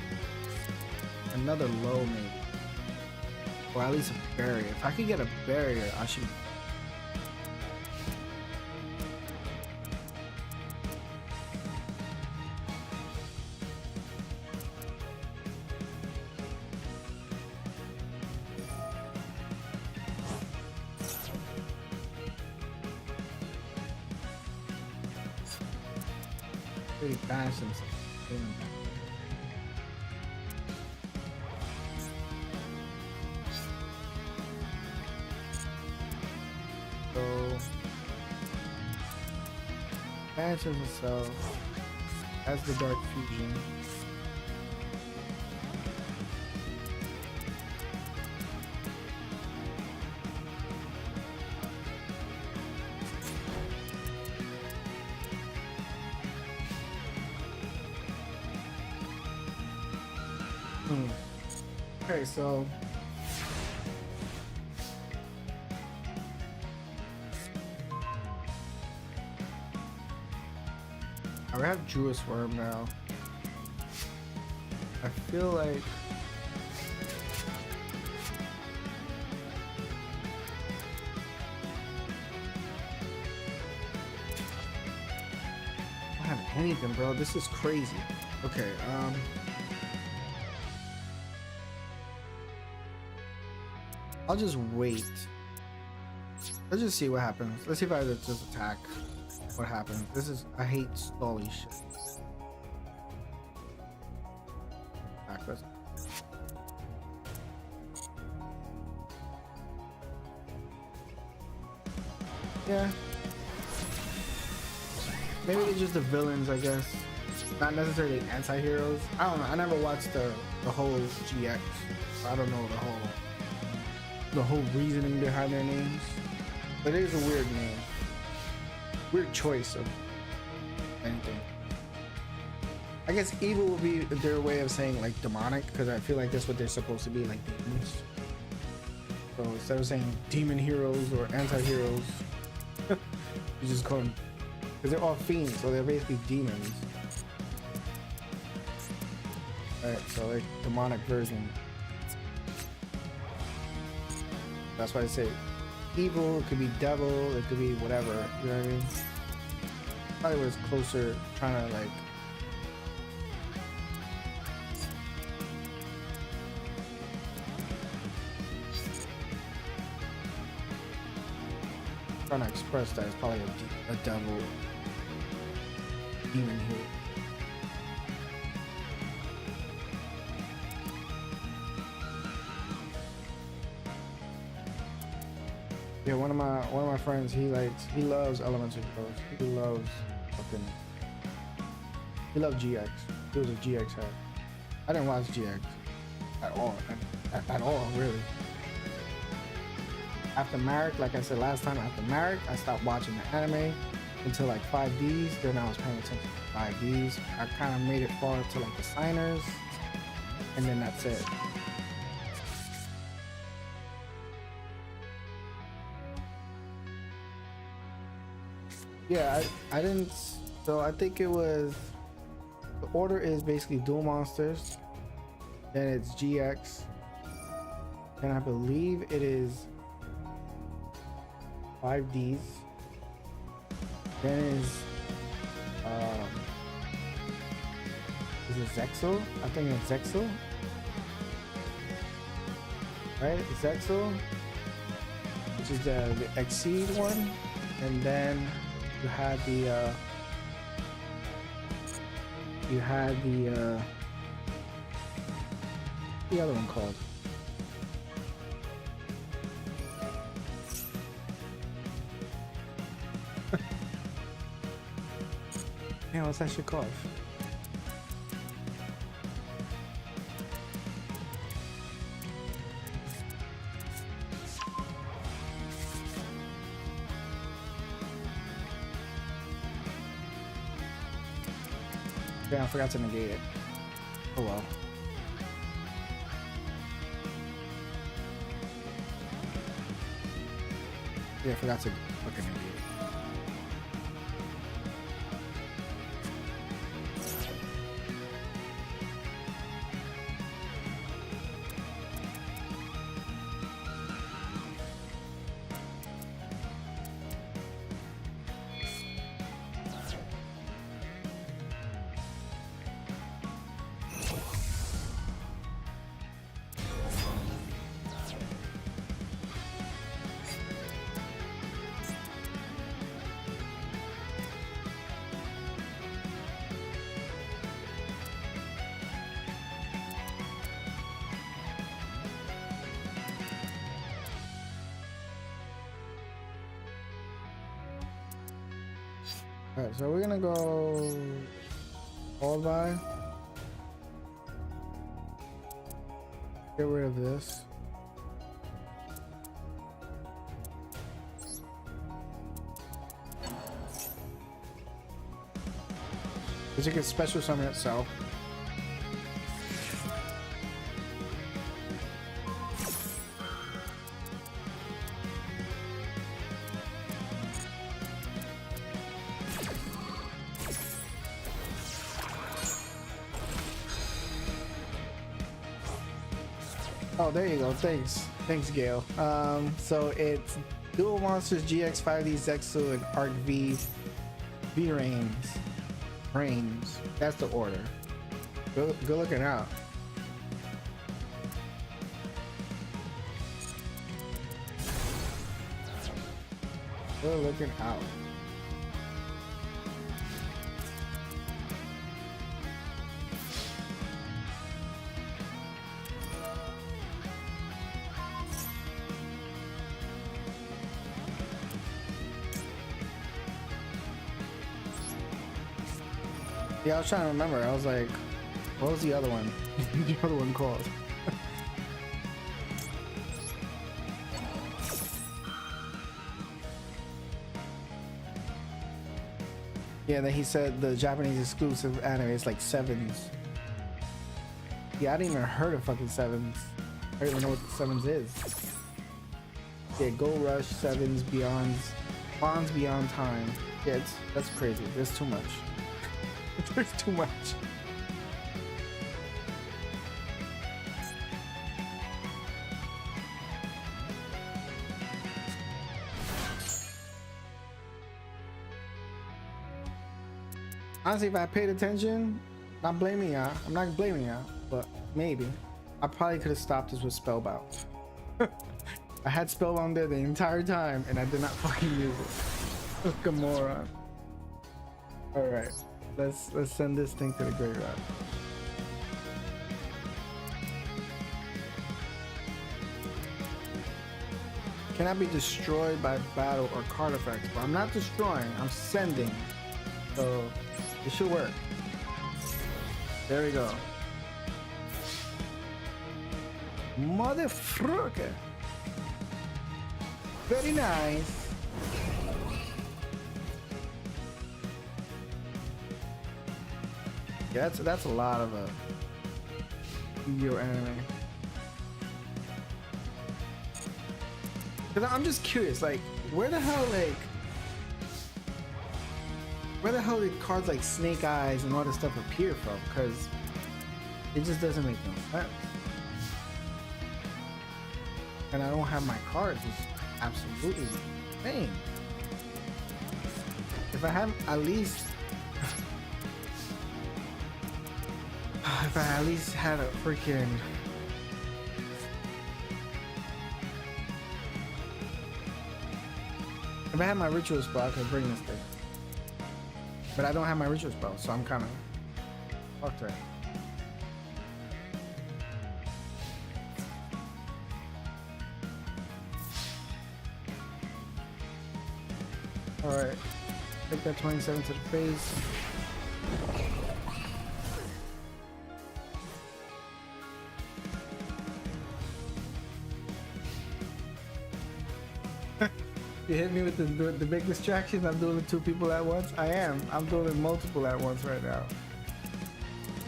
Another low maybe. Or at least a barrier. If I could get a barrier, I should. Really banish themselves. So banish himself as the dark fusion. Okay, so I have Jewish Worm now. I feel like I don't have anything, bro. This is crazy. Okay, I'll just wait. Let's just see what happens. Let's see if I just attack. What happens? This is, I hate stally shit. Attack us. Yeah. Maybe they're just the villains, I guess. Not necessarily anti-heroes. I don't know. I never watched the whole GX. So I don't know the whole reasoning behind their names. But it is a weird name. Weird choice of anything. I guess evil would be their way of saying like demonic, because I feel like that's what they're supposed to be, like demons. So instead of saying demon heroes or anti-heroes, you just call them, because they're all fiends, so they're basically demons. Alright, so like demonic version. That's why I say evil, it could be devil, it could be whatever, you know what I mean? Probably was closer, trying to like trying to express that it's probably a devil demon hero. Yeah, one of my friends, he loves elemental heroes. He loves GX. He was a GX head. I didn't watch GX at all, really. After Marek, like I said last time, after Marek, I stopped watching the anime until like 5Ds. Then I was paying attention to 5Ds. I kind of made it far to like the signers, and then that's it. Yeah, I didn't. So I think it was, the order is basically Duel Monsters, then it's GX, and I believe it is 5Ds, then is it Zexal? I think it's Zexal, right? Zexal, which is the Exceed one, and then you had the the other one called. Man, what's that shit called? Yeah, I forgot to negate it. Oh well. Yeah, I forgot to fucking negate it. Alright, so we're gonna go all by. Get rid of this. Because you can special summon itself. Oh, there you go. Thanks, Gail. So it's Duel Monsters GX 5D Zexu and Arc V Reigns. That's the order. Good looking out. Good looking out. Yeah, I was trying to remember. I was like, what was the other one? The other one called? Yeah, then he said the Japanese exclusive anime is like Sevens. Yeah, I didn't even heard of fucking Sevens. I don't even know what the Sevens is. Yeah, Go Rush, Sevens, Beyonds, Bonds Beyond Time. Yeah, that's crazy. There's too much. There's too much. Honestly, if I paid attention, not blaming y'all. I'm not blaming y'all, but maybe. I probably could have stopped this with Spellbound. I had Spellbound there the entire time and I did not fucking use it. Like a moron. Alright. Let's send this thing to the graveyard. Cannot be destroyed by battle or card effects, but I'm not destroying, I'm sending. So it should work. There we go. Motherfucker. Very nice. Yeah, that's a lot of a Yu-Gi-Oh anime. Cause I'm just curious, like, where the hell did cards like Snake Eyes and all this stuff appear from? Cause it just doesn't make no sense. And I don't have my cards, it's absolutely insane. If I have at least if I at least had a freaking if I had my ritual spell, I could bring this thing. But I don't have my ritual spell, so I'm kind of fucked right. Alright. Take that 27 to the face. You hit me with the big distractions. I'm doing two people at once. I'm doing multiple at once right now.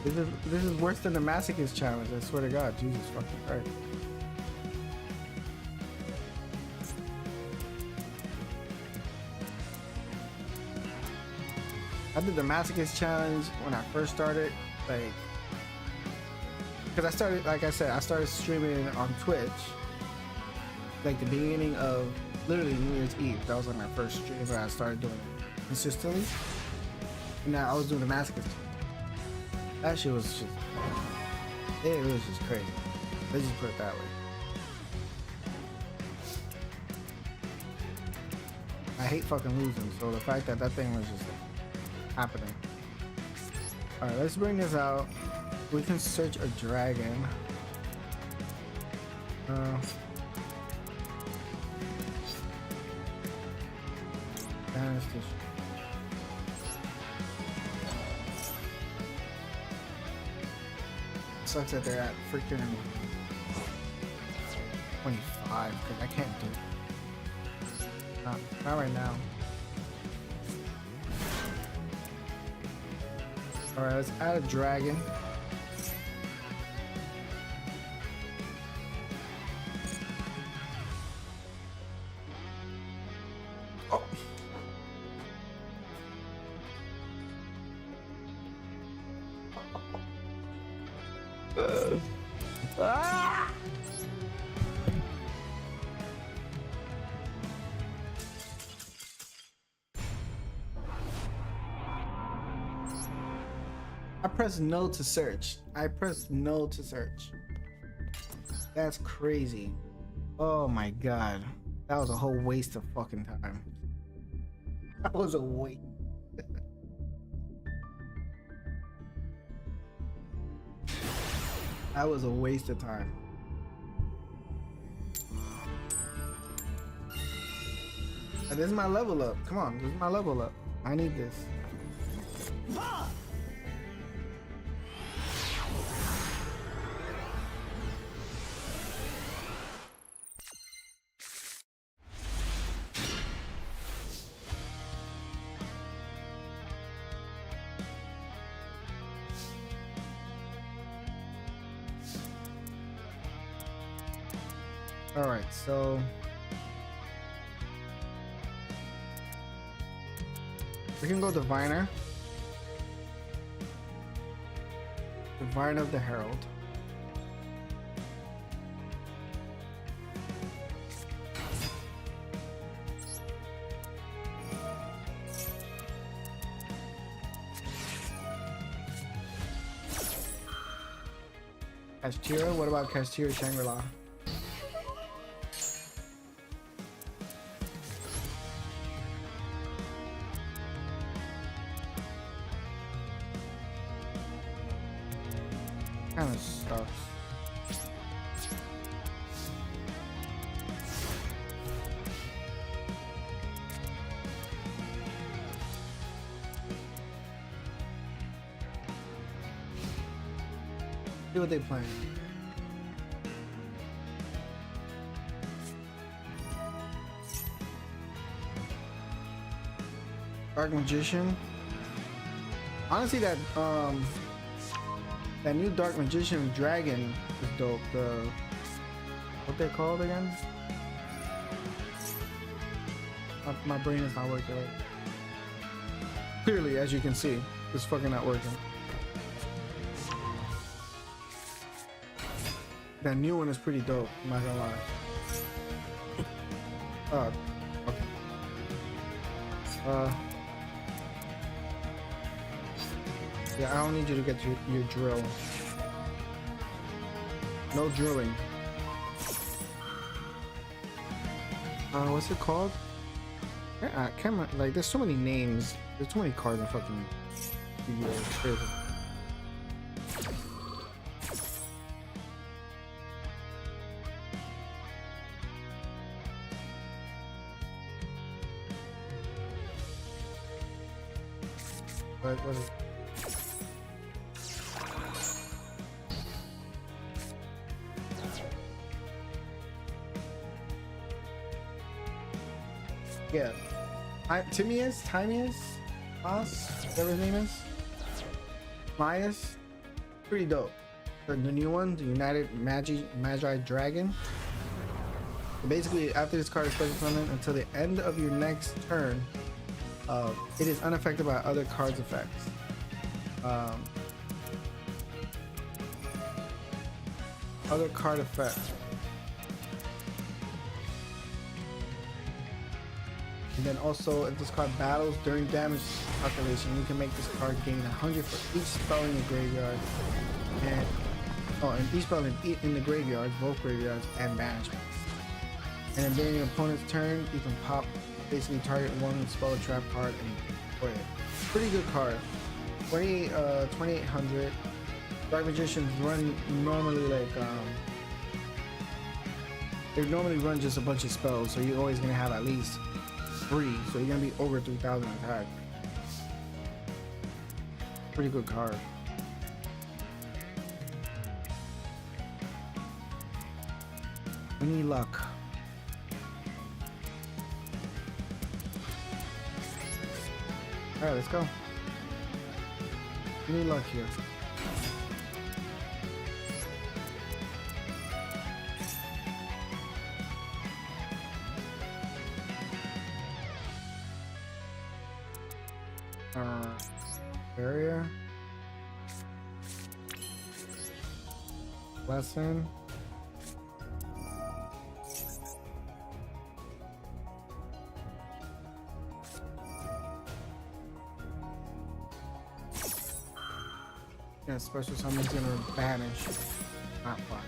This is worse than the Masochist challenge. I swear to God, Jesus fucking Christ. I did the Masochist challenge when I first started, like, because I started, like I said, I started streaming on Twitch, like the beginning of literally New Year's Eve. That was like my first stream that I started doing it consistently. And now I was doing the Masochist. That shit was just, it was just crazy. Let's just put it that way. I hate fucking losing, so the fact that that thing was just happening. Alright, let's bring this out. We can search a dragon. sucks that they're at freaking 25 because I can't do it. Not right now. Alright, let's add a dragon. Oh. Ah! I pressed no to search. I pressed no to search. That's crazy. Oh my god. That was a whole waste of fucking time. That was a waste. That was a waste of time. This is my level up. Come on, this is my level up. I need this. All right, so we can go Diviner. Diviner of the Herald. Castira, what about Castira Shangri-La? Kind of sucks. See what they playing. Dark Magician. Honestly, that new Dark Magician Dragon is dope. The what they called again? My brain is not working right. Clearly, as you can see, it's fucking not working. That new one is pretty dope, I'm not gonna lie. Okay. Yeah, I don't need you to get your drill. No drilling. What's it called? I can't remember, like, there's so many names. There's too many cards in fucking Yu-Gi-Oh! It's crazy. What is it? Yeah, Timius, whatever his name is, Mias, pretty dope. The new one, the United Magi Dragon. Basically, after this card is special summon until the end of your next turn, it is unaffected by other cards' effects. Other card effects. And then also, if this card battles during damage calculation, you can make this card gain 100 for each spell in the graveyard, and each spell in the graveyard, both graveyards and banishments. And then during your opponent's turn, you can pop, basically target one spell or trap card and destroy it. Pretty good card. 2800. Dark Magicians run normally like they normally run just a bunch of spells, so you're always gonna have at least 3, so you're gonna be over 3,000 attack. Pretty good card. We need luck. Alright, let's go. We need luck here. Area. Lesson. Yeah, special summon's gonna banish. Not fun.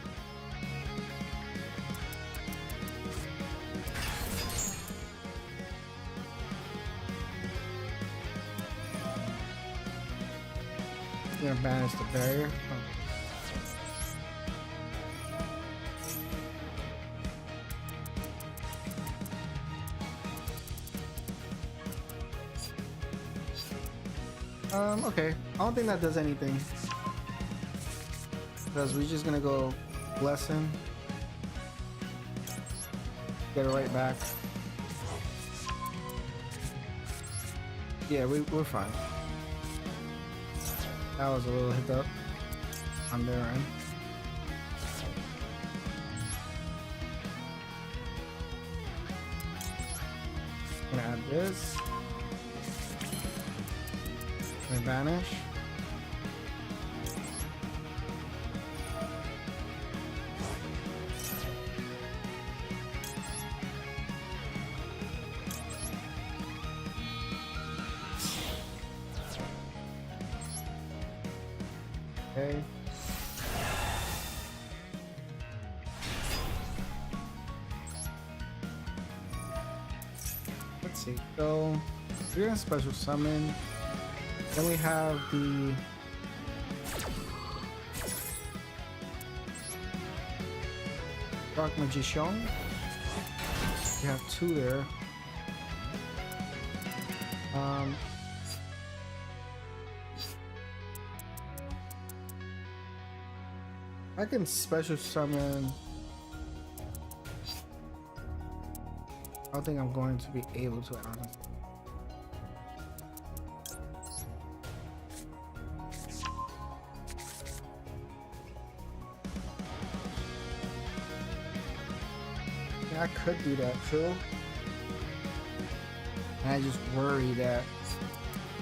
Gonna banish the barrier. Okay. I don't think that does anything. Because we're just gonna go lesson. Get it right back. Yeah, we're fine. That was a little hiccup on their end. Gonna add this. Gonna vanish. Okay. Let's see. So we're gonna special summon. Then we have the Dark Magician. We have two there. I can special summon. I don't think I'm going to be able to, honestly. Yeah, I could do that too. And I just worry that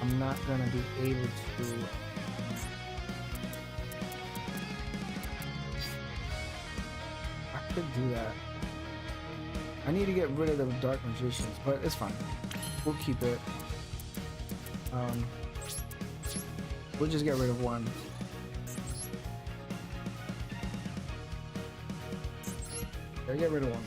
I'm not gonna be able to. I could do that. I need to get rid of the Dark Magicians, but it's fine. We'll keep it. We'll just get rid of one. Okay, get rid of one.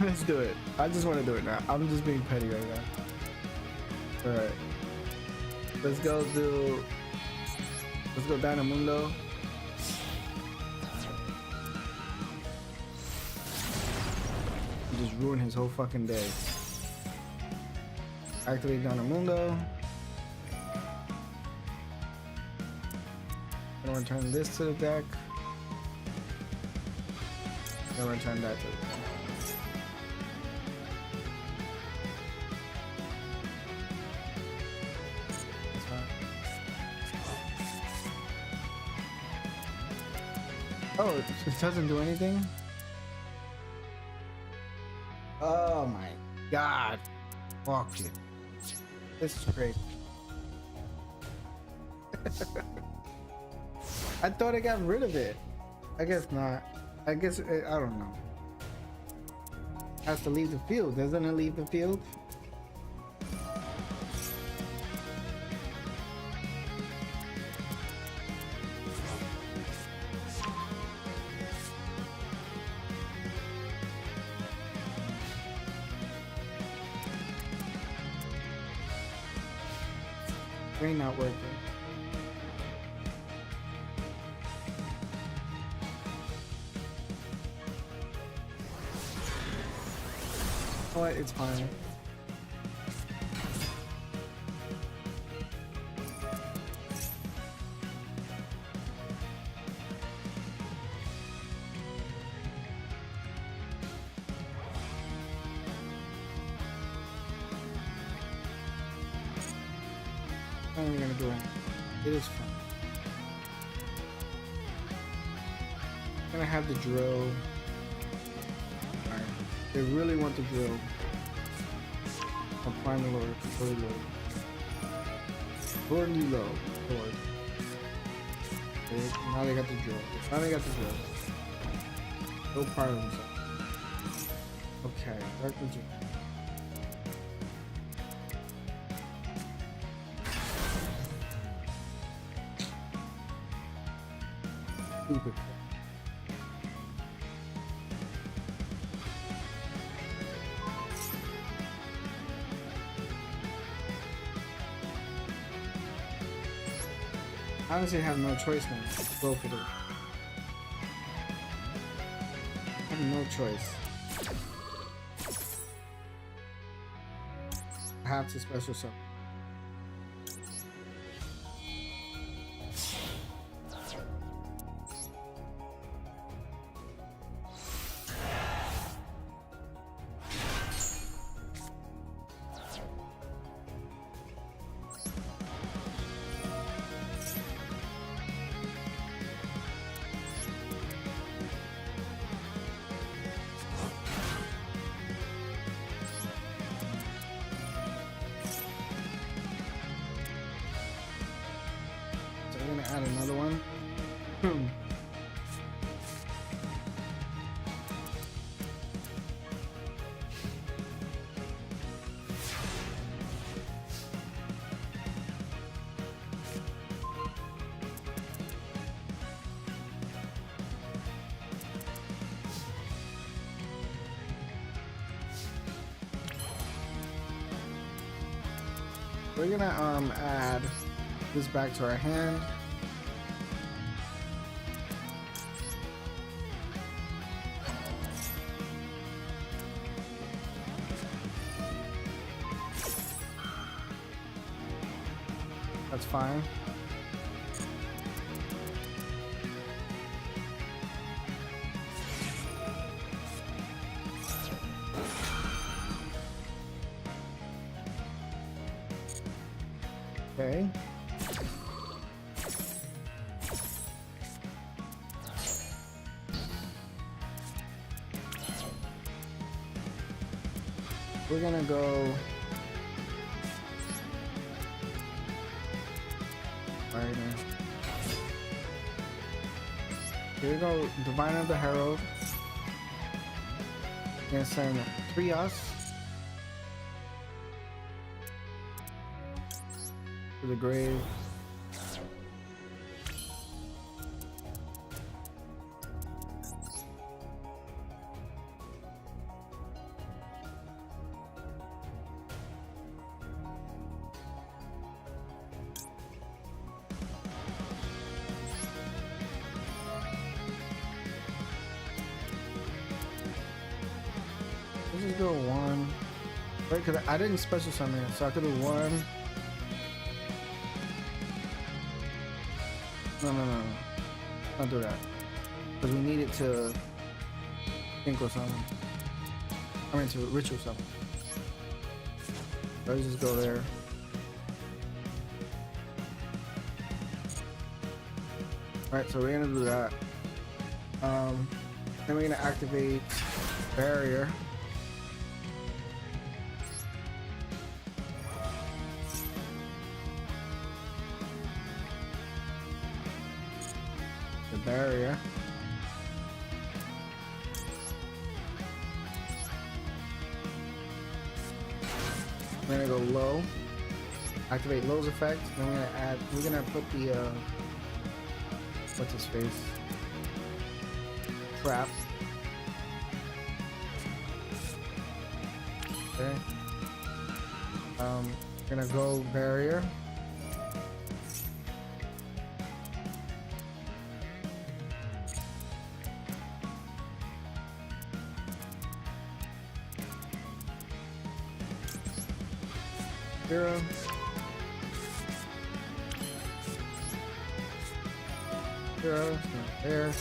Let's do it. I just want to do it now. I'm just being petty right now. Alright. Let's go Dynamundo. Just ruin his whole fucking day. Activate Dynamundo. Gonna return this to the deck. Gonna return that to the deck. Oh, it doesn't do anything? Oh my god. Fuck it. This is crazy. I thought I got rid of it. I guess not. I guess, I don't know. Has to leave the field. Doesn't it leave the field? Train not working. Oh, it's fine. What are we gonna do it? It is fun. I'm gonna have the drill. Alright. They really want the drill. I'll prime the Lord. Lord. Lord low. Lord. Okay, now they got the drill. Now they got the drill. No problems. Okay, Dark Magician. Stupid. Honestly, I have no choice now. Go for it. I have no choice. I have to special summon. I'm gonna add another one. We're gonna add this back to our hand. That's fine. Okay. We're gonna go right now. Here we go, Divine of the Herald. Gonna send 3 us to the grave. Let's just go 1. Right, because I didn't special summon it, so I could do 1. No. Don't do that. Because we need it to Synchro summon. I mean to Ritual summon. Let's just go there. Alright, so we're gonna do that. Then we're gonna activate Barrier. Barrier. We're gonna go low. Activate Low's effect. Then we're gonna put the what's his face? Trap. Okay. We're gonna go Barrier. 0. Zero. It's not there.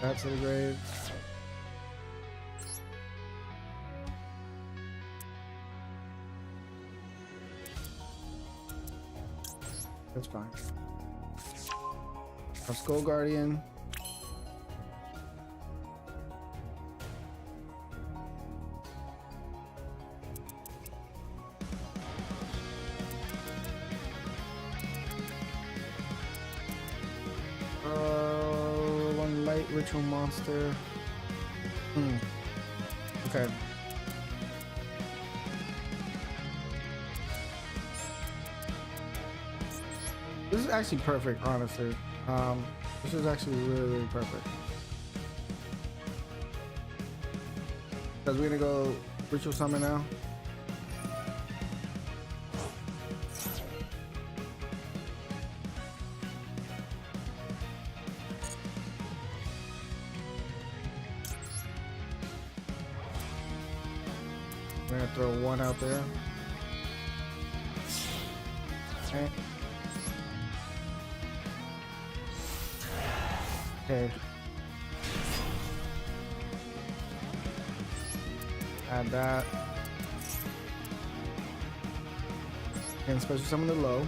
That to the grave. That's fine. Our Skull Guardian. One light ritual monster. Okay. This is actually perfect, honestly. This is actually really, really perfect. Because we're gonna go ritual summon now. We're gonna throw one out there. Okay. Okay. Add that. And special summon the low.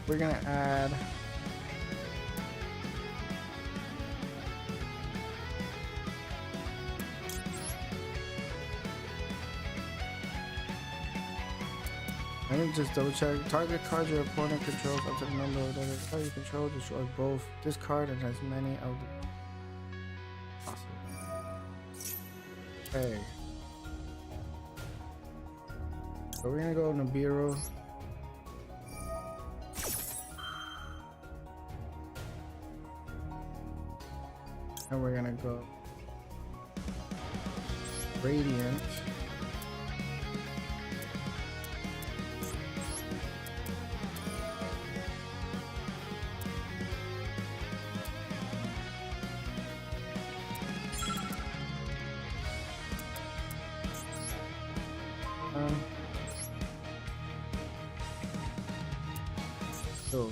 We're gonna add let me just double check. Target card your opponent controls up to the number of other cards you control. Destroy both this card and as many of the possible. Okay. So we're gonna go Nibiru. And we're gonna go Radiant. So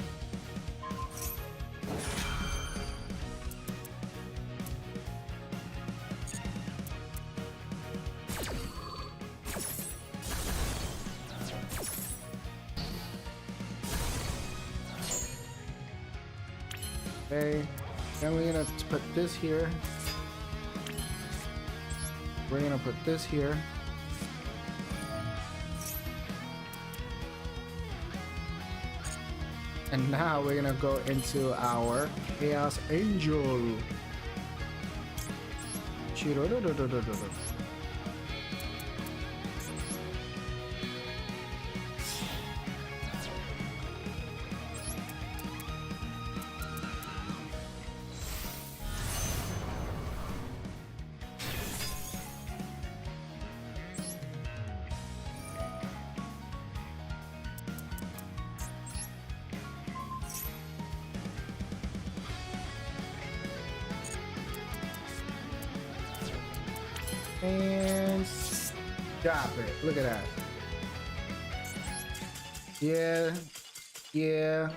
okay, then we're gonna put this here. We're gonna put this here. And now we're gonna go into our Chaos Angel. And stop it. Look at that. Yeah. Yeah.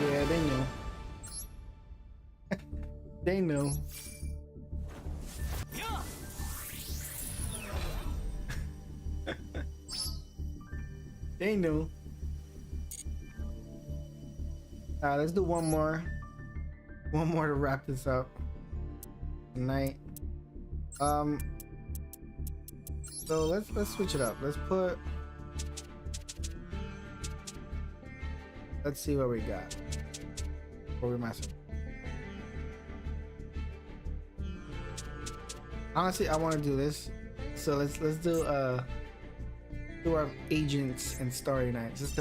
Yeah, they knew. They knew. They knew. Alright, let's do one more. One more to wrap this up tonight. So let's switch it up. Let's see what we got. What we messing. Honestly, I want to do this. So let's do do our agents and Starry Nights just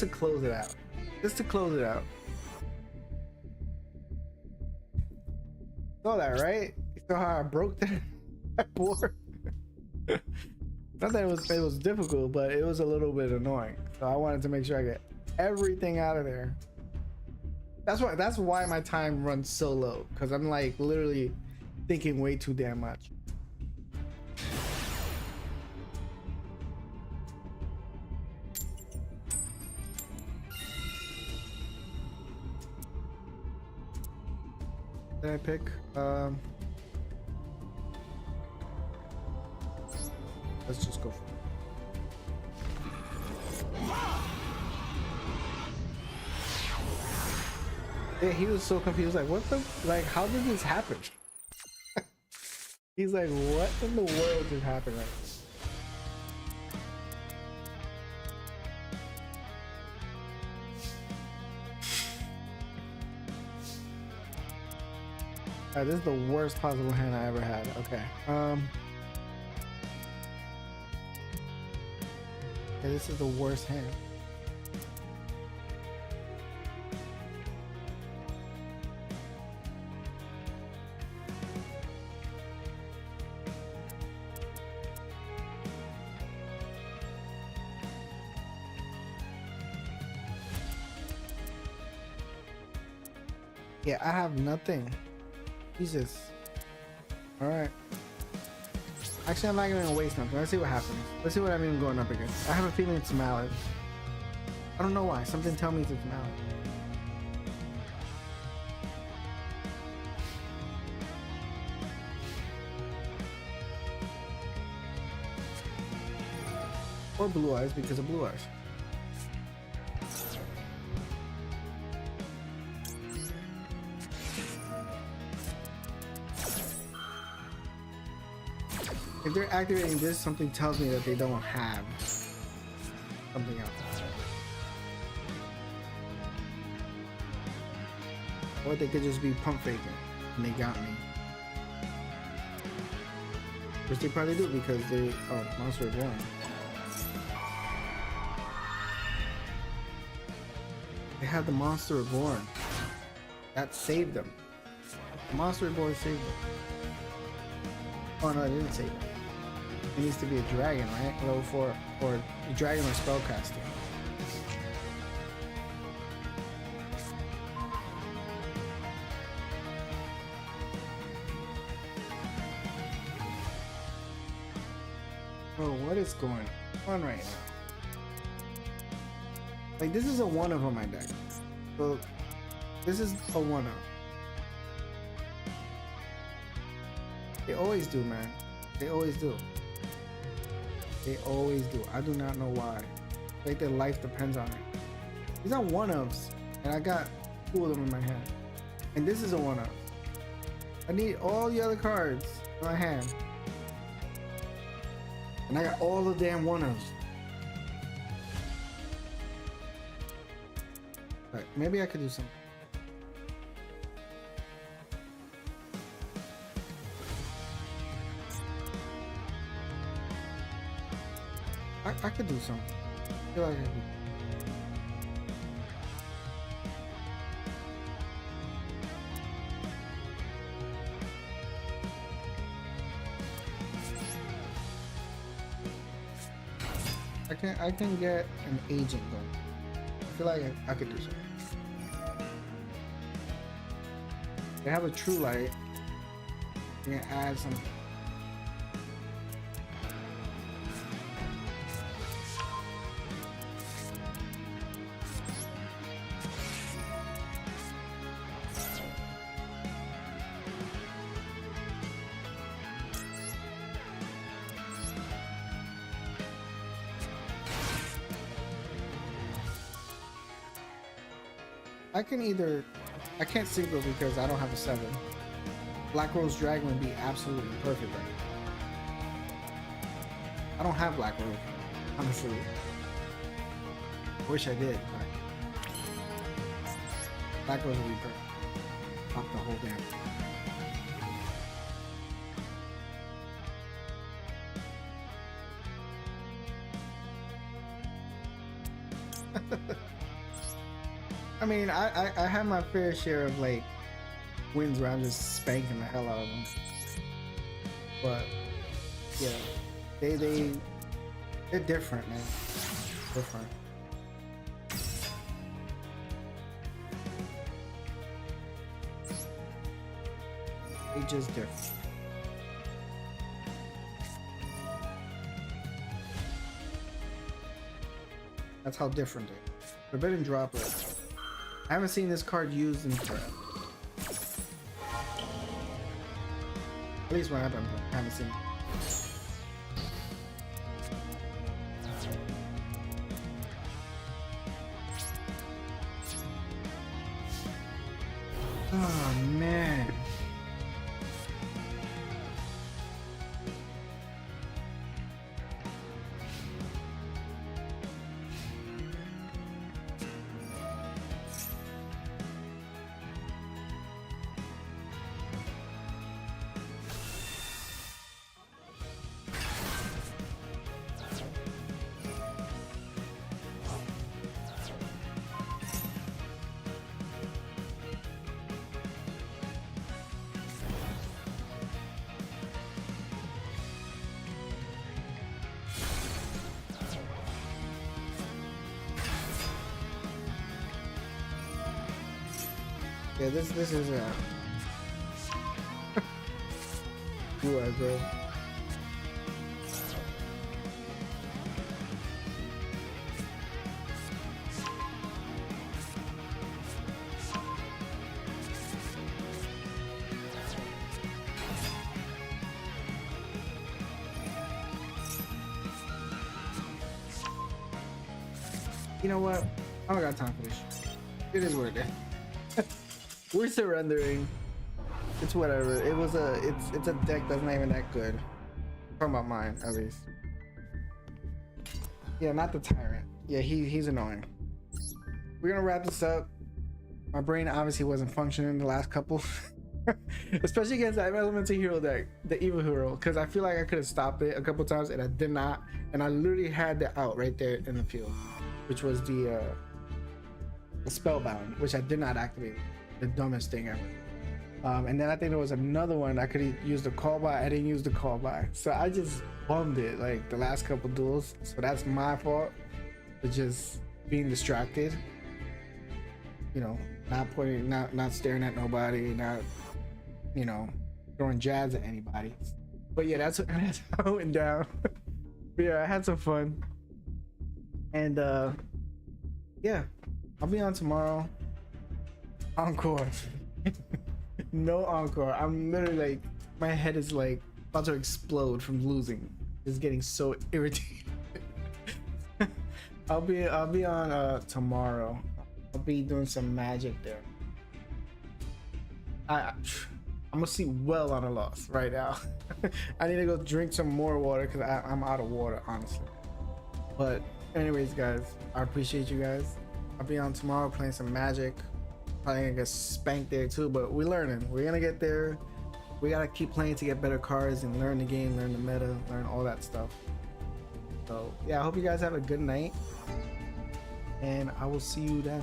to close it out. Just to close it out. Saw that, right? You saw how I broke that board? Not that it was difficult, but it was a little bit annoying. So I wanted to make sure I get everything out of there. That's why my time runs so low, because I'm like literally thinking way too damn much. Did I pick? Let's just go for it. Yeah, he was so confused. Like, what the? Like, how did this happen? He's like, what in the world just happened right now? This is the worst possible hand I ever had. Okay. Yeah, this is the worst hand. Yeah, I have nothing. Jesus. All right. Actually, I'm not gonna waste nothing. Let's see what happens. Let's see what I'm even going up against. I have a feeling it's Mallet. I don't know why. Something tells me it's Mallet. Or Blue Eyes because of Blue Eyes. If they're activating this, something tells me that they don't have something else. Or they could just be pump faking and they got me. Which they probably do because they... Oh, Monster Reborn. They had the Monster Reborn. That saved them. The Monster Reborn saved them. Oh no, it didn't save them. It needs to be a dragon, right? Level 4, or a dragon or spellcaster. Bro, what is going on right now? Like, this is a 1-of on my deck. So, this is a 1-of. They always do, man. They always do. They always do. I do not know why. Like their life depends on it. These are 1-ofs, and I got 2 of them in my hand. And this is a 1-of. I need all the other cards in my hand. And I got all the damn 1-ofs. Alright, maybe I could do something. I could do something. I feel like I could. I can get an agent going. I feel like I could do something. They have a True Light. You can add something. I can't synchro because I don't have a 7. Black Rose Dragon would be absolutely perfect right now. I don't have Black Rose, honestly. I wish I did, but Black Rose would be perfect. Pop the whole damn thing. I mean, I have my fair share of like wins where I'm just spanking the hell out of them. But yeah, they're different, man. Different. They just different. That's how different they are. Forbidden Droplet. I haven't seen this card used in forever. At least when I haven't seen it. Oh man. Yeah, this is Duel, bro. You know what? I don't got time for this shit. It is what it is. We're surrendering. It's whatever. It's a deck that's not even that good. Talking about mine, at least. Yeah, not the Tyrant. Yeah, he's annoying. We're gonna wrap this up. My brain obviously wasn't functioning the last couple. Especially against that elemental hero deck, the evil hero, because I feel like I could have stopped it a couple times and I did not, and I literally had the out right there in the field, which was the Spellbound, which I did not activate. The dumbest thing ever. And then I think there was another one I could use the call by. I didn't use the call by, so I just bummed it like the last couple duels. So that's my fault for just being distracted. You know, not pointing, not staring at nobody, not, you know, throwing jabs at anybody. But yeah, that's how it went down. But yeah, I had some fun. And yeah, I'll be on tomorrow. Encore. No encore. I'm literally like, my head is like about to explode from losing. It's getting so irritated. I'll be on tomorrow. I'll be doing some magic there. I'm gonna see well on a loss right now. I need to go drink some more water because I'm out of water, honestly. But anyways, guys, I appreciate you guys. I'll be on tomorrow playing some magic. Probably gonna get spanked there too, but we're learning. We're gonna get there. We gotta keep playing to get better cards and learn the game, learn the meta, learn all that stuff. So yeah, I hope you guys have a good night, and I will see you then.